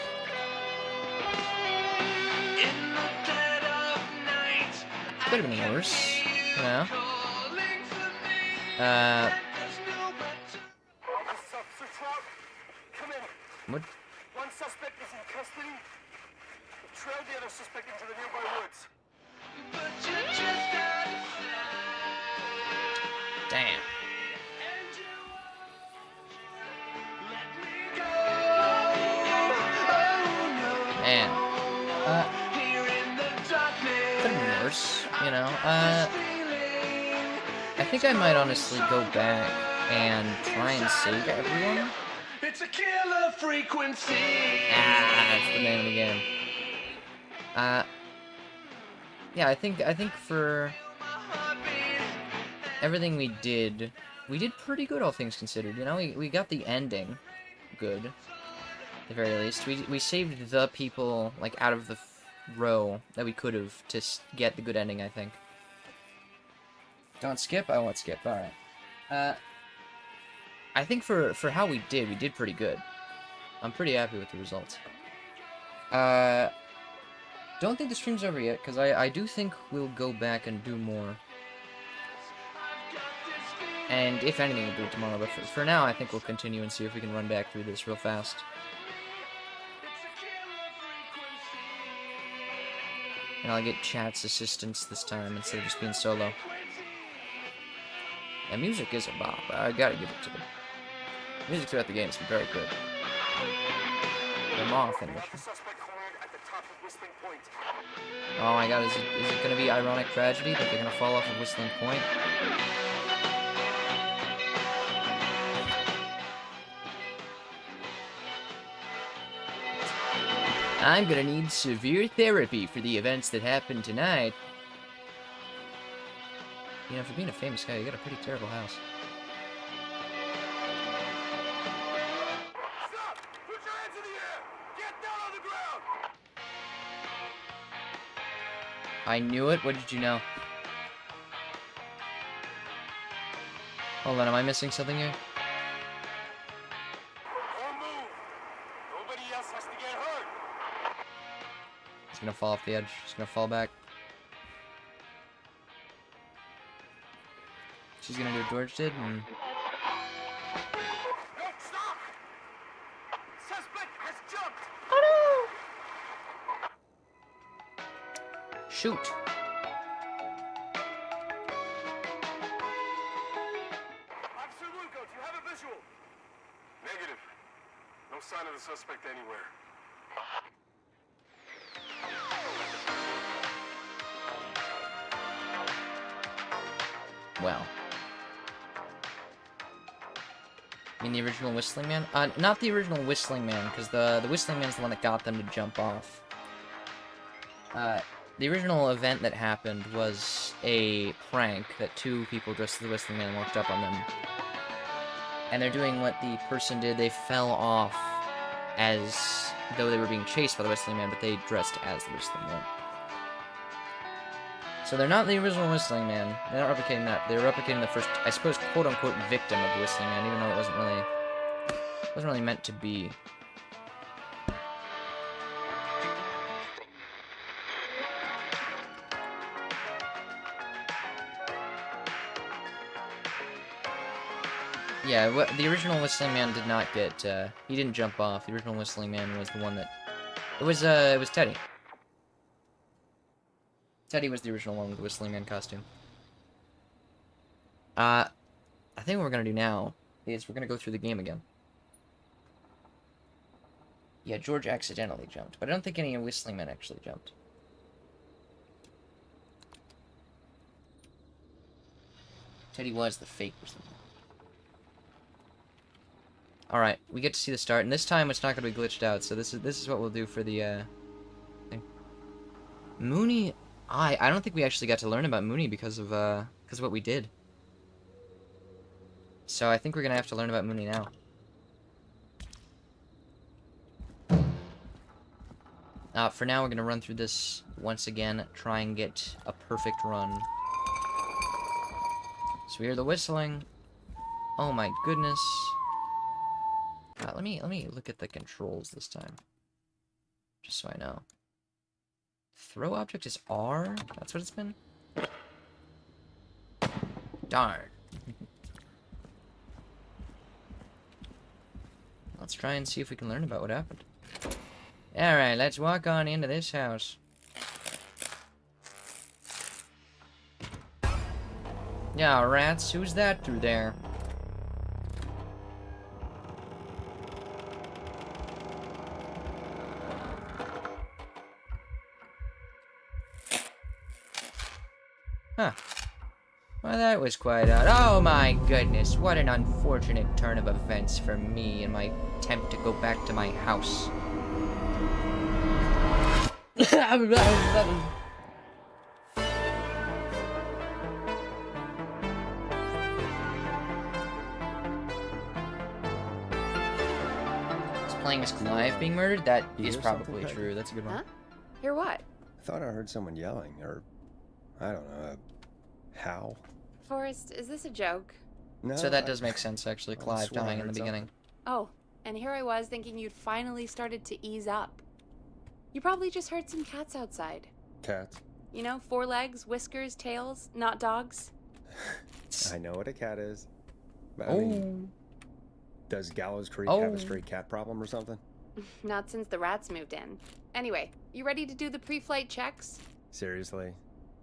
[SPEAKER 1] Could have been worse, you know. What?
[SPEAKER 13] One suspect is in custody. Trail the other suspect into the nearby woods.
[SPEAKER 1] Damn. Man. Could have been worse, you know. I think I might honestly go back and try and save everyone.
[SPEAKER 13] It's a killer frequency.
[SPEAKER 1] That's the name of the game. Yeah, I think for everything we did pretty good, all things considered. You know, we got the ending good, at the very least. We saved the people, like, out of the row that we could have to get the good ending, I think. Don't skip? I won't skip, alright. I think for how we did pretty good. I'm pretty happy with the results. Don't think the stream's over yet, because I do think we'll go back and do more. And if anything, we'll do it tomorrow, but for now, I think we'll continue and see if we can run back through this real fast. And I'll get chat's assistance this time, instead of just being solo. And music is a bop, I gotta give it to them. Music throughout the game has been very good. The Moth and oh my god, is it gonna be ironic tragedy that they're gonna fall off of Whistling Point? I'm gonna need severe therapy for the events that happened tonight. You know, for being a famous guy, you got a pretty terrible house.
[SPEAKER 13] Stop! Put your hands in the air! Get down on the ground!
[SPEAKER 1] I knew it. What did you know? Hold on, am I missing something here?
[SPEAKER 13] Don't move! Nobody else has to get hurt!
[SPEAKER 1] He's gonna fall off the edge. He's gonna fall back. She's gonna do what George did, and...
[SPEAKER 13] No, stop! Suspect has jumped!
[SPEAKER 1] Oh no! Shoot!
[SPEAKER 13] Officer Lugo, do you have a visual? Negative. No sign of the suspect anywhere.
[SPEAKER 1] Well. You mean the original Whistling Man? Not the original Whistling Man, because the Whistling Man's the one that got them to jump off. The original event that happened was a prank that two people dressed as the Whistling Man walked up on them. And they're doing what the person did. They fell off as though they were being chased by the Whistling Man, but they dressed as the Whistling Man. So they're not the original Whistling Man. They're not replicating that. They're replicating the first, I suppose, quote-unquote victim of the Whistling Man, even though it wasn't really meant to be. Yeah, the original Whistling Man did not get, he didn't jump off. The original Whistling Man was the one that, it was Teddy. Teddy was the original one with the Whistling Man costume. I think what we're gonna do now is we're gonna go through the game again. Yeah, George accidentally jumped, but I don't think any Whistling Men actually jumped. Teddy was the fake Whistling Man. Alright, we get to see the start, and this time it's not going to be glitched out, so this is what we'll do for the, thing. Mooney... I don't think we actually got to learn about Mooney because of what we did. So I think we're going to have to learn about Mooney now. For now, we're going to run through this once again, try and get a perfect run. So we hear the whistling. Oh my goodness. Let me look at the controls this time. Just so I know. Throw object is R? That's what it's been? Darn. Let's try and see if we can learn about what happened. Alright, let's walk on into this house. Yeah, rats, who's that through there? Huh. Well, that was quite odd. Oh my goodness, what an unfortunate turn of events for me in my attempt to go back to my house. Is playing as Clive being murdered? That is probably true. That's a good one.
[SPEAKER 3] Huh? Hear what?
[SPEAKER 2] I thought I heard someone yelling, or I don't know, how?
[SPEAKER 3] Forrest, is this a joke?
[SPEAKER 2] No.
[SPEAKER 1] So that does make sense, actually.
[SPEAKER 2] I
[SPEAKER 1] Clive
[SPEAKER 2] swear I
[SPEAKER 1] dying in the
[SPEAKER 2] heard
[SPEAKER 1] beginning.
[SPEAKER 3] Oh, and here I was thinking you'd finally started to ease up. You probably just heard some cats outside.
[SPEAKER 2] Cats?
[SPEAKER 3] You know, 4 legs, whiskers, tails, not dogs.
[SPEAKER 2] I know what a cat is. But I mean, does Gallows Creek have a stray cat problem or something?
[SPEAKER 3] Not since the rats moved in. Anyway, you ready to do the pre-flight checks?
[SPEAKER 2] Seriously?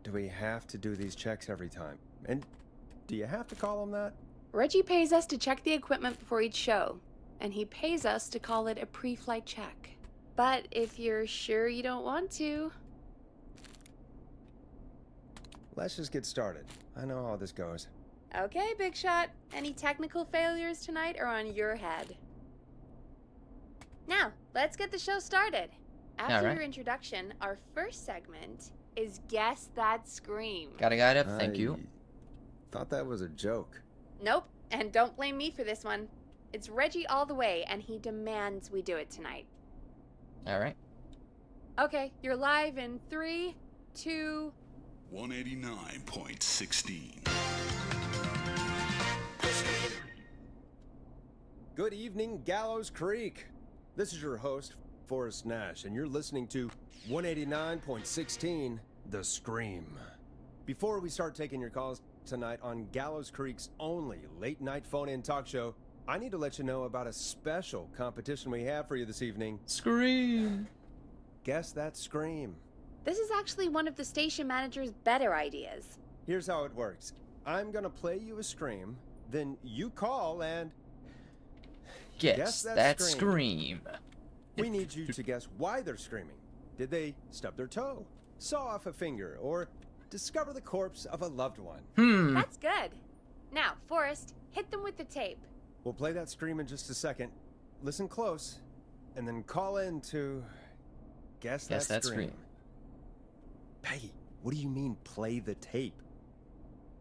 [SPEAKER 2] Do we have to do these checks every time? And do you have to call them that?
[SPEAKER 3] Reggie pays us to check the equipment before each show, and he pays us to call it a pre-flight check. But if you're sure you don't want to...
[SPEAKER 2] Let's just get started. I know how this goes.
[SPEAKER 3] Okay, Big Shot. Any technical failures tonight are on your head. Now, let's get the show started. After your introduction, our first segment is Guess That Scream.
[SPEAKER 1] Got a guide up? Thank you.
[SPEAKER 2] Thought that was a joke.
[SPEAKER 3] Nope, and don't blame me for this one. It's Reggie all the way, and he demands we do it tonight.
[SPEAKER 1] Alright.
[SPEAKER 3] Okay, you're live in 3, 2...
[SPEAKER 14] 189.16.
[SPEAKER 2] Good evening, Gallows Creek. This is your host, Forrest Nash, and you're listening to 189.16, The Scream. Before we start taking your calls tonight on Gallows Creek's only late-night phone-in talk show, I need to let you know about a special competition we have for you this evening.
[SPEAKER 1] Scream!
[SPEAKER 2] Guess That Scream.
[SPEAKER 3] This is actually one of the station manager's better ideas.
[SPEAKER 2] Here's how it works. I'm gonna play you a scream, then you call and...
[SPEAKER 1] Guess that scream.
[SPEAKER 2] We need you to guess why they're screaming. Did they stub their toe, saw off a finger, or discover the corpse of a loved one?
[SPEAKER 3] That's good. Now, Forrest, hit them with the tape.
[SPEAKER 2] We'll play that scream in just a second. Listen close, and then call in to... Guess that scream. Peggy, what do you mean, play the tape?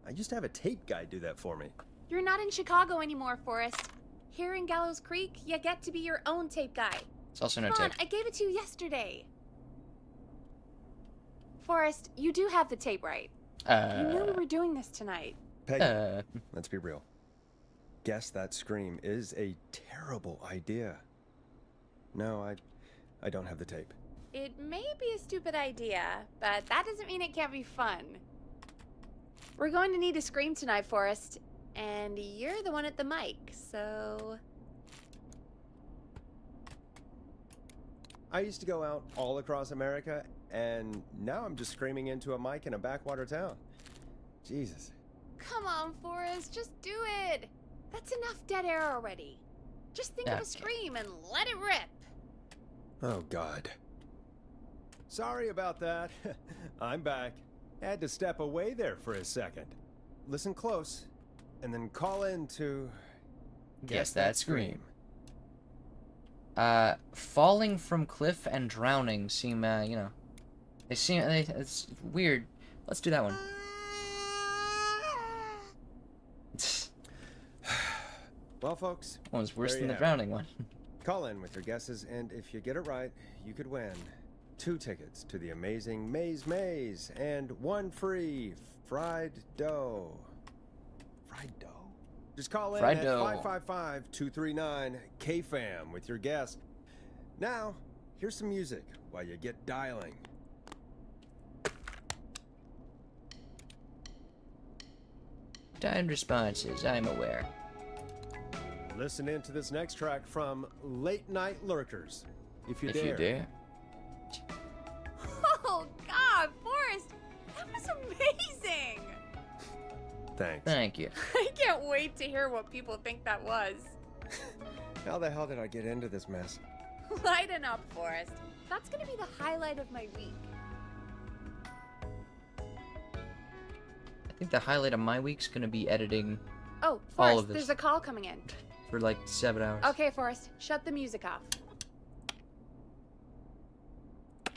[SPEAKER 2] I used to have a tape guy do that for me.
[SPEAKER 3] You're not in Chicago anymore, Forrest. Here in Gallows Creek, you get to be your own tape guy.
[SPEAKER 1] It's also no
[SPEAKER 3] Come on,
[SPEAKER 1] tape.
[SPEAKER 3] I gave it to you yesterday. Forrest, you do have the tape right. You knew we were doing this tonight.
[SPEAKER 2] Peggy, let's be real. Guess that scream is a terrible idea. No, I don't have the tape.
[SPEAKER 3] It may be a stupid idea, but that doesn't mean it can't be fun. We're going to need a scream tonight, Forrest, and you're the one at the mic, so...
[SPEAKER 2] I used to go out all across America, and now I'm just screaming into a mic in a backwater town. Jesus.
[SPEAKER 3] Come Come on, Forrest, just do it. That's enough dead air already. Just think of
[SPEAKER 1] Okay.
[SPEAKER 3] a scream and let it rip.
[SPEAKER 2] Oh, God. Sorry about that. I'm back. Had to step away there for a second. Listen close, and then call in to...
[SPEAKER 1] Guess that scream. Falling from cliff and drowning seem, you know... it's weird. Let's do that one.
[SPEAKER 2] Well, folks,
[SPEAKER 1] One was worse
[SPEAKER 2] there
[SPEAKER 1] than
[SPEAKER 2] you
[SPEAKER 1] the
[SPEAKER 2] have
[SPEAKER 1] drowning one.
[SPEAKER 2] Call in with your guesses, and if you get it right, you could win 2 tickets to the amazing Maze Maze and 1 free fried dough. Fried dough? Just call in
[SPEAKER 1] Fried
[SPEAKER 2] at
[SPEAKER 1] dough.
[SPEAKER 2] 555-239-KFAM with your guess. Now, here's some music while you get dialing.
[SPEAKER 1] Timed responses, I'm aware.
[SPEAKER 2] Listen in to this next track from Late Night Lurkers, if you
[SPEAKER 1] If
[SPEAKER 2] dare.
[SPEAKER 1] you dare.
[SPEAKER 3] Oh, God, Forrest, that was amazing.
[SPEAKER 2] Thanks.
[SPEAKER 1] Thank you.
[SPEAKER 3] I can't wait to hear what people think that was.
[SPEAKER 2] How the hell did I get into this mess?
[SPEAKER 3] Lighten up, Forrest. That's gonna be the highlight of my week.
[SPEAKER 1] I think the highlight of my week's gonna be editing
[SPEAKER 3] Oh,
[SPEAKER 1] All
[SPEAKER 3] Forrest,
[SPEAKER 1] of this.
[SPEAKER 3] there's a call coming in.
[SPEAKER 1] for like 7 hours.
[SPEAKER 3] Okay, Forrest, shut the music off.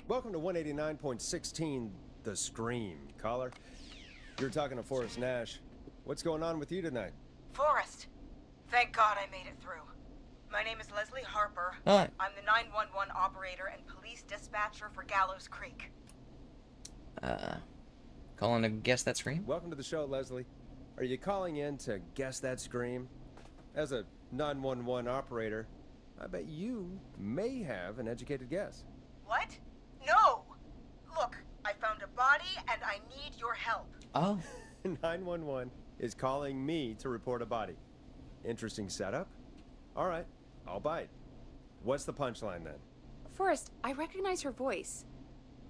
[SPEAKER 2] Welcome to 189.16, The Scream. Caller, you're talking to Forrest Nash. What's going on with you tonight?
[SPEAKER 10] Forrest, thank God I made it through. My name is Leslie Harper.
[SPEAKER 1] Hi.
[SPEAKER 10] I'm the 911 operator and police dispatcher for Gallows Creek.
[SPEAKER 1] Calling to guess that scream?
[SPEAKER 2] Welcome to the show, Leslie. Are you calling in to guess that scream? As a 911 operator, I bet you may have an educated guess.
[SPEAKER 10] What? No! Look, I found a body and I need your help.
[SPEAKER 1] Oh.
[SPEAKER 2] 911 is calling me to report a body. Interesting setup. All right, I'll bite. What's the punchline then?
[SPEAKER 3] Forrest, I recognize her voice.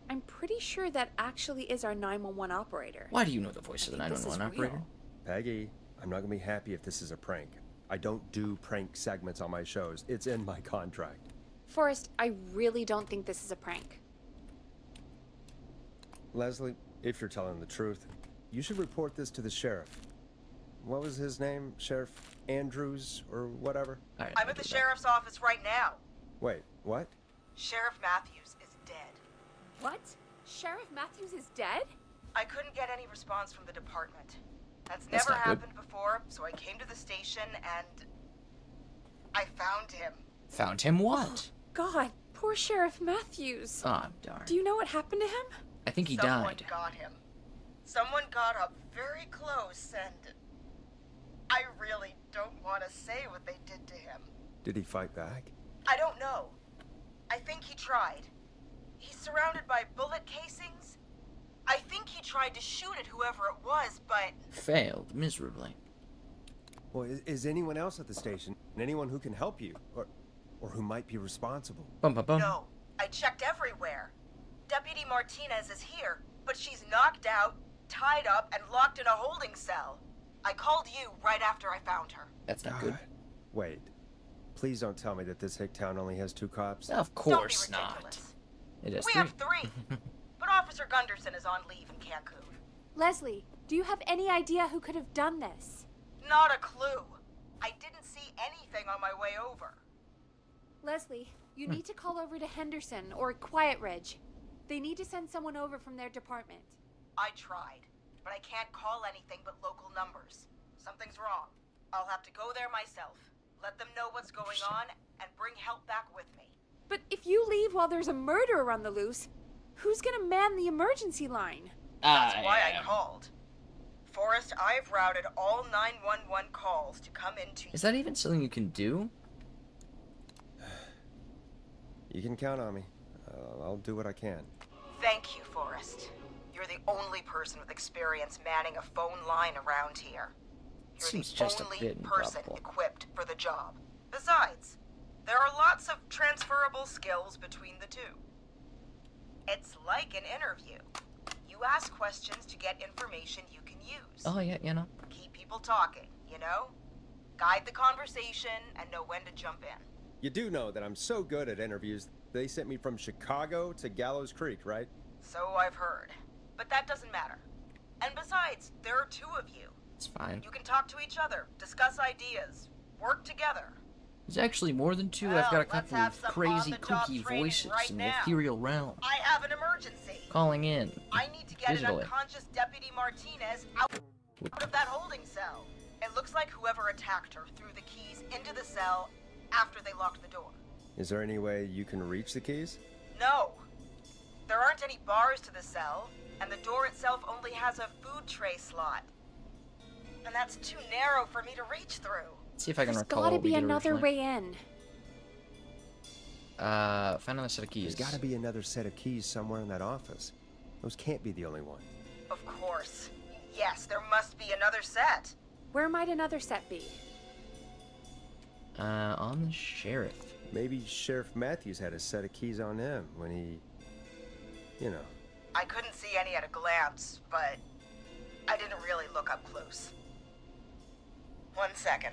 [SPEAKER 3] I'm pretty sure that actually is our 911 operator.
[SPEAKER 1] Why do you know the voice of the
[SPEAKER 3] I think this is
[SPEAKER 1] 911 operator?
[SPEAKER 3] real.
[SPEAKER 2] Peggy, I'm not gonna be happy if this is a prank. I don't do prank segments on my shows. It's in my contract.
[SPEAKER 3] Forrest, I really don't think this is a prank.
[SPEAKER 2] Leslie, if you're telling the truth, you should report this to the sheriff. What was his name? Sheriff Andrews or whatever?
[SPEAKER 10] I'm at the sheriff's office right now.
[SPEAKER 2] Wait, what?
[SPEAKER 10] Sheriff Matthews is dead.
[SPEAKER 3] What? Sheriff Matthews is dead?
[SPEAKER 10] I couldn't get any response from the department. That's
[SPEAKER 1] That's
[SPEAKER 10] never
[SPEAKER 1] not good.
[SPEAKER 10] happened before, so I came to the station and I found him.
[SPEAKER 1] Found him what?
[SPEAKER 3] God, poor Sheriff Matthews.
[SPEAKER 1] Oh, darn.
[SPEAKER 3] Do you know what happened to him?
[SPEAKER 1] I think he
[SPEAKER 10] Someone
[SPEAKER 1] died.
[SPEAKER 10] got him. Someone got up very close and I really don't want to say what they did to him.
[SPEAKER 2] Did he fight back?
[SPEAKER 10] I don't know. I think he tried. He's surrounded by bullet casings. I think he tried to shoot at whoever it was, but
[SPEAKER 1] Failed miserably.
[SPEAKER 2] Well, is anyone else at the station? Anyone who can help you? Or who might be responsible?
[SPEAKER 1] Bum bum bum.
[SPEAKER 10] no. I checked everywhere. Deputy Martinez is here, but she's knocked out, tied up, and locked in a holding cell. I called you right after I found her.
[SPEAKER 1] That's not good.
[SPEAKER 2] God. Wait. Please don't tell me that this hick town only has 2 cops.
[SPEAKER 1] Of
[SPEAKER 10] Don't be
[SPEAKER 1] course not.
[SPEAKER 10] ridiculous.
[SPEAKER 1] It is
[SPEAKER 10] We
[SPEAKER 1] 3.
[SPEAKER 10] have 3, but Officer Gunderson is on leave in Cancun.
[SPEAKER 3] Leslie, do you have any idea who could have done this?
[SPEAKER 10] Not a clue. I didn't see anything on my way over.
[SPEAKER 3] Leslie, you need to call over to Henderson or Quiet Ridge. They need to send someone over from their department.
[SPEAKER 10] I tried, but I can't call anything but local numbers. Something's wrong. I'll have to go there myself, let them know what's going on, and bring help back with me.
[SPEAKER 3] But if you leave while there's a murderer on the loose, who's gonna man the emergency line?
[SPEAKER 10] That's why I called. Forrest, I've routed all 911 calls to come into...
[SPEAKER 1] Is that even something you can do?
[SPEAKER 2] You can count on me. I'll do what I can.
[SPEAKER 10] Thank you, Forrest. You're the only person with experience manning a phone line around here. You're
[SPEAKER 1] Seems
[SPEAKER 10] the
[SPEAKER 1] just a
[SPEAKER 10] only
[SPEAKER 1] bit
[SPEAKER 10] person
[SPEAKER 1] improbable.
[SPEAKER 10] equipped for the job. Besides, there are lots of transferable skills between the two. It's like an interview. You ask questions to get information you can use.
[SPEAKER 1] Oh yeah, you know.
[SPEAKER 10] Keep people talking, you know? Guide the conversation and know when to jump in.
[SPEAKER 2] You do know that I'm so good at interviews, they sent me from Chicago to Gallows Creek, right?
[SPEAKER 10] So I've heard. But that doesn't matter. And besides, there are two of you.
[SPEAKER 1] It's fine.
[SPEAKER 10] You can talk to each other, discuss ideas, work together.
[SPEAKER 1] There's actually more than two. I've got a couple of crazy, kooky voices in the ethereal realm.
[SPEAKER 10] I have an emergency.
[SPEAKER 1] Calling in.
[SPEAKER 10] I need to get
[SPEAKER 1] digitally.
[SPEAKER 10] an unconscious Deputy Martinez out of that holding cell. It looks like whoever attacked her threw the keys into the cell after they locked the door.
[SPEAKER 2] Is there any way you can reach the keys?
[SPEAKER 10] No. There aren't any bars to the cell, and the door itself only has a food tray slot. And that's too narrow for me to reach through.
[SPEAKER 1] Let's see if I can
[SPEAKER 3] There's
[SPEAKER 1] recall
[SPEAKER 3] gotta
[SPEAKER 1] what we
[SPEAKER 3] be
[SPEAKER 1] did
[SPEAKER 3] another
[SPEAKER 1] originally.
[SPEAKER 3] way in.
[SPEAKER 1] Find another set of keys.
[SPEAKER 2] There's gotta be another set of keys somewhere in that office. Those can't be the only one.
[SPEAKER 10] Of course. Yes, there must be another set.
[SPEAKER 3] Where might another set be?
[SPEAKER 1] On the sheriff.
[SPEAKER 2] Maybe Sheriff Matthews had a set of keys on him when he... You know.
[SPEAKER 10] I couldn't see any at a glance, but I didn't really look up close. 1 second.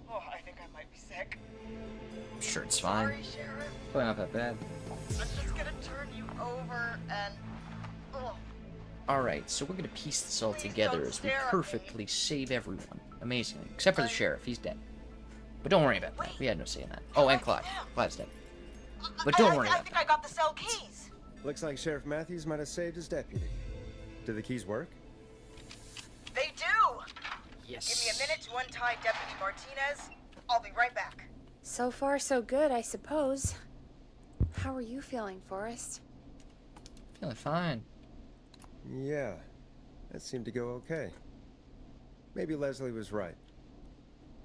[SPEAKER 10] Oh, I think I might be sick.
[SPEAKER 1] I'm sure it's fine.
[SPEAKER 10] Sorry, Sheriff.
[SPEAKER 1] Probably not that bad.
[SPEAKER 10] I'm just gonna turn you over and... Oh.
[SPEAKER 1] Alright, so we're gonna piece this all together as we perfectly save everyone. Amazingly. Except for the sheriff, he's dead. But don't worry about that. We had no say in that. Oh, and Clive. Clive's dead. But don't worry
[SPEAKER 10] I
[SPEAKER 1] about
[SPEAKER 10] think I got the cell keys.
[SPEAKER 2] Looks like Sheriff Matthews might have saved his deputy. Do the keys work?
[SPEAKER 10] They do!
[SPEAKER 1] Yes.
[SPEAKER 10] Give me a minute to untie Deputy Martinez. I'll be right back.
[SPEAKER 3] So far, so good, I suppose. How are you feeling, Forrest?
[SPEAKER 1] Feeling fine.
[SPEAKER 2] Yeah, that seemed to go okay. Maybe Leslie was right.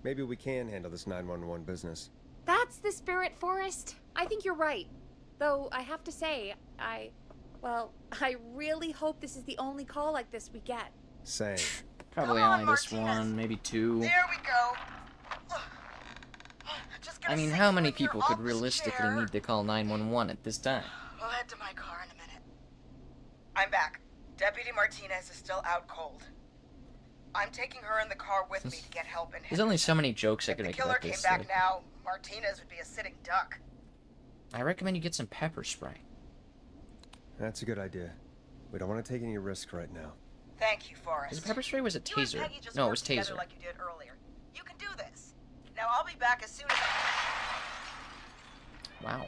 [SPEAKER 2] Maybe we can handle this 911 business.
[SPEAKER 3] That's the spirit, Forrest. I think you're right. Though, I have to say, I really hope this is the only call like this we get.
[SPEAKER 2] Same.
[SPEAKER 1] Probably only this one, maybe two.
[SPEAKER 10] There we go.
[SPEAKER 1] I mean, how many people could realistically need to call 911 at this time?
[SPEAKER 10] I'll head to my car in a minute. I'm back. Deputy Martinez is still out cold. I'm taking her in the car with me to get help in
[SPEAKER 1] There's only so many jokes I can
[SPEAKER 10] the
[SPEAKER 1] make
[SPEAKER 10] killer
[SPEAKER 1] about
[SPEAKER 10] came
[SPEAKER 1] this.
[SPEAKER 10] back now, Martinez would be a sitting duck.
[SPEAKER 1] I recommend you get some pepper spray.
[SPEAKER 2] That's a good idea. We don't want to take any risks right now.
[SPEAKER 10] Thank you, Forrest.
[SPEAKER 1] Because pepper spray was a
[SPEAKER 10] You and
[SPEAKER 1] taser.
[SPEAKER 10] Peggy just
[SPEAKER 1] No, it
[SPEAKER 10] worked
[SPEAKER 1] was
[SPEAKER 10] together
[SPEAKER 1] taser.
[SPEAKER 10] like you did earlier. You can do this. Now I'll be back as soon as
[SPEAKER 1] Wow.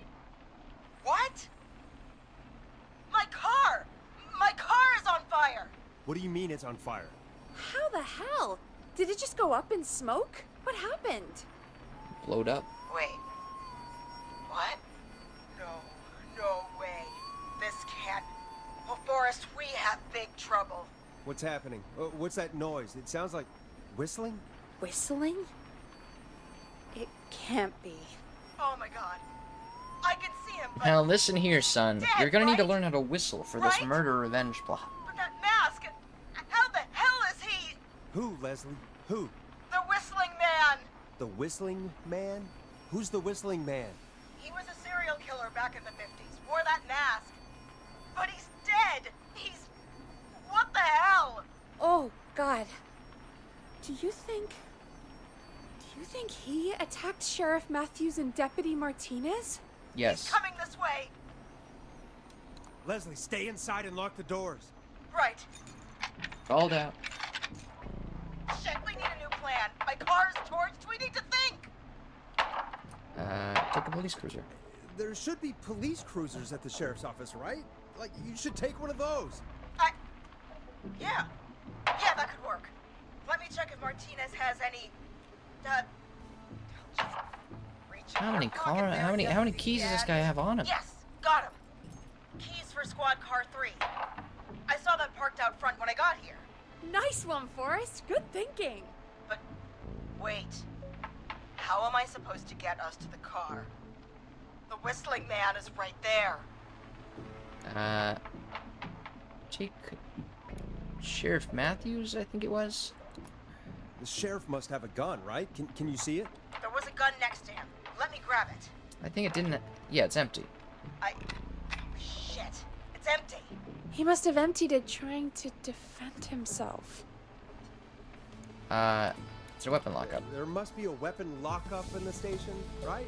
[SPEAKER 10] What? My car! My car is on fire!
[SPEAKER 2] What do you mean it's on fire?
[SPEAKER 3] How the hell? Did it just go up in smoke? What happened?
[SPEAKER 1] Blowed up.
[SPEAKER 10] Wait. What? No way. This can't... Oh, Forrest, we have big trouble.
[SPEAKER 2] What's happening? What's that noise? It sounds like whistling?
[SPEAKER 3] Whistling? It can't be.
[SPEAKER 10] Oh my god. I can see him, but...
[SPEAKER 1] Now listen here, son.
[SPEAKER 10] Dead,
[SPEAKER 1] You're gonna need to
[SPEAKER 10] right?
[SPEAKER 1] learn how to whistle for this
[SPEAKER 10] Right?
[SPEAKER 1] murder revenge plot.
[SPEAKER 10] But that mask... How the hell is he...
[SPEAKER 2] Who, Leslie? Who?
[SPEAKER 10] The Whistling Man!
[SPEAKER 2] The Whistling Man? Who's the Whistling Man?
[SPEAKER 10] He was a serial killer back in the 50s. Wore that mask. But he's dead! He's... What the hell?
[SPEAKER 3] Oh, God. Do you think he attacked Sheriff Matthews and Deputy Martinez?
[SPEAKER 1] Yes.
[SPEAKER 10] Coming this way.
[SPEAKER 2] Leslie, stay inside and lock the doors.
[SPEAKER 10] Right.
[SPEAKER 1] Called out.
[SPEAKER 10] Shit, we need a new plan. My car is torched. We need to think.
[SPEAKER 1] Take a police cruiser.
[SPEAKER 2] There should be police cruisers at the sheriff's office, right? Like, you should take one of those.
[SPEAKER 10] Yeah, that could work. Let me check if Martinez has any... just reach in
[SPEAKER 1] How
[SPEAKER 10] her
[SPEAKER 1] many
[SPEAKER 10] pocket there.
[SPEAKER 1] how many keys does this guy have on him?
[SPEAKER 10] Yes, got him. Keys for squad car 3. I saw that parked out front when I got here.
[SPEAKER 3] Nice one, Forrest. Good thinking.
[SPEAKER 10] But wait. How am I supposed to get us to the car? The Whistling Man is right there.
[SPEAKER 1] Jake... Sheriff Matthews, I think it was?
[SPEAKER 2] The sheriff must have a gun, right? Can you see it?
[SPEAKER 10] There was a gun next to him. Let me grab it.
[SPEAKER 1] I think it didn't... Yeah, it's empty.
[SPEAKER 10] Shit. It's empty.
[SPEAKER 3] He must have emptied it trying to defend himself.
[SPEAKER 1] It's a weapon lockup.
[SPEAKER 2] There must be a weapon lockup in the station, right?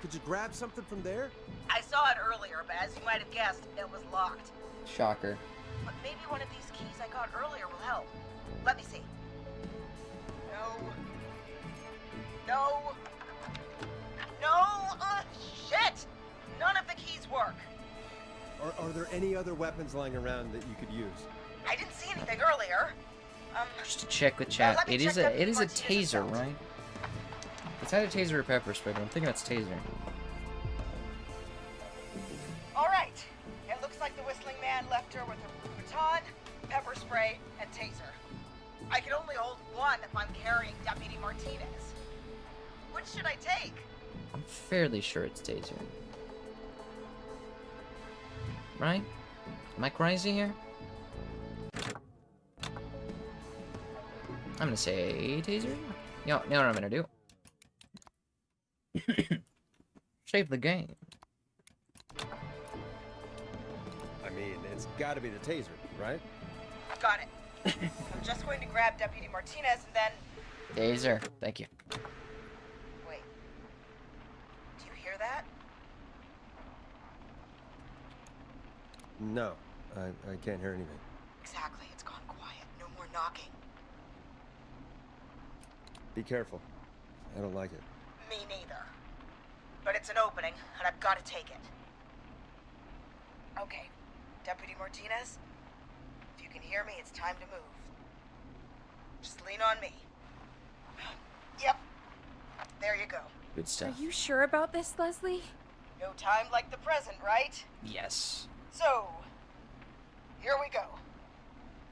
[SPEAKER 2] Could you grab something from there?
[SPEAKER 10] I saw it earlier, but as you might have guessed, it was locked.
[SPEAKER 1] Shocker.
[SPEAKER 10] But maybe one of these keys I got earlier will help. Let me see. No. No. No! Shit! None of the keys work.
[SPEAKER 2] Are there any other weapons lying around that you could use?
[SPEAKER 10] I didn't see anything earlier.
[SPEAKER 1] Just to check with chat.
[SPEAKER 10] let me
[SPEAKER 1] It is
[SPEAKER 10] check
[SPEAKER 1] a
[SPEAKER 10] Deputy Martinez's
[SPEAKER 1] taser,
[SPEAKER 10] belt.
[SPEAKER 1] right? It's either taser or pepper spray, but I'm thinking it's taser.
[SPEAKER 10] All right. It looks like the Whistling Man left her with a baton, pepper spray, and taser. I can only hold one if I'm carrying Deputy Martinez. Which should I take?
[SPEAKER 1] I'm fairly sure it's taser. Right? Am I crazy here? I'm gonna say taser. You know what I'm gonna do? Save the game.
[SPEAKER 2] I mean, it's gotta be the taser, right?
[SPEAKER 10] Got it. I'm just going to grab Deputy Martinez and then...
[SPEAKER 1] Taser. Thank you.
[SPEAKER 10] Wait. Do you hear that?
[SPEAKER 2] No, I can't hear anything.
[SPEAKER 10] Exactly. It's gone quiet. No more knocking.
[SPEAKER 2] Be careful. I don't like it.
[SPEAKER 10] Me neither. But it's an opening, and I've got to take it. Okay. Deputy Martinez, if you can hear me, it's time to move. Just lean on me. Yep. There you go.
[SPEAKER 1] Good stuff.
[SPEAKER 3] Are you sure about this, Leslie?
[SPEAKER 10] No time like the present, right?
[SPEAKER 1] Yes.
[SPEAKER 10] So, here we go.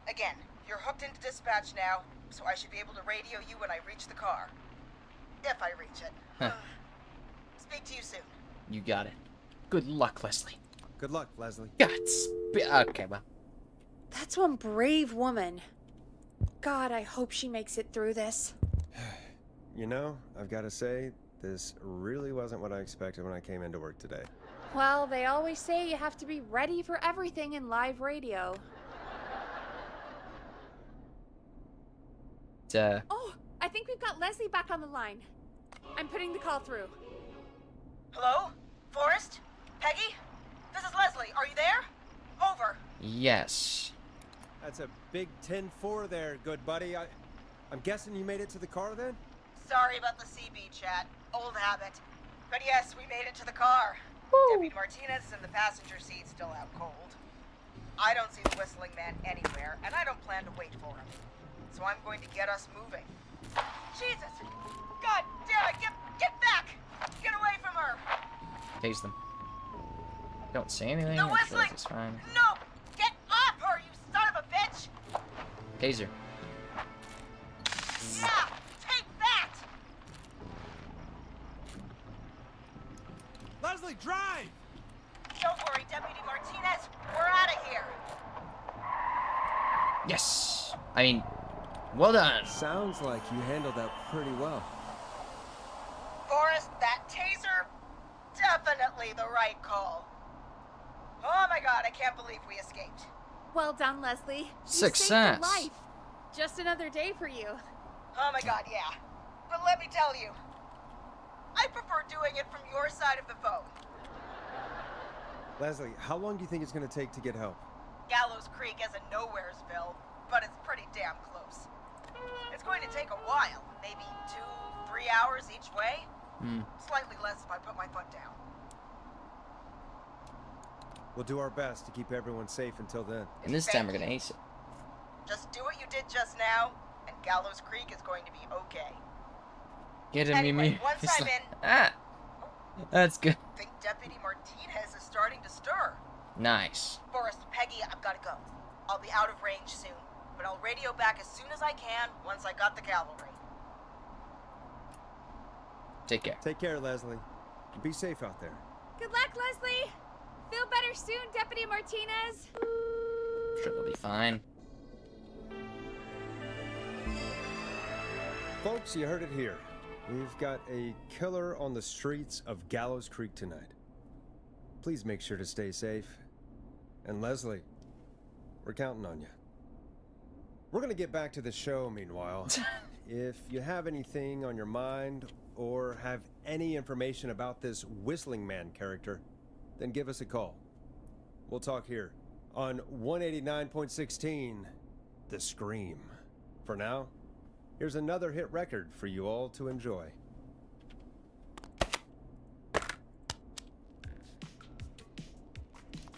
[SPEAKER 10] Again, you're hooked into dispatch now, so I should be able to radio you when I reach the car. If I reach it.
[SPEAKER 1] Huh.
[SPEAKER 10] Speak to you soon.
[SPEAKER 1] You got it. Good luck, Leslie.
[SPEAKER 2] Good luck, Leslie.
[SPEAKER 1] Okay, well.
[SPEAKER 3] That's one brave woman. God, I hope she makes it through this.
[SPEAKER 2] You know, I've got to say, this really wasn't what I expected when I came into work today.
[SPEAKER 3] Well, they always say you have to be ready for everything in live radio. Oh, I think we've got Leslie back on the line. I'm putting the call through.
[SPEAKER 10] Hello? Forrest? Peggy? This is Leslie. Are you there? Over.
[SPEAKER 1] Yes.
[SPEAKER 2] That's a big 10-4 there, good buddy. I'm guessing you made it to the car then?
[SPEAKER 10] Sorry about the CB chat. Old habit. But yes, we made it to the car. Deputy Martinez is in the passenger seat, still out cold. I don't see the Whistling Man anywhere, and I don't plan to wait for him. So I'm going to get us moving. Jesus! God damn it! Get back! Get away from her!
[SPEAKER 1] Tase them. Don't say anything.
[SPEAKER 10] The
[SPEAKER 1] I'm sure
[SPEAKER 10] whistling!
[SPEAKER 1] this is fine.
[SPEAKER 10] No! Get off her, you son of a bitch!
[SPEAKER 1] Taser.
[SPEAKER 10] Yeah! Take that!
[SPEAKER 2] Leslie, drive!
[SPEAKER 10] Don't worry, Deputy Martinez. We're out of here.
[SPEAKER 1] Yes. I mean, well done.
[SPEAKER 2] Sounds like you handled that pretty well.
[SPEAKER 10] Forrest, that taser, definitely the right call. Oh my god, I can't believe we escaped.
[SPEAKER 3] Well done, Leslie. You
[SPEAKER 1] Success.
[SPEAKER 3] saved a life. Just another day for you.
[SPEAKER 10] Oh my god, yeah. But let me tell you, I prefer doing it from your side of the phone.
[SPEAKER 2] Leslie, how long do you think it's going to take to get help?
[SPEAKER 10] Gallows Creek isn't Nowheresville, but it's pretty damn close. It's going to take a while, maybe 2-3 hours each way. Slightly less if I put my foot down.
[SPEAKER 2] We'll do our best to keep everyone safe until then.
[SPEAKER 1] And this time we're gonna ace it.
[SPEAKER 10] Just do what you did just now, and Gallows Creek is going to be okay.
[SPEAKER 1] Get him,
[SPEAKER 10] Anyway,
[SPEAKER 1] Mimi.
[SPEAKER 10] once
[SPEAKER 1] He's
[SPEAKER 10] I'm
[SPEAKER 1] like,
[SPEAKER 10] in,
[SPEAKER 1] ah, that's good.
[SPEAKER 10] I think Deputy Martinez is starting to stir.
[SPEAKER 1] Nice.
[SPEAKER 10] Forrest, Peggy, I've got to go. I'll be out of range soon, but I'll radio back as soon as I can once I got the cavalry.
[SPEAKER 1] Take care.
[SPEAKER 2] Take care, Leslie. Be safe out there.
[SPEAKER 3] Good luck, Leslie. Feel better soon, Deputy Martinez.
[SPEAKER 1] Sure, they'll be fine.
[SPEAKER 2] Folks, you heard it here. We've got a killer on the streets of Gallows Creek tonight. Please make sure to stay safe. And Leslie, we're counting on you. We're gonna get back to the show meanwhile. If you have anything on your mind or have any information about this Whistling Man character, then give us a call. We'll talk here on 189.16, The Scream. For now, here's another hit record for you all to enjoy.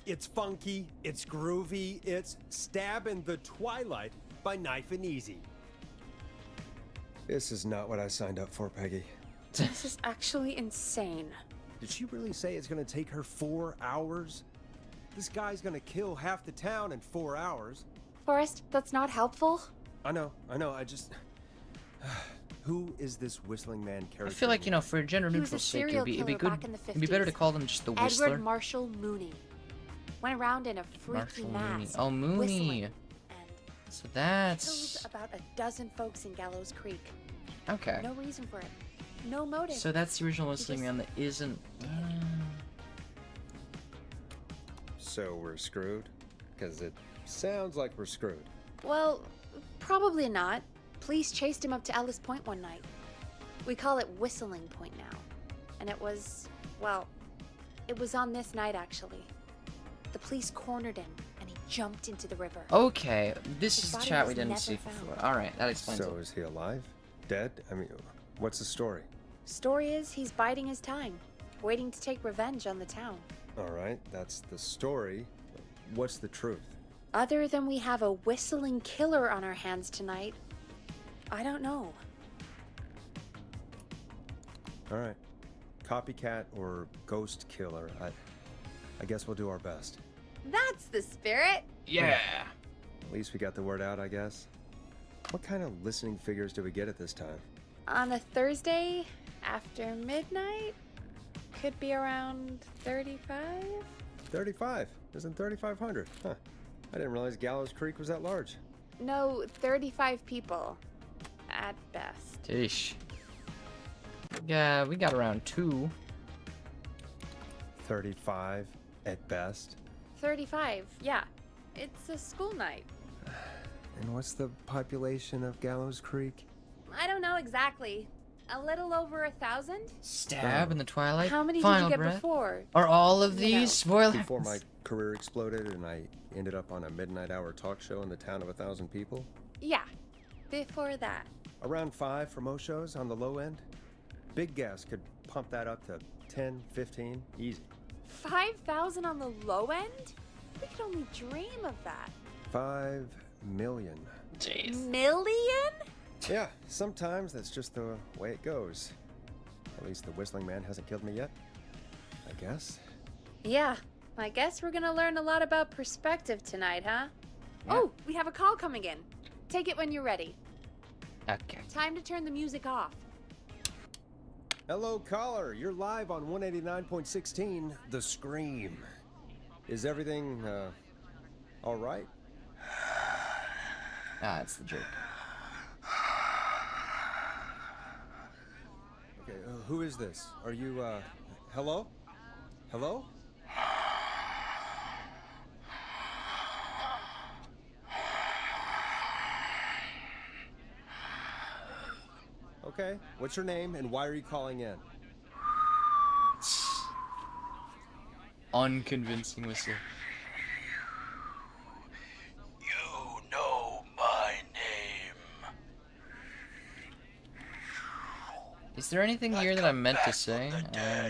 [SPEAKER 2] It's funky, it's groovy, it's Stab in the Twilight by Knife and Easy. This is not what I signed up for, Peggy.
[SPEAKER 3] This is actually insane.
[SPEAKER 2] Did she really say it's gonna take her 4 hours? This guy's gonna kill half the town in 4 hours.
[SPEAKER 3] Forrest, that's not helpful.
[SPEAKER 2] I know, I just... Who is this Whistling Man character?
[SPEAKER 1] I feel like, you know, for gender
[SPEAKER 3] He was
[SPEAKER 1] neutral
[SPEAKER 3] a
[SPEAKER 1] sake,
[SPEAKER 3] serial
[SPEAKER 1] it'd be
[SPEAKER 3] killer
[SPEAKER 1] good.
[SPEAKER 3] back in the
[SPEAKER 1] It'd be better to
[SPEAKER 3] 50s.
[SPEAKER 1] call them just the Whistler.
[SPEAKER 3] Edward Marshall Mooney. Went around in a freaky
[SPEAKER 1] Marshall
[SPEAKER 3] mask.
[SPEAKER 1] Mooney. Oh, Mooney.
[SPEAKER 3] Whistling, and
[SPEAKER 1] So that's
[SPEAKER 3] killed about a dozen folks in Gallows Creek.
[SPEAKER 1] okay.
[SPEAKER 3] No reason for it. No motive.
[SPEAKER 1] So that's the original Whistling Man that isn't.
[SPEAKER 2] So we're screwed? Because it sounds like we're screwed.
[SPEAKER 3] Well, probably not. Police chased him up to Ellis Point one night. We call it Whistling Point now. And it was, well, it was on this night actually. The police cornered him and he jumped into the river.
[SPEAKER 1] Okay, this
[SPEAKER 3] His
[SPEAKER 1] is the
[SPEAKER 3] body
[SPEAKER 1] chat we
[SPEAKER 3] was
[SPEAKER 1] didn't
[SPEAKER 3] never
[SPEAKER 1] see
[SPEAKER 3] found.
[SPEAKER 1] before. All right, that explains
[SPEAKER 2] So
[SPEAKER 1] it.
[SPEAKER 2] is he alive? Dead? I mean, what's the story?
[SPEAKER 3] Story is he's biding his time, waiting to take revenge on the town.
[SPEAKER 2] All right, that's the story. What's the truth?
[SPEAKER 3] Other than we have a whistling killer on our hands tonight, I don't know.
[SPEAKER 2] All right. Copycat or ghost killer. I guess we'll do our best.
[SPEAKER 3] That's the spirit.
[SPEAKER 1] Yeah.
[SPEAKER 2] At least we got the word out, I guess. What kind of listening figures do we get at this time?
[SPEAKER 3] On a Thursday after midnight, could be around 35.
[SPEAKER 2] 35. Isn't 3,500? Huh. I didn't realize Gallows Creek was that large.
[SPEAKER 3] No, 35 people at best.
[SPEAKER 1] Ish. Yeah, we got around 2.
[SPEAKER 2] 35 at best.
[SPEAKER 3] 35, yeah. It's a school night.
[SPEAKER 2] And what's the population of Gallows Creek?
[SPEAKER 3] I don't know exactly. A little over 1,000?
[SPEAKER 1] Stab in the Twilight.
[SPEAKER 3] How many
[SPEAKER 1] Final
[SPEAKER 3] did you get
[SPEAKER 1] breath.
[SPEAKER 3] before?
[SPEAKER 1] Are all of
[SPEAKER 3] You
[SPEAKER 1] these
[SPEAKER 3] know.
[SPEAKER 1] spoilers?
[SPEAKER 2] Before my career exploded and I ended up on a midnight hour talk show in the town of 1,000 people?
[SPEAKER 3] Yeah, before that.
[SPEAKER 2] Around 5 for most shows on the low end. Big gas could pump that up to 10, 15, easy.
[SPEAKER 3] 5,000 on the low end? We could only dream of that.
[SPEAKER 2] 5 million.
[SPEAKER 1] Jeez.
[SPEAKER 3] Million?
[SPEAKER 2] Yeah, sometimes that's just the way it goes. At least the Whistling Man hasn't killed me yet. I guess.
[SPEAKER 3] Yeah, I guess we're gonna learn a lot about perspective tonight, huh?
[SPEAKER 1] Yeah.
[SPEAKER 3] Oh, we have a call coming in. Take it when you're ready.
[SPEAKER 1] Okay.
[SPEAKER 3] Time to turn the music off.
[SPEAKER 2] Hello, caller. You're live on 189.16, The Scream. Is everything, all right?
[SPEAKER 1] Ah, it's the joke.
[SPEAKER 2] Okay, who is this? Are you, hello? Hello? Okay, what's your name and why are you calling in?
[SPEAKER 1] Unconvincing whistle.
[SPEAKER 13] You know my name.
[SPEAKER 1] Is there anything here that I meant to say?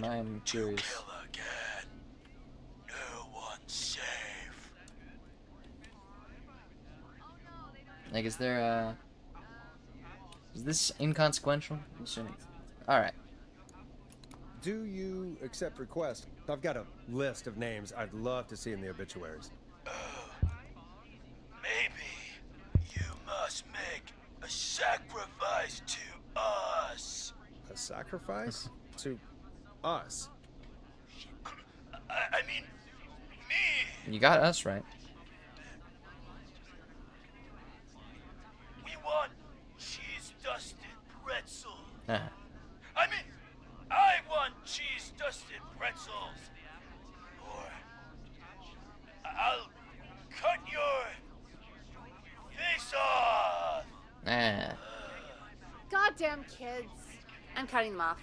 [SPEAKER 1] I'm curious.
[SPEAKER 13] Again. No one's safe.
[SPEAKER 1] Like, is there is this inconsequential? I'm assuming. Alright.
[SPEAKER 2] Do you accept requests? I've got a list of names I'd love to see in the obituaries.
[SPEAKER 13] Maybe you must make a sacrifice to us.
[SPEAKER 2] A sacrifice? To us?
[SPEAKER 13] I mean, me.
[SPEAKER 1] You got us right.
[SPEAKER 13] We want cheese-dusted pretzels.
[SPEAKER 1] Uh-huh.
[SPEAKER 13] I mean, I want cheese-dusted pretzels. Or I'll cut your face off.
[SPEAKER 1] Ah.
[SPEAKER 3] Goddamn kids. I'm cutting them off.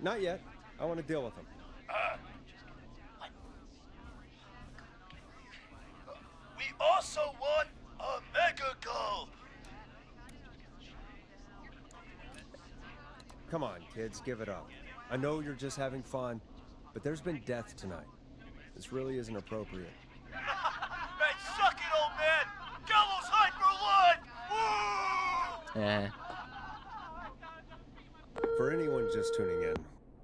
[SPEAKER 2] Not yet. I want to deal with them.
[SPEAKER 13] We also want a mega goal.
[SPEAKER 2] Come on, kids, give it up. I know you're just having fun, but there's been death tonight. This really isn't appropriate.
[SPEAKER 13] Hey, suck it, old man. Gallows high for one. Woo!
[SPEAKER 1] Yeah.
[SPEAKER 2] For anyone just tuning in,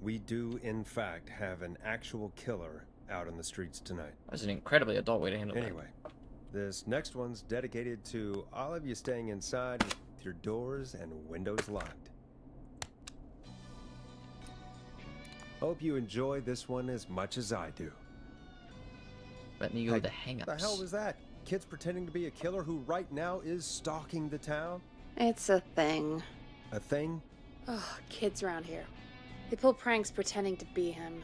[SPEAKER 2] we do, in fact, have an actual killer out on the streets tonight.
[SPEAKER 1] That was an incredibly adult way to handle it.
[SPEAKER 2] Anyway, this next one's dedicated to all of you staying inside with your doors and windows locked. Hope you enjoy this one as much as I do.
[SPEAKER 1] Let me go with the hang-ups.
[SPEAKER 2] What the hell was that? Kids pretending to be a killer who right now is stalking the town?
[SPEAKER 3] It's a thing.
[SPEAKER 2] A thing?
[SPEAKER 3] Oh, kids around here. They pull pranks pretending to be him.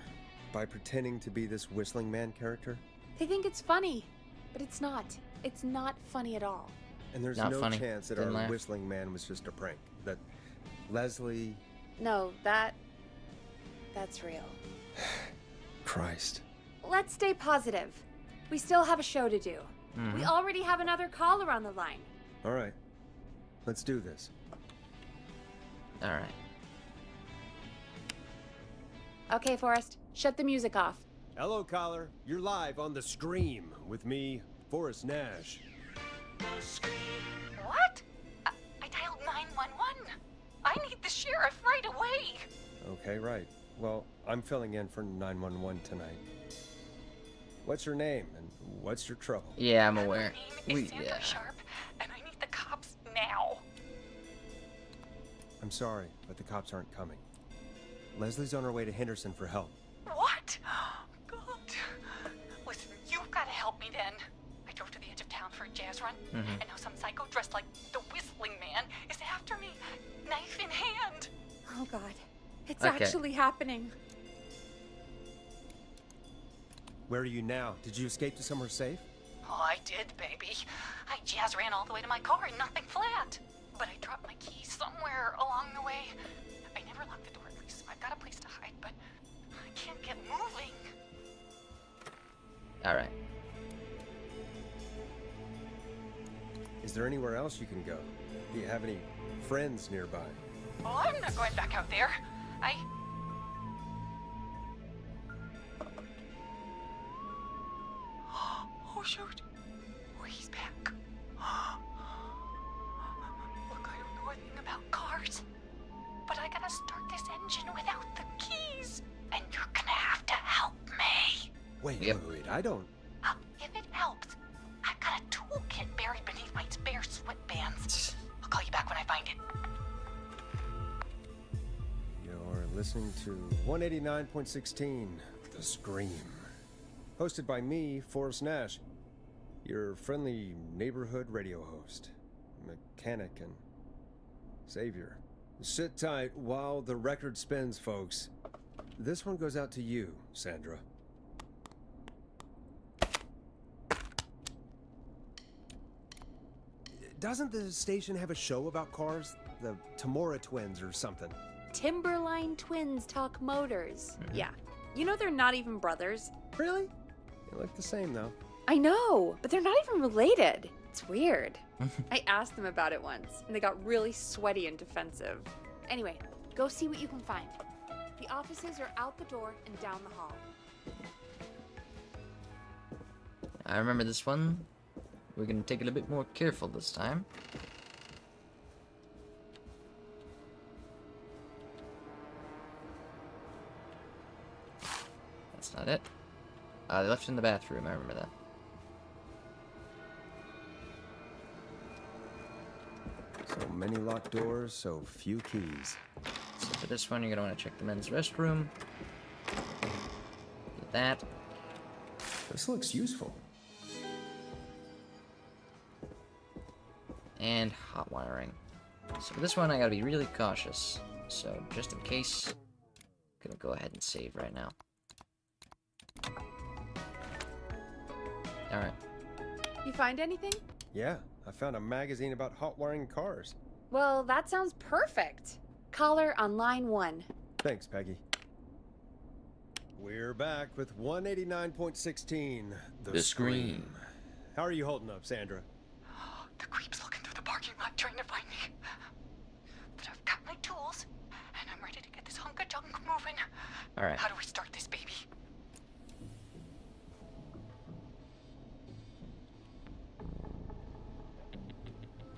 [SPEAKER 2] By pretending to be this Whistling Man character?
[SPEAKER 3] They think it's funny, but it's not. It's not funny at all.
[SPEAKER 2] And there's
[SPEAKER 1] Not
[SPEAKER 2] no
[SPEAKER 1] funny.
[SPEAKER 2] chance that
[SPEAKER 1] Didn't
[SPEAKER 2] our
[SPEAKER 1] laugh.
[SPEAKER 2] Whistling Man was just a prank. That Leslie...
[SPEAKER 3] No, that's real.
[SPEAKER 2] Christ.
[SPEAKER 3] Let's stay positive. We still have a show to do.
[SPEAKER 1] Mhm.
[SPEAKER 3] We already have another caller on the line.
[SPEAKER 2] All right. Let's do this.
[SPEAKER 1] Alright.
[SPEAKER 3] Okay, Forrest, shut the music off.
[SPEAKER 2] Hello, caller. You're live on The Scream with me, Forrest Nash.
[SPEAKER 4] What? I dialed 911. I need the sheriff right away.
[SPEAKER 2] Okay, right. Well, I'm filling in for 911 tonight. What's your name and what's your trouble?
[SPEAKER 1] Yeah, I'm aware.
[SPEAKER 4] My name is Sandra Sharp, and I need the cops now.
[SPEAKER 2] I'm sorry, but the cops aren't coming. Leslie's on her way to Henderson for help.
[SPEAKER 4] What? God. Listen, you've got to help me then. I drove to the edge of town for a jazz run, and now some psycho dressed like the Whistling Man is after me, knife in hand.
[SPEAKER 3] Oh, God. It's
[SPEAKER 1] Okay.
[SPEAKER 3] actually happening.
[SPEAKER 2] Where are you now? Did you escape to somewhere safe?
[SPEAKER 4] Oh, I did, baby. I jazz ran all the way to my car and nothing flat. But I dropped my keys somewhere along the way. I never locked the door, at least, so I've got a place to hide, but I can't get moving.
[SPEAKER 1] Alright.
[SPEAKER 2] Is there anywhere else you can go? Do you have any friends nearby?
[SPEAKER 4] Oh, I'm not going back out there. Oh, shoot. Oh, he's back. Look, I don't know anything about cars, but I gotta start this engine without the keys, and you're gonna have to help me.
[SPEAKER 2] Wait,
[SPEAKER 1] Yep.
[SPEAKER 2] wait, I don't...
[SPEAKER 4] If it helps, I've got a toolkit buried beneath my spare sweatbands. I'll call you back when I find it.
[SPEAKER 2] You're listening to 189.16, The Scream. Hosted by me, Forrest Nash, your friendly neighborhood radio host, mechanic, and savior. Sit tight while the record spins, folks. This one goes out to you, Sandra. Doesn't the station have a show about cars? The Tamora twins or something?
[SPEAKER 3] Timberline Twins Talk Motors. Yeah. You know they're not even brothers.
[SPEAKER 2] Really? They look the same, though.
[SPEAKER 3] I know, but they're not even related. It's weird. I asked them about it once, and they got really sweaty and defensive. Anyway, go see what you can find. The offices are out the door and down the hall.
[SPEAKER 1] I remember this one. We're gonna take it a bit more careful this time. That's not it. They left it in the bathroom, I remember that.
[SPEAKER 2] So many locked doors, so few keys.
[SPEAKER 1] So for this one, you're gonna want to check the men's restroom. Do that.
[SPEAKER 2] This looks useful.
[SPEAKER 1] And hot wiring. So for this one, I gotta be really cautious. So just in case, I'm gonna go ahead and save right now. Alright.
[SPEAKER 3] You find anything?
[SPEAKER 2] Yeah, I found a magazine about hot wiring cars.
[SPEAKER 3] Well, that sounds perfect. Caller on line 1.
[SPEAKER 2] Thanks, Peggy. We're back with 189.16.
[SPEAKER 1] The Scream.
[SPEAKER 2] How are you holding up, Sandra?
[SPEAKER 4] The creep's looking through the parking lot trying to find me. But I've got my tools, and I'm ready to get this hunk of junk moving.
[SPEAKER 1] Alright.
[SPEAKER 4] How do we start this baby?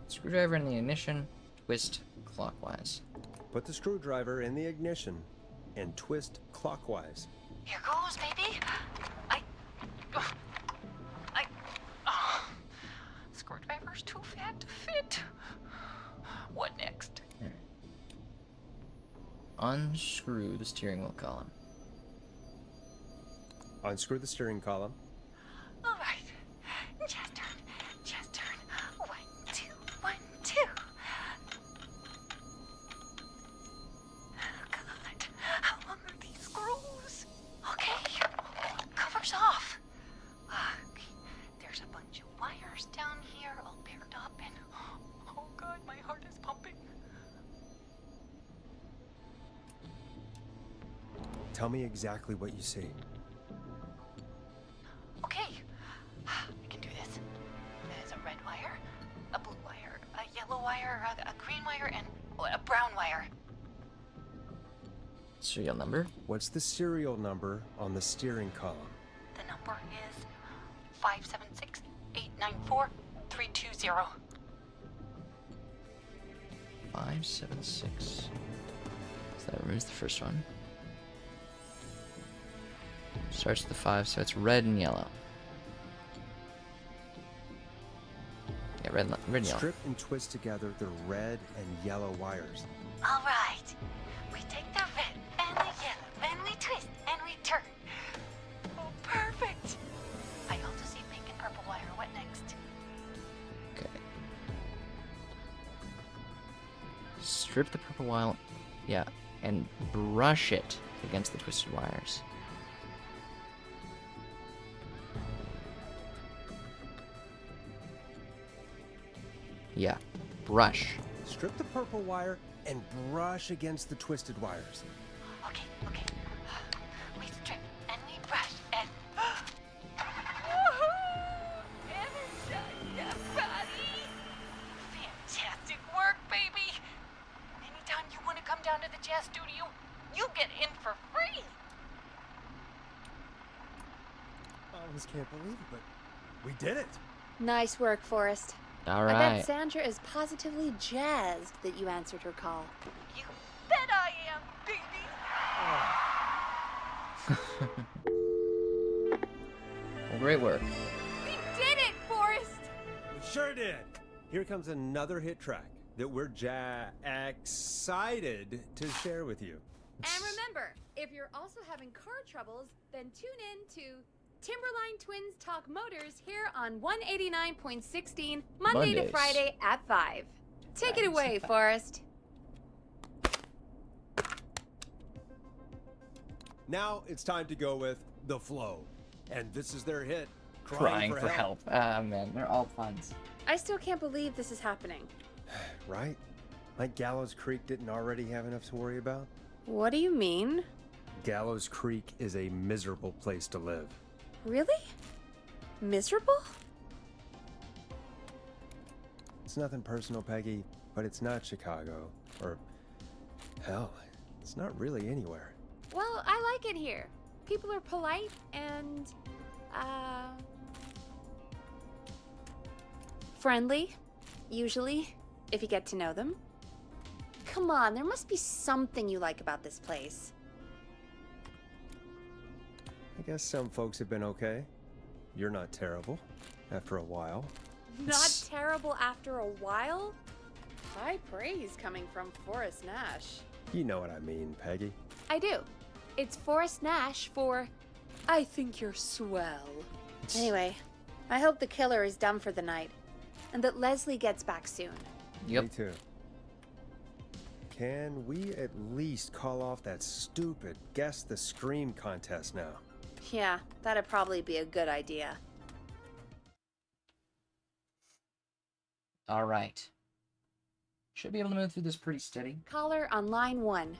[SPEAKER 1] Screwdriver in the ignition, twist clockwise.
[SPEAKER 2] Put the screwdriver in the ignition and twist clockwise.
[SPEAKER 4] Here goes, baby. Screwdriver's too fat to fit. What next?
[SPEAKER 1] There. Unscrew the steering wheel column.
[SPEAKER 2] Unscrew the steering column.
[SPEAKER 4] All right. Just turn. Just turn. 1, 2, 1, 2. Oh, God. How long are these screws? Okay. Cover's off. Okay. There's a bunch of wires down here all paired up and... Oh, God, my heart is pumping.
[SPEAKER 2] Tell me exactly what you see.
[SPEAKER 4] Okay, I can do this. There's a red wire, a blue wire, a yellow wire, a green wire, and a brown wire.
[SPEAKER 1] Serial number?
[SPEAKER 2] What's the serial number on the steering column?
[SPEAKER 4] The number is 576-894-320.
[SPEAKER 1] 576. So that removes the first one. Starts with the 5, so it's red and yellow. Yeah, red and yellow.
[SPEAKER 2] Strip and twist together the red and yellow wires.
[SPEAKER 4] All right, we take the red and the yellow, and we twist, and we turn. Oh, perfect. I also see pink and purple wire. What next?
[SPEAKER 1] Okay. Strip the purple wire, yeah, and brush it against the twisted wires. Yeah, brush.
[SPEAKER 2] Strip the purple wire and brush against the twisted wires.
[SPEAKER 4] Okay. We strip and we brush and... Energize your body! Fantastic work, baby! Anytime you want to come down to the jazz studio, you get in for free!
[SPEAKER 2] I almost can't believe it, but we did it.
[SPEAKER 3] Nice work, Forrest.
[SPEAKER 1] All
[SPEAKER 3] I
[SPEAKER 1] right.
[SPEAKER 3] bet Sandra is positively jazzed that you answered her call.
[SPEAKER 4] You bet I am, baby!
[SPEAKER 1] Well, great work.
[SPEAKER 3] We did it, Forrest!
[SPEAKER 2] We sure did. Here comes another hit track that we're excited to share with you.
[SPEAKER 3] And remember, if you're also having car troubles, then tune in to Timberline Twins Talk Motors here on 189.16 Monday to
[SPEAKER 1] Mondays.
[SPEAKER 3] Friday at 5. Take it away, Forrest.
[SPEAKER 2] Now it's time to go with The Flow. And this is their hit,
[SPEAKER 1] Crying for help. Ah, man, they're all puns.
[SPEAKER 3] I still can't believe this is happening.
[SPEAKER 2] Right? Like Gallows Creek didn't already have enough to worry about?
[SPEAKER 3] What do you mean?
[SPEAKER 2] Gallows Creek is a miserable place to live.
[SPEAKER 3] Really? Miserable?
[SPEAKER 2] It's nothing personal, Peggy, but it's not Chicago. Or, hell, it's not really anywhere.
[SPEAKER 3] Well, I like it here. People are polite and, friendly, usually, if you get to know them. Come on, there must be something you like about this place.
[SPEAKER 2] I guess some folks have been okay. You're not terrible, after a while.
[SPEAKER 3] Not terrible after a while? High praise coming from Forrest Nash.
[SPEAKER 2] You know what I mean, Peggy.
[SPEAKER 3] I do. It's Forrest Nash for I think you're swell. Anyway, I hope the killer is done for the night, and that Leslie gets back soon.
[SPEAKER 1] Yep.
[SPEAKER 2] Me too. Can we at least call off that stupid Guess the Scream contest now?
[SPEAKER 3] Yeah, that'd probably be a good idea.
[SPEAKER 1] All right. Should be able to move through this pretty steady.
[SPEAKER 3] Caller on line 1.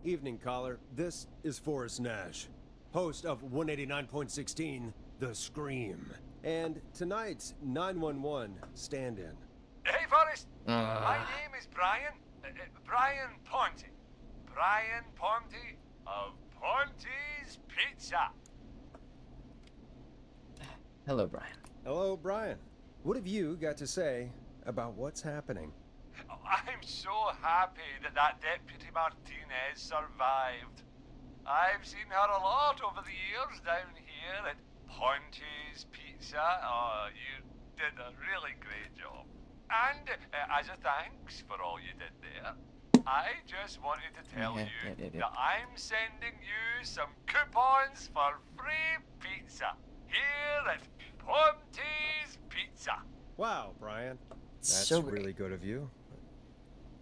[SPEAKER 2] Evening, caller. This is Forrest Nash, host of 189.16, The Scream. And tonight's 911 stand-in.
[SPEAKER 9] Hey, Forrest. My name is Brian. Brian Ponte. Brian Ponte of Ponte's Pizza.
[SPEAKER 1] Hello, Brian.
[SPEAKER 2] Hello, Brian. What have you got to say about what's happening?
[SPEAKER 9] I'm so happy that Deputy Martinez survived. I've seen her a lot over the years down here at Ponte's Pizza. Oh, you did a really great job. And as a thanks for all you did there, I just wanted to tell you that I'm sending you some coupons for free pizza here at Ponte's Pizza.
[SPEAKER 2] Wow, Brian. That's
[SPEAKER 1] So
[SPEAKER 2] really good of you.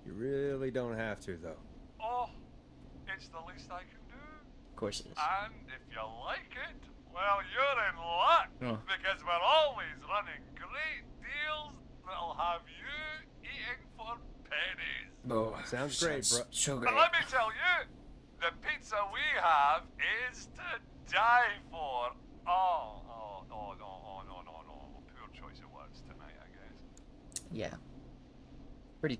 [SPEAKER 2] You really don't have to, though.
[SPEAKER 9] Oh, it's the least I can do.
[SPEAKER 1] Of course it is.
[SPEAKER 9] And if you like it, well, you're in luck.
[SPEAKER 1] Oh.
[SPEAKER 9] Because we're always running great deals that'll have you eating for pennies.
[SPEAKER 1] Oh,
[SPEAKER 2] Sounds great, bro.
[SPEAKER 1] So
[SPEAKER 9] But
[SPEAKER 1] great.
[SPEAKER 9] let me tell you, the pizza we have is to die for. Oh, no. Poor choice of words tonight, I guess.
[SPEAKER 1] Yeah. Pretty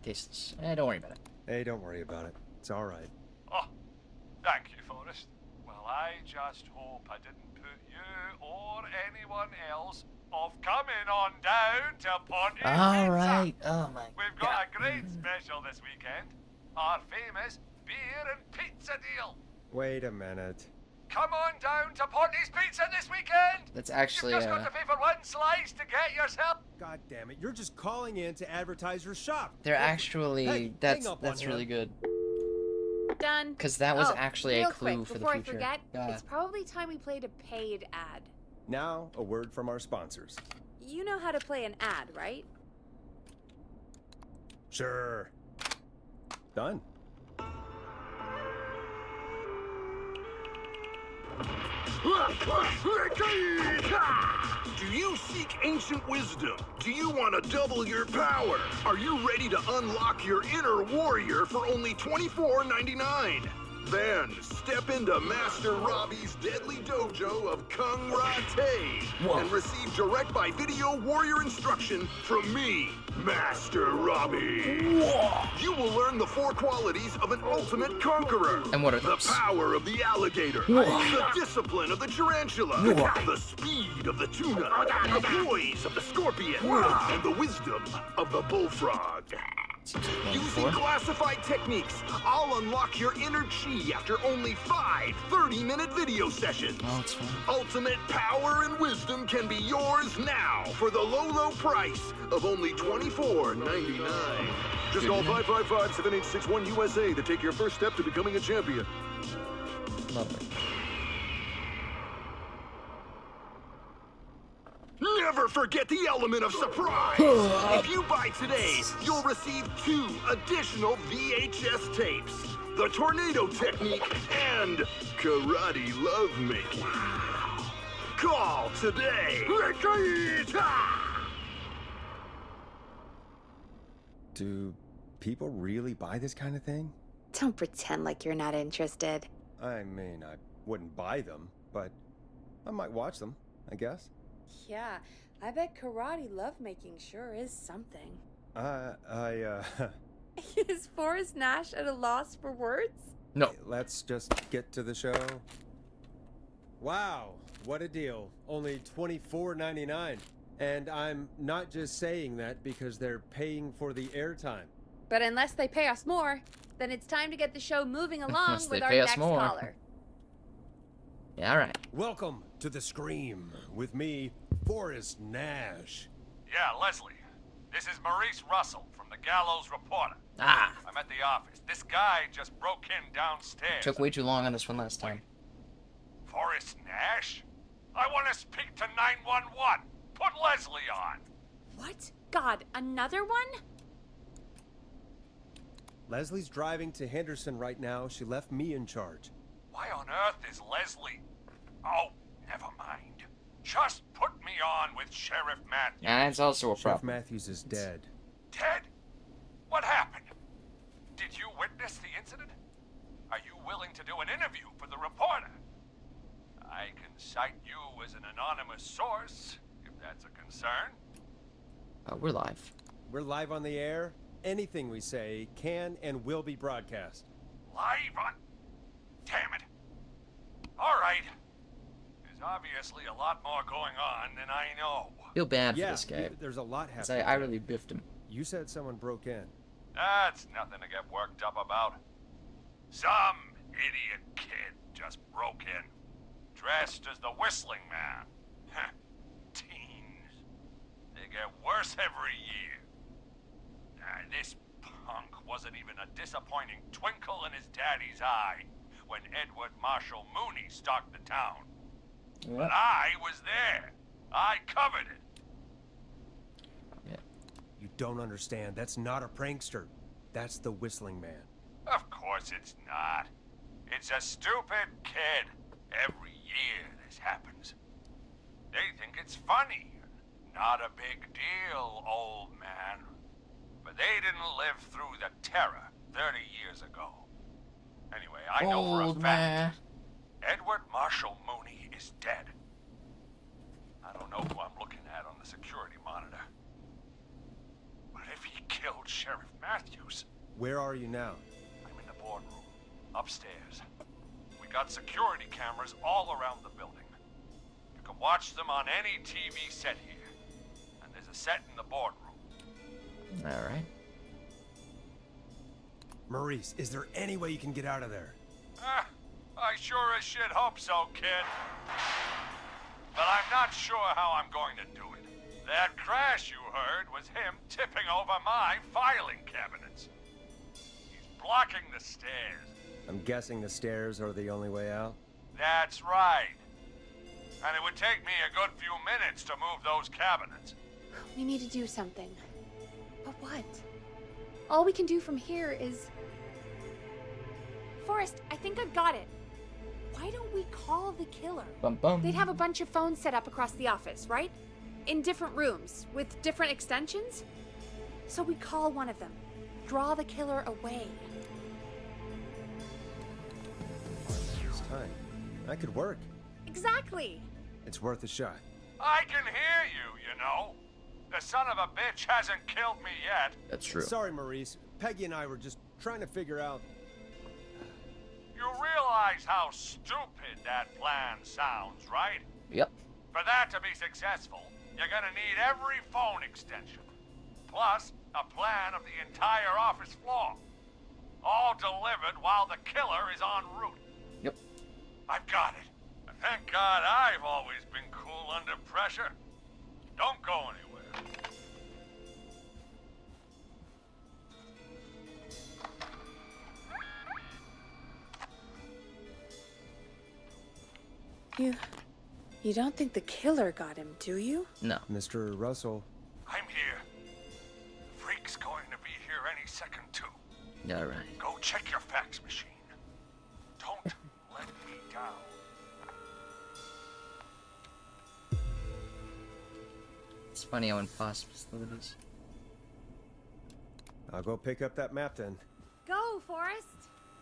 [SPEAKER 1] tasteless. Don't worry about it.
[SPEAKER 2] Hey, don't worry about it. It's all right.
[SPEAKER 9] Oh, thank you, Forrest. Well, I just hope I didn't put you or anyone else off coming on down to Ponte's
[SPEAKER 1] All
[SPEAKER 9] Pizza.
[SPEAKER 1] right. Oh my
[SPEAKER 9] We've got a great special this weekend. Our famous beer and pizza deal.
[SPEAKER 2] Wait a minute.
[SPEAKER 9] Come on down to Ponte's Pizza this weekend.
[SPEAKER 1] That's actually
[SPEAKER 9] You've just got to pay for one slice to get yourself.
[SPEAKER 2] God damn it! You're just calling in to advertise your shop.
[SPEAKER 1] they're actually
[SPEAKER 2] Hey,
[SPEAKER 1] that's
[SPEAKER 2] hang up on
[SPEAKER 1] really
[SPEAKER 2] him.
[SPEAKER 1] good.
[SPEAKER 3] Done.
[SPEAKER 1] Because that was
[SPEAKER 3] Oh,
[SPEAKER 1] actually
[SPEAKER 3] real
[SPEAKER 1] a clue
[SPEAKER 3] quick,
[SPEAKER 1] for the
[SPEAKER 3] before
[SPEAKER 1] future.
[SPEAKER 3] I forget,
[SPEAKER 1] God.
[SPEAKER 3] it's probably time we played a paid ad.
[SPEAKER 2] Now, a word from our sponsors.
[SPEAKER 3] You know how to play an ad, right?
[SPEAKER 2] Sure. Done.
[SPEAKER 13] Do you seek ancient wisdom? Do you want to double your power? Are you ready to unlock your inner warrior for only $24.99? Then step into Master Robbie's deadly dojo of Kung Rate and receive direct by video warrior instruction from me, Master Robbie. You will learn the 4 qualities of an ultimate conqueror.
[SPEAKER 1] And what are
[SPEAKER 13] the
[SPEAKER 1] those?
[SPEAKER 13] power of the alligator, the discipline of the tarantula, the speed of the tuna, the poise of the scorpion, and the wisdom of the bullfrog. Using classified techniques, I'll unlock your inner chi after only 5 30-minute video sessions.
[SPEAKER 1] Oh, it's fun.
[SPEAKER 13] Ultimate power and wisdom can be yours now for the low price of only $24.99. Just call 555-7861 USA to take your first step to becoming a champion.
[SPEAKER 1] Lovely.
[SPEAKER 13] Never forget the element of surprise! If you buy today, you'll receive 2 additional VHS tapes. The Tornado Technique and Karate Lovemaking. Call today!
[SPEAKER 2] Do people really buy this kind of thing?
[SPEAKER 3] Don't pretend like you're not interested.
[SPEAKER 2] I mean, I wouldn't buy them, but I might watch them, I guess.
[SPEAKER 3] Yeah, I bet karate lovemaking sure is something. Is Forrest Nash at a loss for words?
[SPEAKER 1] No.
[SPEAKER 2] Let's just get to the show. Wow, what a deal. Only $24.99. And I'm not just saying that because they're paying for the airtime.
[SPEAKER 3] But unless they pay us more, then it's time to get the show moving along
[SPEAKER 1] Unless they
[SPEAKER 3] with our
[SPEAKER 1] pay us
[SPEAKER 3] next
[SPEAKER 1] more.
[SPEAKER 3] caller.
[SPEAKER 1] Yeah, all right.
[SPEAKER 2] Welcome to The Scream with me, Forrest Nash.
[SPEAKER 9] Yeah, Leslie. This is Maurice Russell from the Gallows Reporter.
[SPEAKER 1] Ah.
[SPEAKER 9] I'm at the office. This guy just broke in downstairs.
[SPEAKER 1] Took way too long on this one last time.
[SPEAKER 9] Forrest Nash? I want to speak to 911. Put Leslie on.
[SPEAKER 3] What? God, another one?
[SPEAKER 2] Leslie's driving to Henderson right now. She left me in charge.
[SPEAKER 9] Why on earth is Leslie? Oh, never mind. Just put me on with Sheriff Matthews.
[SPEAKER 1] That's also a
[SPEAKER 2] Sheriff
[SPEAKER 1] problem.
[SPEAKER 2] Matthews is dead.
[SPEAKER 9] Dead? What happened? Did you witness the incident? Are you willing to do an interview for the reporter? I can cite you as an anonymous source, if that's a concern.
[SPEAKER 1] We're live.
[SPEAKER 2] We're live on the air. Anything we say can and will be broadcast.
[SPEAKER 9] Live on... Damn it. All right. There's obviously a lot more going on than I know.
[SPEAKER 1] Feel bad for
[SPEAKER 2] Yeah,
[SPEAKER 1] this guy.
[SPEAKER 2] there's a lot
[SPEAKER 1] 'Cause
[SPEAKER 2] happening.
[SPEAKER 1] I really biffed him.
[SPEAKER 2] You said someone broke in.
[SPEAKER 9] That's nothing to get worked up about. Some idiot kid just broke in, dressed as the Whistling Man. Teens. They get worse every year. This punk wasn't even a disappointing twinkle in his daddy's eye when Edward Marshall Mooney stalked the town. But I was there. I covered it.
[SPEAKER 2] You don't understand. That's not a prankster. That's the Whistling Man.
[SPEAKER 9] Of course it's not. It's a stupid kid. Every year this happens. They think it's funny. Not a big deal, old man. But they didn't live through the terror 30 years ago. Anyway, I know for a
[SPEAKER 1] Old
[SPEAKER 9] fact Edward Marshall Mooney is dead. I don't know who I'm looking at on the security monitor. But if he killed Sheriff Matthews...
[SPEAKER 2] Where are you now?
[SPEAKER 9] I'm in the boardroom, upstairs. We got security cameras all around the building. You can watch them on any TV set here. And there's a set in the boardroom.
[SPEAKER 1] Alright.
[SPEAKER 2] Maurice, is there any way you can get out of there?
[SPEAKER 9] I sure as shit hope so, kid. But I'm not sure how I'm going to do it. That crash you heard was him tipping over my filing cabinets. He's blocking the stairs.
[SPEAKER 2] I'm guessing the stairs are the only way out?
[SPEAKER 9] That's right. And it would take me a good few minutes to move those cabinets.
[SPEAKER 3] We need to do something. But what? All we can do from here is... Forrest, I think I've got it. Why don't we call the killer?
[SPEAKER 1] Bum bum.
[SPEAKER 3] They'd have a bunch of phones set up across the office, right? In different rooms, with different extensions? So we call one of them. Draw the killer away.
[SPEAKER 2] This time. That could work.
[SPEAKER 3] Exactly!
[SPEAKER 2] It's worth a shot.
[SPEAKER 9] I can hear you, you know. The son of a bitch hasn't killed me yet.
[SPEAKER 1] That's true.
[SPEAKER 2] Sorry, Maurice. Peggy and I were just trying to figure out...
[SPEAKER 9] You realize how stupid that plan sounds, right?
[SPEAKER 1] Yep.
[SPEAKER 9] For that to be successful, you're gonna need every phone extension. Plus, a plan of the entire office floor. All delivered while the killer is en route.
[SPEAKER 1] Yep.
[SPEAKER 9] I've got it. And thank God I've always been cool under pressure. Don't go anywhere.
[SPEAKER 3] You don't think the killer got him, do you?
[SPEAKER 1] No.
[SPEAKER 2] Mr. Russell.
[SPEAKER 9] I'm here. The freak's going to be here any second, too.
[SPEAKER 1] Alright.
[SPEAKER 9] Go check your fax machine. Don't let me down.
[SPEAKER 1] It's funny how impossible it is.
[SPEAKER 2] I'll go pick up that map then.
[SPEAKER 3] Go, Forrest!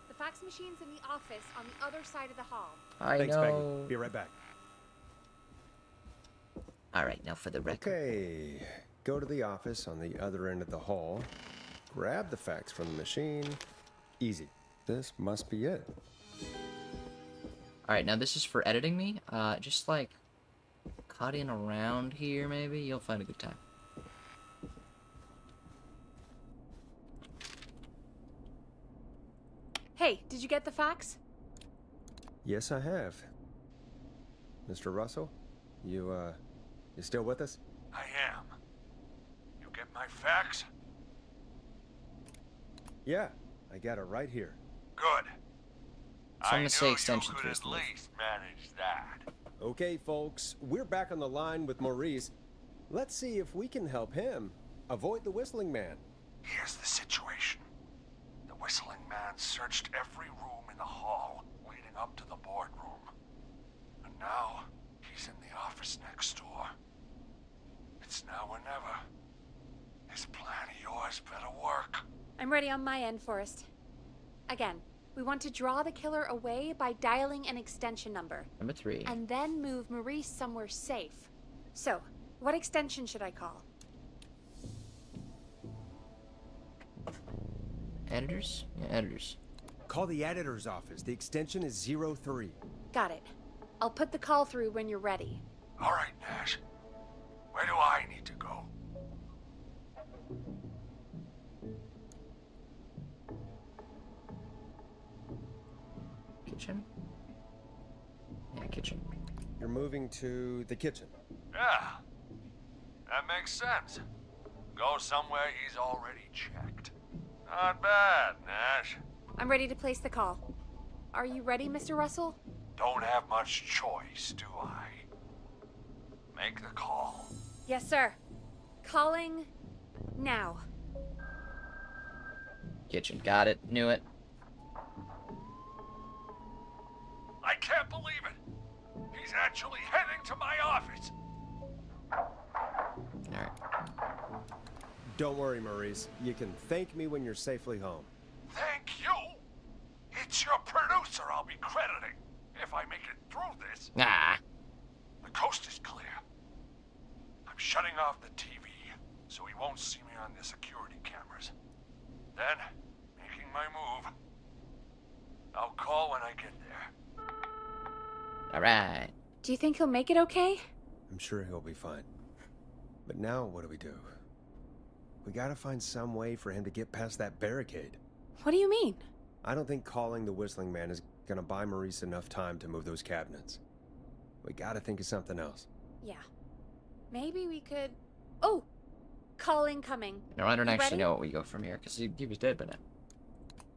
[SPEAKER 3] The fax machine's in the office on the other side of the hall.
[SPEAKER 2] Thanks,
[SPEAKER 1] know.
[SPEAKER 2] Peggy. Be right back.
[SPEAKER 1] Alright, now for the record.
[SPEAKER 2] Okay. Go to the office on the other end of the hall. Grab the fax from the machine. Easy. This must be it.
[SPEAKER 1] Alright, now this is for editing me. Just like cut in around here maybe. You'll find a good time.
[SPEAKER 3] Hey, did you get the fax?
[SPEAKER 2] Yes, I have. Mr. Russell, you still with us?
[SPEAKER 9] I am. You get my fax?
[SPEAKER 2] Yeah, I got it right here.
[SPEAKER 9] Good.
[SPEAKER 1] So I'm
[SPEAKER 9] I
[SPEAKER 1] gonna say
[SPEAKER 9] knew
[SPEAKER 1] extension
[SPEAKER 9] you could
[SPEAKER 1] first,
[SPEAKER 9] at
[SPEAKER 1] Liv.
[SPEAKER 9] least manage that.
[SPEAKER 2] Okay, folks, we're back on the line with Maurice. Let's see if we can help him avoid the Whistling Man.
[SPEAKER 9] Here's the situation. The Whistling Man searched every room in the hall leading up to the boardroom. And now, he's in the office next door. This plan of yours better work.
[SPEAKER 3] I'm ready on my end, Forrest. Again, we want to draw the killer away by dialing an extension number.
[SPEAKER 1] Number 3.
[SPEAKER 3] And then move Maurice somewhere safe. So, what extension should I call?
[SPEAKER 1] Editors? Yeah, editors.
[SPEAKER 2] Call the editor's office. The extension is 03.
[SPEAKER 3] Got it. I'll put the call through when you're ready.
[SPEAKER 9] All right, Nash. Where do I need to go?
[SPEAKER 1] Kitchen? Yeah, kitchen.
[SPEAKER 2] You're moving to the kitchen.
[SPEAKER 9] Yeah. That makes sense. Go somewhere he's already checked. Not bad, Nash.
[SPEAKER 3] I'm ready to place the call. Are you ready, Mr. Russell?
[SPEAKER 9] Don't have much choice, do I? Make the call.
[SPEAKER 3] Yes, sir. Calling now.
[SPEAKER 1] Kitchen. Got it. Knew it.
[SPEAKER 9] I can't believe it. He's actually heading to my office.
[SPEAKER 1] Alright.
[SPEAKER 2] Don't worry, Maurice. You can thank me when you're safely home.
[SPEAKER 9] Thank you? It's your producer I'll be crediting if I make it through this.
[SPEAKER 1] Ah.
[SPEAKER 9] The coast is clear. I'm shutting off the TV so he won't see me on the security cameras. Then, making my move. I'll call when I get there.
[SPEAKER 1] Alright.
[SPEAKER 3] Do you think he'll make it okay?
[SPEAKER 2] I'm sure he'll be fine. But now, what do? We gotta find some way for him to get past that barricade.
[SPEAKER 3] What do you mean?
[SPEAKER 2] I don't think calling the Whistling Man is gonna buy Maurice enough time to move those cabinets. We gotta think of something else.
[SPEAKER 3] Yeah. Maybe we could... Oh! Call incoming.
[SPEAKER 1] No, I don't
[SPEAKER 3] You
[SPEAKER 1] actually
[SPEAKER 3] ready?
[SPEAKER 1] know what we go from here, because he was dead by now.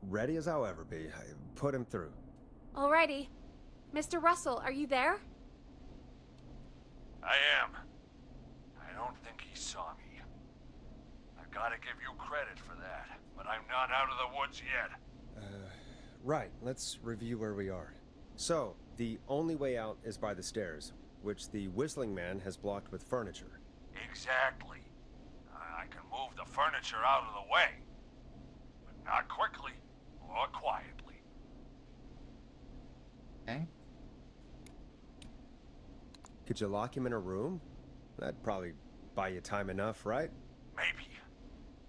[SPEAKER 2] Ready as I'll ever be. Put him through.
[SPEAKER 3] Alrighty. Mr. Russell, are you there?
[SPEAKER 9] I am. I don't think he saw me. I've got to give you credit for that, but I'm not out of the woods yet.
[SPEAKER 2] Right. Let's review where we are. So, the only way out is by the stairs, which the Whistling Man has blocked with furniture.
[SPEAKER 9] Exactly. I can move the furniture out of the way, but not quickly or quietly.
[SPEAKER 1] Okay.
[SPEAKER 2] Could you lock him in a room? That'd probably buy you time enough, right?
[SPEAKER 9] Maybe.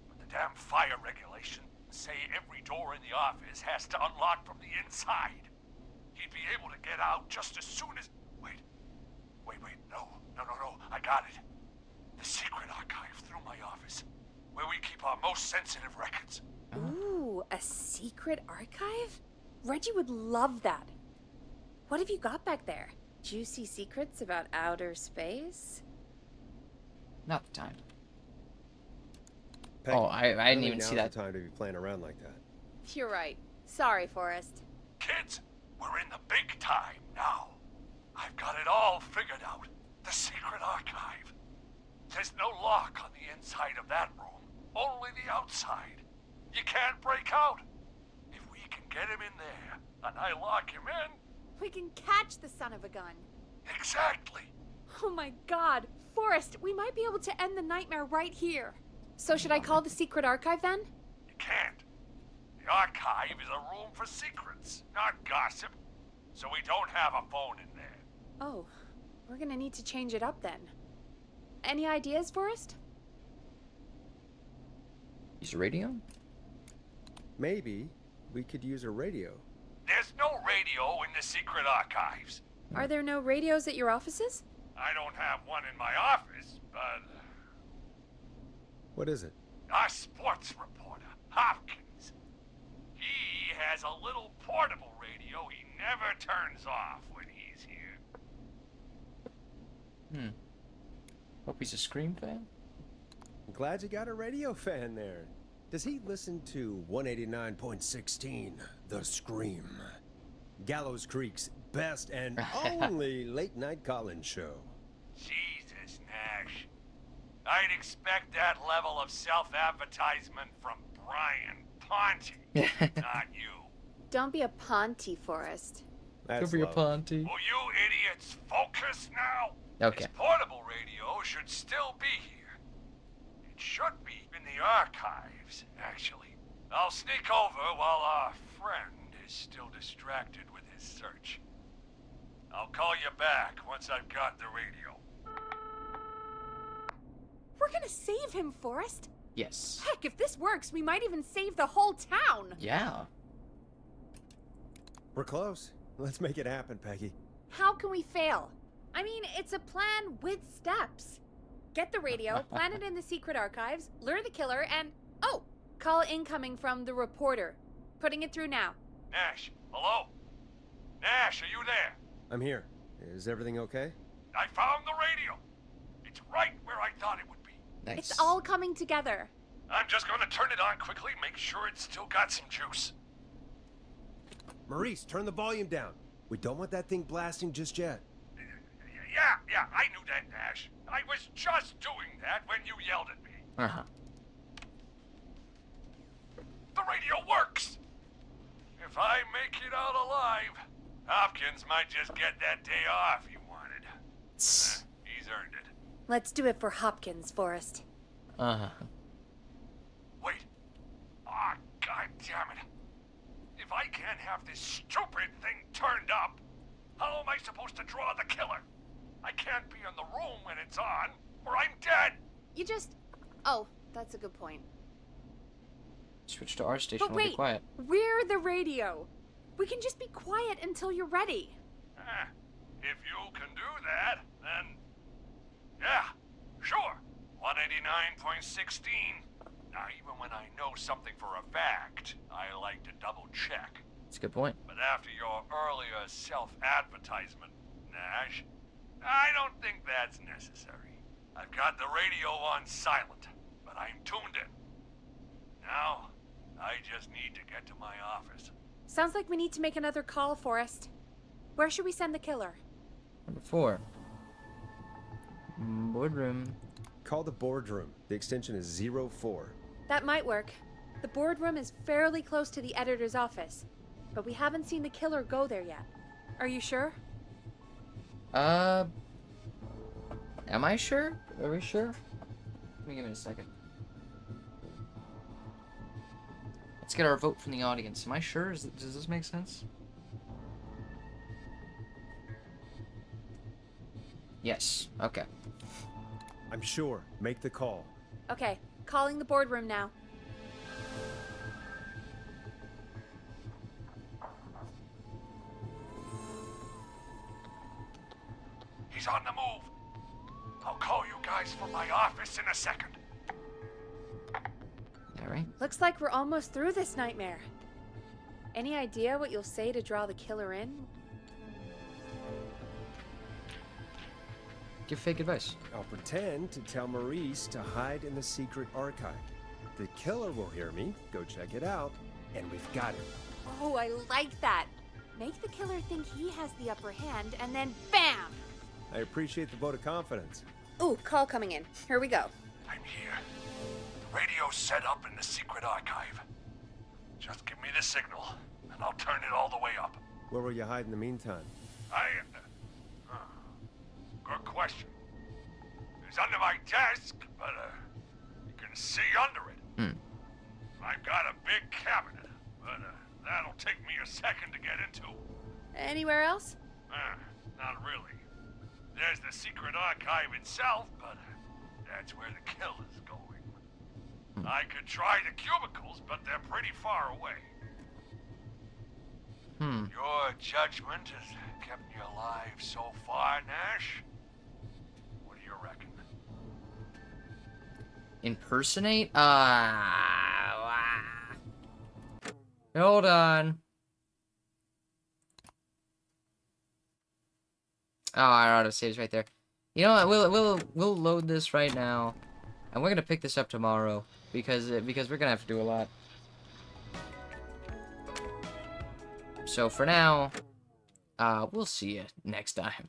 [SPEAKER 9] But the damn fire regulations say every door in the office has to unlock from the inside. He'd be able to get out just as soon as... Wait. No. I got it. The secret archive through my office, where we keep our most sensitive records.
[SPEAKER 3] Ooh, a secret archive? Reggie would love that. What have you got back there? Juicy secrets about outer space?
[SPEAKER 1] Not the time.
[SPEAKER 2] Peggy,
[SPEAKER 1] Oh, I didn't
[SPEAKER 2] really
[SPEAKER 1] even see
[SPEAKER 2] now's
[SPEAKER 1] that.
[SPEAKER 2] the time to be playing around like that.
[SPEAKER 3] You're right. Sorry, Forrest.
[SPEAKER 9] Kids, we're in the big time now. I've got it all figured out. The secret archive. There's no lock on the inside of that room, only the outside. You can't break out. If we can get him in there, and I lock him in...
[SPEAKER 3] We can catch the son of a gun.
[SPEAKER 9] Exactly.
[SPEAKER 3] Oh my god. Forrest, we might be able to end the nightmare right here. So should I call the secret archive then?
[SPEAKER 9] You can't. The archive is a room for secrets, not gossip. So we don't have a phone in there.
[SPEAKER 3] Oh, we're gonna need to change it up then. Any ideas, Forrest?
[SPEAKER 1] Use a radio?
[SPEAKER 2] Maybe we could use a radio.
[SPEAKER 9] There's no radio in the secret archives.
[SPEAKER 3] Are there no radios at your offices?
[SPEAKER 9] I don't have one in my office, but...
[SPEAKER 2] What is it?
[SPEAKER 9] Our sports reporter, Hopkins. He has a little portable radio he never turns off when he's here.
[SPEAKER 1] Hope he's a Scream fan?
[SPEAKER 2] I'm glad you got a radio fan there. Does he listen to 189.16, The Scream? Gallows Creek's best and only late-night call-in show.
[SPEAKER 9] Jesus, Nash. I'd expect that level of self-advertisement from Brian Ponte, not you.
[SPEAKER 3] Don't be a Ponty, Forrest.
[SPEAKER 2] That's
[SPEAKER 1] Cover your
[SPEAKER 2] low.
[SPEAKER 1] Ponty.
[SPEAKER 9] Will you idiots focus now?
[SPEAKER 1] Okay.
[SPEAKER 9] His portable radio should still be here. It should be in the archives, actually. I'll sneak over while our friend is still distracted with his search. I'll call you back once I've got the radio.
[SPEAKER 3] We're gonna save him, Forrest.
[SPEAKER 1] Yes.
[SPEAKER 3] Heck, if this works, we might even save the whole town.
[SPEAKER 1] Yeah.
[SPEAKER 2] We're close. Let's make it happen, Peggy.
[SPEAKER 3] How can we fail? I mean, it's a plan with steps. Get the radio, plant it in the secret archives, lure the killer, and... Oh! Call incoming from the reporter. Putting it through now.
[SPEAKER 9] Nash, hello? Nash, are you there?
[SPEAKER 2] I'm here. Is everything okay?
[SPEAKER 9] I found the radio. It's right where I thought it would be.
[SPEAKER 1] Nice.
[SPEAKER 3] It's all coming together.
[SPEAKER 9] I'm just gonna turn it on quickly, make sure it's still got some juice.
[SPEAKER 2] Maurice, turn the volume down. We don't want that thing blasting just yet.
[SPEAKER 9] Yeah, I knew that, Nash. I was just doing that when you yelled at me.
[SPEAKER 1] Uh-huh.
[SPEAKER 9] The radio works! If I make it out alive, Hopkins might just get that day off he wanted. He's earned it.
[SPEAKER 3] Let's do it for Hopkins, Forrest.
[SPEAKER 1] Uh-huh.
[SPEAKER 9] Wait. Ah, god damn it. If I can't have this stupid thing turned up, how am I supposed to draw the killer? I can't be in the room when it's on, or I'm dead.
[SPEAKER 3] You just... Oh, that's a good point.
[SPEAKER 1] Switch to our station.
[SPEAKER 3] But
[SPEAKER 1] We'll be
[SPEAKER 3] wait,
[SPEAKER 1] quiet.
[SPEAKER 3] we're the radio. We can just be quiet until you're ready.
[SPEAKER 9] If you can do that, then... Yeah, sure. 189.16. Now, even when I know something for a fact, I like to double check.
[SPEAKER 1] That's a good point.
[SPEAKER 9] But after your earlier self-advertisement, Nash, I don't think that's necessary. I've got the radio on silent, but I'm tuned in. Now, I just need to get to my office.
[SPEAKER 3] Sounds like we need to make another call, Forrest. Where should we send the killer?
[SPEAKER 1] Number 4. Boardroom.
[SPEAKER 2] Call the boardroom. The extension is 04.
[SPEAKER 3] That might work. The boardroom is fairly close to the editor's office, but we haven't seen the killer go there yet. Are you sure?
[SPEAKER 1] Am I sure? Are we sure? Let me give it a second. Let's get our vote from the audience. Am I sure? Does this make sense? Yes. Okay.
[SPEAKER 2] I'm sure. Make the call.
[SPEAKER 3] Okay, calling the boardroom now.
[SPEAKER 9] He's on the move. I'll call you guys from my office in a second.
[SPEAKER 1] Alright.
[SPEAKER 3] Looks like we're almost through this nightmare. Any idea what you'll say to draw the killer in?
[SPEAKER 1] Give fake advice.
[SPEAKER 2] I'll pretend to tell Maurice to hide in the secret archive. The killer will hear me, go check it out, and we've got him.
[SPEAKER 3] Oh, I like that. Make the killer think he has the upper hand, and then BAM!
[SPEAKER 2] I appreciate the vote of confidence.
[SPEAKER 3] Ooh, call coming in. Here we go.
[SPEAKER 9] I'm here. The radio's set up in the secret archive. Just give me the signal, and I'll turn it all the way up.
[SPEAKER 2] Where will you hide in the meantime?
[SPEAKER 9] Good question. It's under my desk, but you can see under it. I've got a big cabinet, but that'll take me a second to get into.
[SPEAKER 3] Anywhere else?
[SPEAKER 9] Not really. There's the secret archive itself, but that's where the killer's going. I could try the cubicles, but they're pretty far away. Your judgment has kept me alive so far, Nash. What do you reckon?
[SPEAKER 1] Impersonate? Hold on. Oh, our auto saves right there. You know what? We'll load this right now, and we're gonna pick this up tomorrow because we're gonna have to do a lot. So for now, we'll see you next time.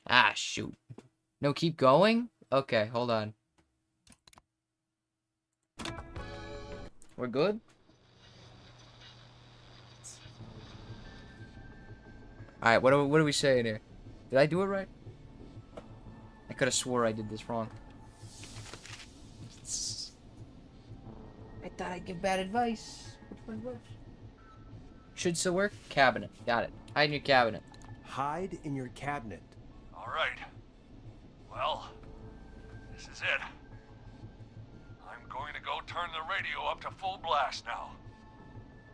[SPEAKER 1] Ah, shoot. No, keep going? Okay, hold on. We're good? Alright, what are we saying here? Did I do it right? I could have swore I did this wrong. I thought I'd give bad advice. Should still work? Cabinet. Got it. Hide in your cabinet.
[SPEAKER 2] Hide in your cabinet.
[SPEAKER 9] All right. Well, this is it. I'm going to go turn the radio up to full blast now.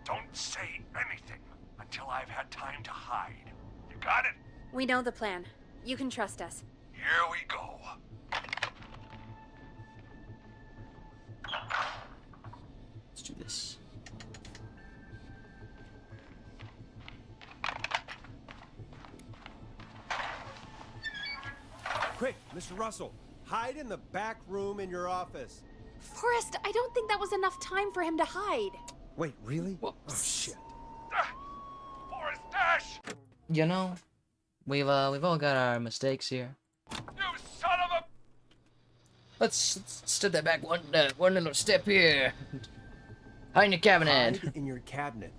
[SPEAKER 9] Don't say anything until I've had time to hide. You got it?
[SPEAKER 3] We know the plan. You can trust us.
[SPEAKER 9] Here we go.
[SPEAKER 1] Let's do this.
[SPEAKER 2] Quick, Mr. Russell, hide in the back room in your office.
[SPEAKER 3] Forrest, I don't think that was enough time for him to hide.
[SPEAKER 2] Wait, really?
[SPEAKER 1] Whoops.
[SPEAKER 2] Oh, shit.
[SPEAKER 9] Forrest Dash!
[SPEAKER 1] You know, we've all got our mistakes here.
[SPEAKER 9] You son of a...
[SPEAKER 1] Let's step that back one little step here. Hide in your cabinet.
[SPEAKER 2] Hide in your cabinet.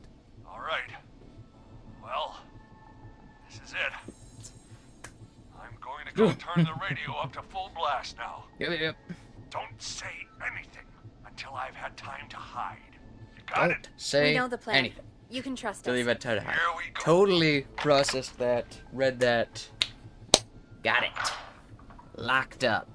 [SPEAKER 9] All right. Well, this is it. I'm going to go turn the radio up to full blast now.
[SPEAKER 1] Yep.
[SPEAKER 9] Don't say anything until I've had time to hide. You got it?
[SPEAKER 1] Don't say
[SPEAKER 3] We know the plan.
[SPEAKER 1] anything.
[SPEAKER 3] You can trust
[SPEAKER 1] Till
[SPEAKER 3] us.
[SPEAKER 1] you've had time to hide.
[SPEAKER 9] Here we go.
[SPEAKER 1] Totally processed that. Read that. Got it. Locked up.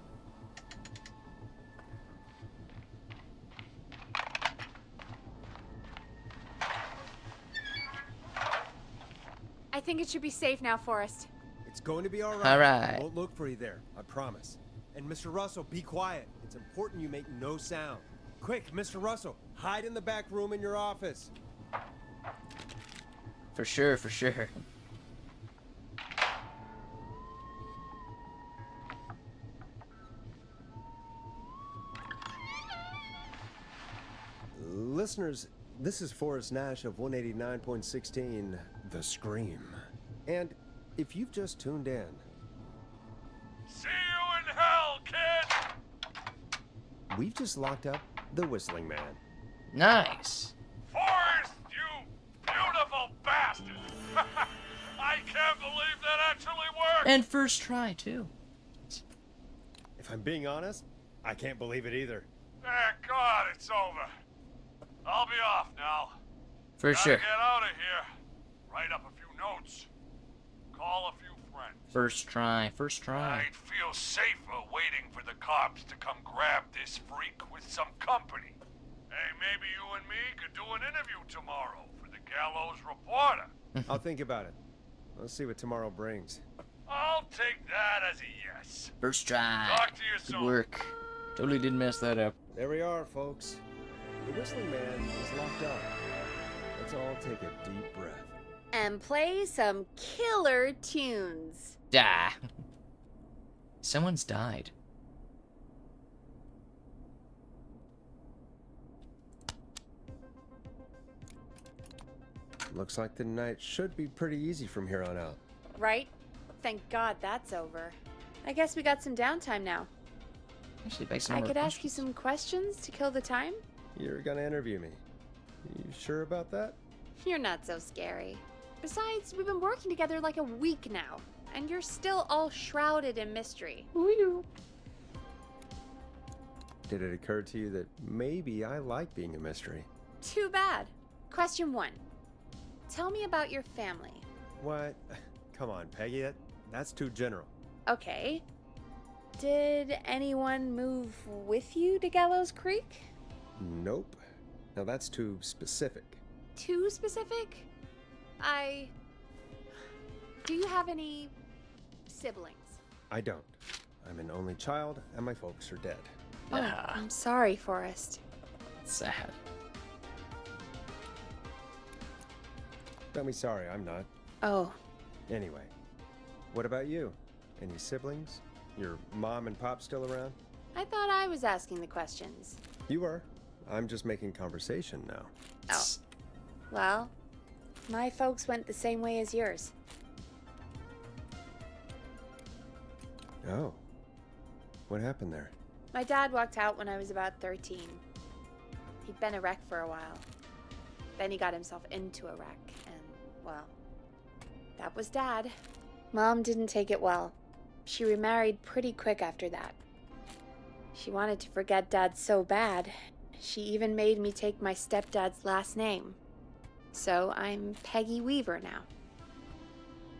[SPEAKER 3] I think it should be safe now, Forrest.
[SPEAKER 2] It's going to be all right.
[SPEAKER 1] All right.
[SPEAKER 2] I won't look for you there, I promise. And Mr. Russell, be quiet. It's important you make no sound. Quick, Mr. Russell, hide in the back room in your office.
[SPEAKER 1] For sure, for sure.
[SPEAKER 2] Listeners, this is Forrest Nash of 189.16, The Scream. And if you've just tuned in,
[SPEAKER 9] See you in hell, kid!
[SPEAKER 2] we've just locked up the Whistling Man.
[SPEAKER 1] Nice.
[SPEAKER 9] Forrest, you beautiful bastard! I can't believe that actually worked!
[SPEAKER 1] And first try, too.
[SPEAKER 2] If I'm being honest, I can't believe it either.
[SPEAKER 9] Thank God it's over. I'll be off now.
[SPEAKER 1] For
[SPEAKER 9] Gotta
[SPEAKER 1] sure.
[SPEAKER 9] get out of here. Write up a few notes. Call a few friends.
[SPEAKER 1] First try, first try.
[SPEAKER 9] I'd feel safer waiting for the cops to come grab this freak with some company. Hey, maybe you and me could do an interview tomorrow for the Gallows Reporter.
[SPEAKER 2] I'll think about it. Let's see what tomorrow brings.
[SPEAKER 9] I'll take that as a yes.
[SPEAKER 1] First try.
[SPEAKER 9] Talk to you
[SPEAKER 1] Good
[SPEAKER 9] soon.
[SPEAKER 1] work. Totally didn't mess that up.
[SPEAKER 2] There we are, folks. The Whistling Man is locked up. Let's all take a deep breath.
[SPEAKER 3] And play some killer tunes.
[SPEAKER 1] Die. Someone's died.
[SPEAKER 2] Looks like the night should be pretty easy from here on out.
[SPEAKER 3] Right? Thank God that's over. I guess we got some downtime now.
[SPEAKER 1] Actually, based on
[SPEAKER 3] I
[SPEAKER 1] our
[SPEAKER 3] could ask you
[SPEAKER 1] questions.
[SPEAKER 3] some questions to kill the time?
[SPEAKER 2] You're gonna interview me. You sure about that?
[SPEAKER 3] You're not so scary. Besides, we've been working together like a week now, and you're still all shrouded in mystery.
[SPEAKER 2] Did it occur to you that maybe I like being a mystery?
[SPEAKER 3] Too bad. Question 1. Tell me about your family.
[SPEAKER 2] What? Come on, Peggy, that's too general.
[SPEAKER 3] Okay. Did anyone move with you to Gallows Creek?
[SPEAKER 2] Nope. Now that's too specific.
[SPEAKER 3] Too specific? Do you have any siblings?
[SPEAKER 2] I don't. I'm an only child, and my folks are dead.
[SPEAKER 1] Yeah.
[SPEAKER 3] Oh, I'm sorry, Forrest.
[SPEAKER 1] Sad.
[SPEAKER 2] Don't be sorry, I'm not.
[SPEAKER 3] Oh,
[SPEAKER 2] Anyway, what about you? Any siblings? Your mom and pop still around?
[SPEAKER 3] I thought I was asking the questions.
[SPEAKER 2] You are. I'm just making conversation now.
[SPEAKER 3] Oh. Well, my folks went the same way as yours.
[SPEAKER 2] Oh. What happened there?
[SPEAKER 3] My dad walked out when I was about 13. He'd been a wreck for a while. Then he got himself into a wreck, and, well, that was Dad. Mom didn't take it well. She remarried pretty quick after that. She wanted to forget Dad so bad, She even made me take my stepdad's last name. So I'm Peggy Weaver now.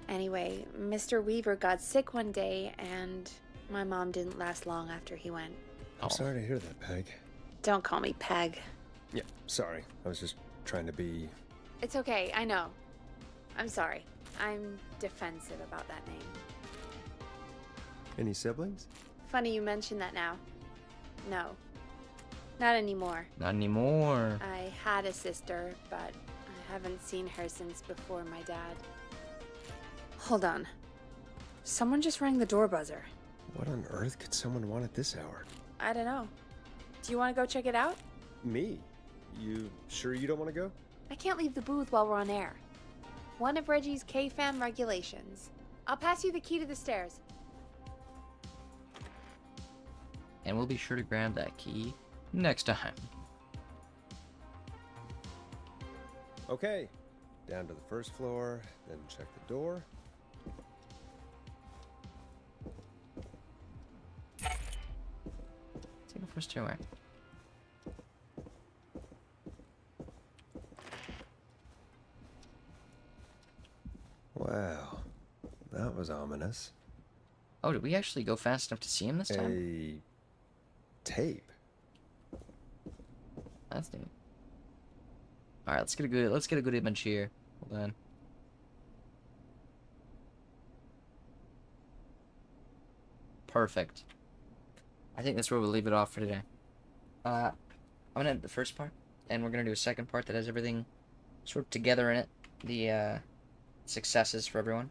[SPEAKER 3] Anyway, Mr. Weaver got sick one day, and my mom didn't last long after he went.
[SPEAKER 2] I'm sorry to hear that, Peg.
[SPEAKER 3] Don't call me Peg.
[SPEAKER 2] Yeah, sorry. I was just trying to be...
[SPEAKER 3] It's okay, I know. I'm sorry. I'm defensive about that name.
[SPEAKER 2] Any siblings?
[SPEAKER 3] Funny you mention that now. No. Not anymore.
[SPEAKER 1] Not anymore.
[SPEAKER 3] I had a sister, but I haven't seen her since before my dad. Hold on. Someone just rang the door buzzer.
[SPEAKER 2] What on earth could someone want at this hour?
[SPEAKER 3] I don't know. Do you want to go check it out?
[SPEAKER 2] Me? You sure you don't want to go?
[SPEAKER 3] I can't leave the booth while we're on air. One of Reggie's K-Fam regulations. I'll pass you the key to the stairs.
[SPEAKER 1] And we'll be sure to grab that key next time.
[SPEAKER 2] Okay. Down to the first floor, then check the door.
[SPEAKER 1] Take the first stairway.
[SPEAKER 2] Wow. That was ominous.
[SPEAKER 1] Oh, did we actually go fast enough to see him this time?
[SPEAKER 2] A tape.
[SPEAKER 1] That's neat. Alright, let's get a good image here. Hold on. Perfect. I think that's where we'll leave it off for today. I'm gonna end the first part, and we're gonna do a second part that has everything sort of together in it. The successes for everyone.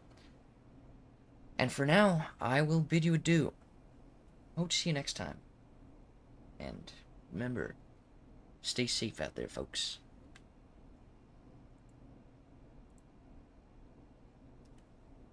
[SPEAKER 1] And for now, I will bid you adieu. Hope to see you next time. And remember, stay safe out there, folks.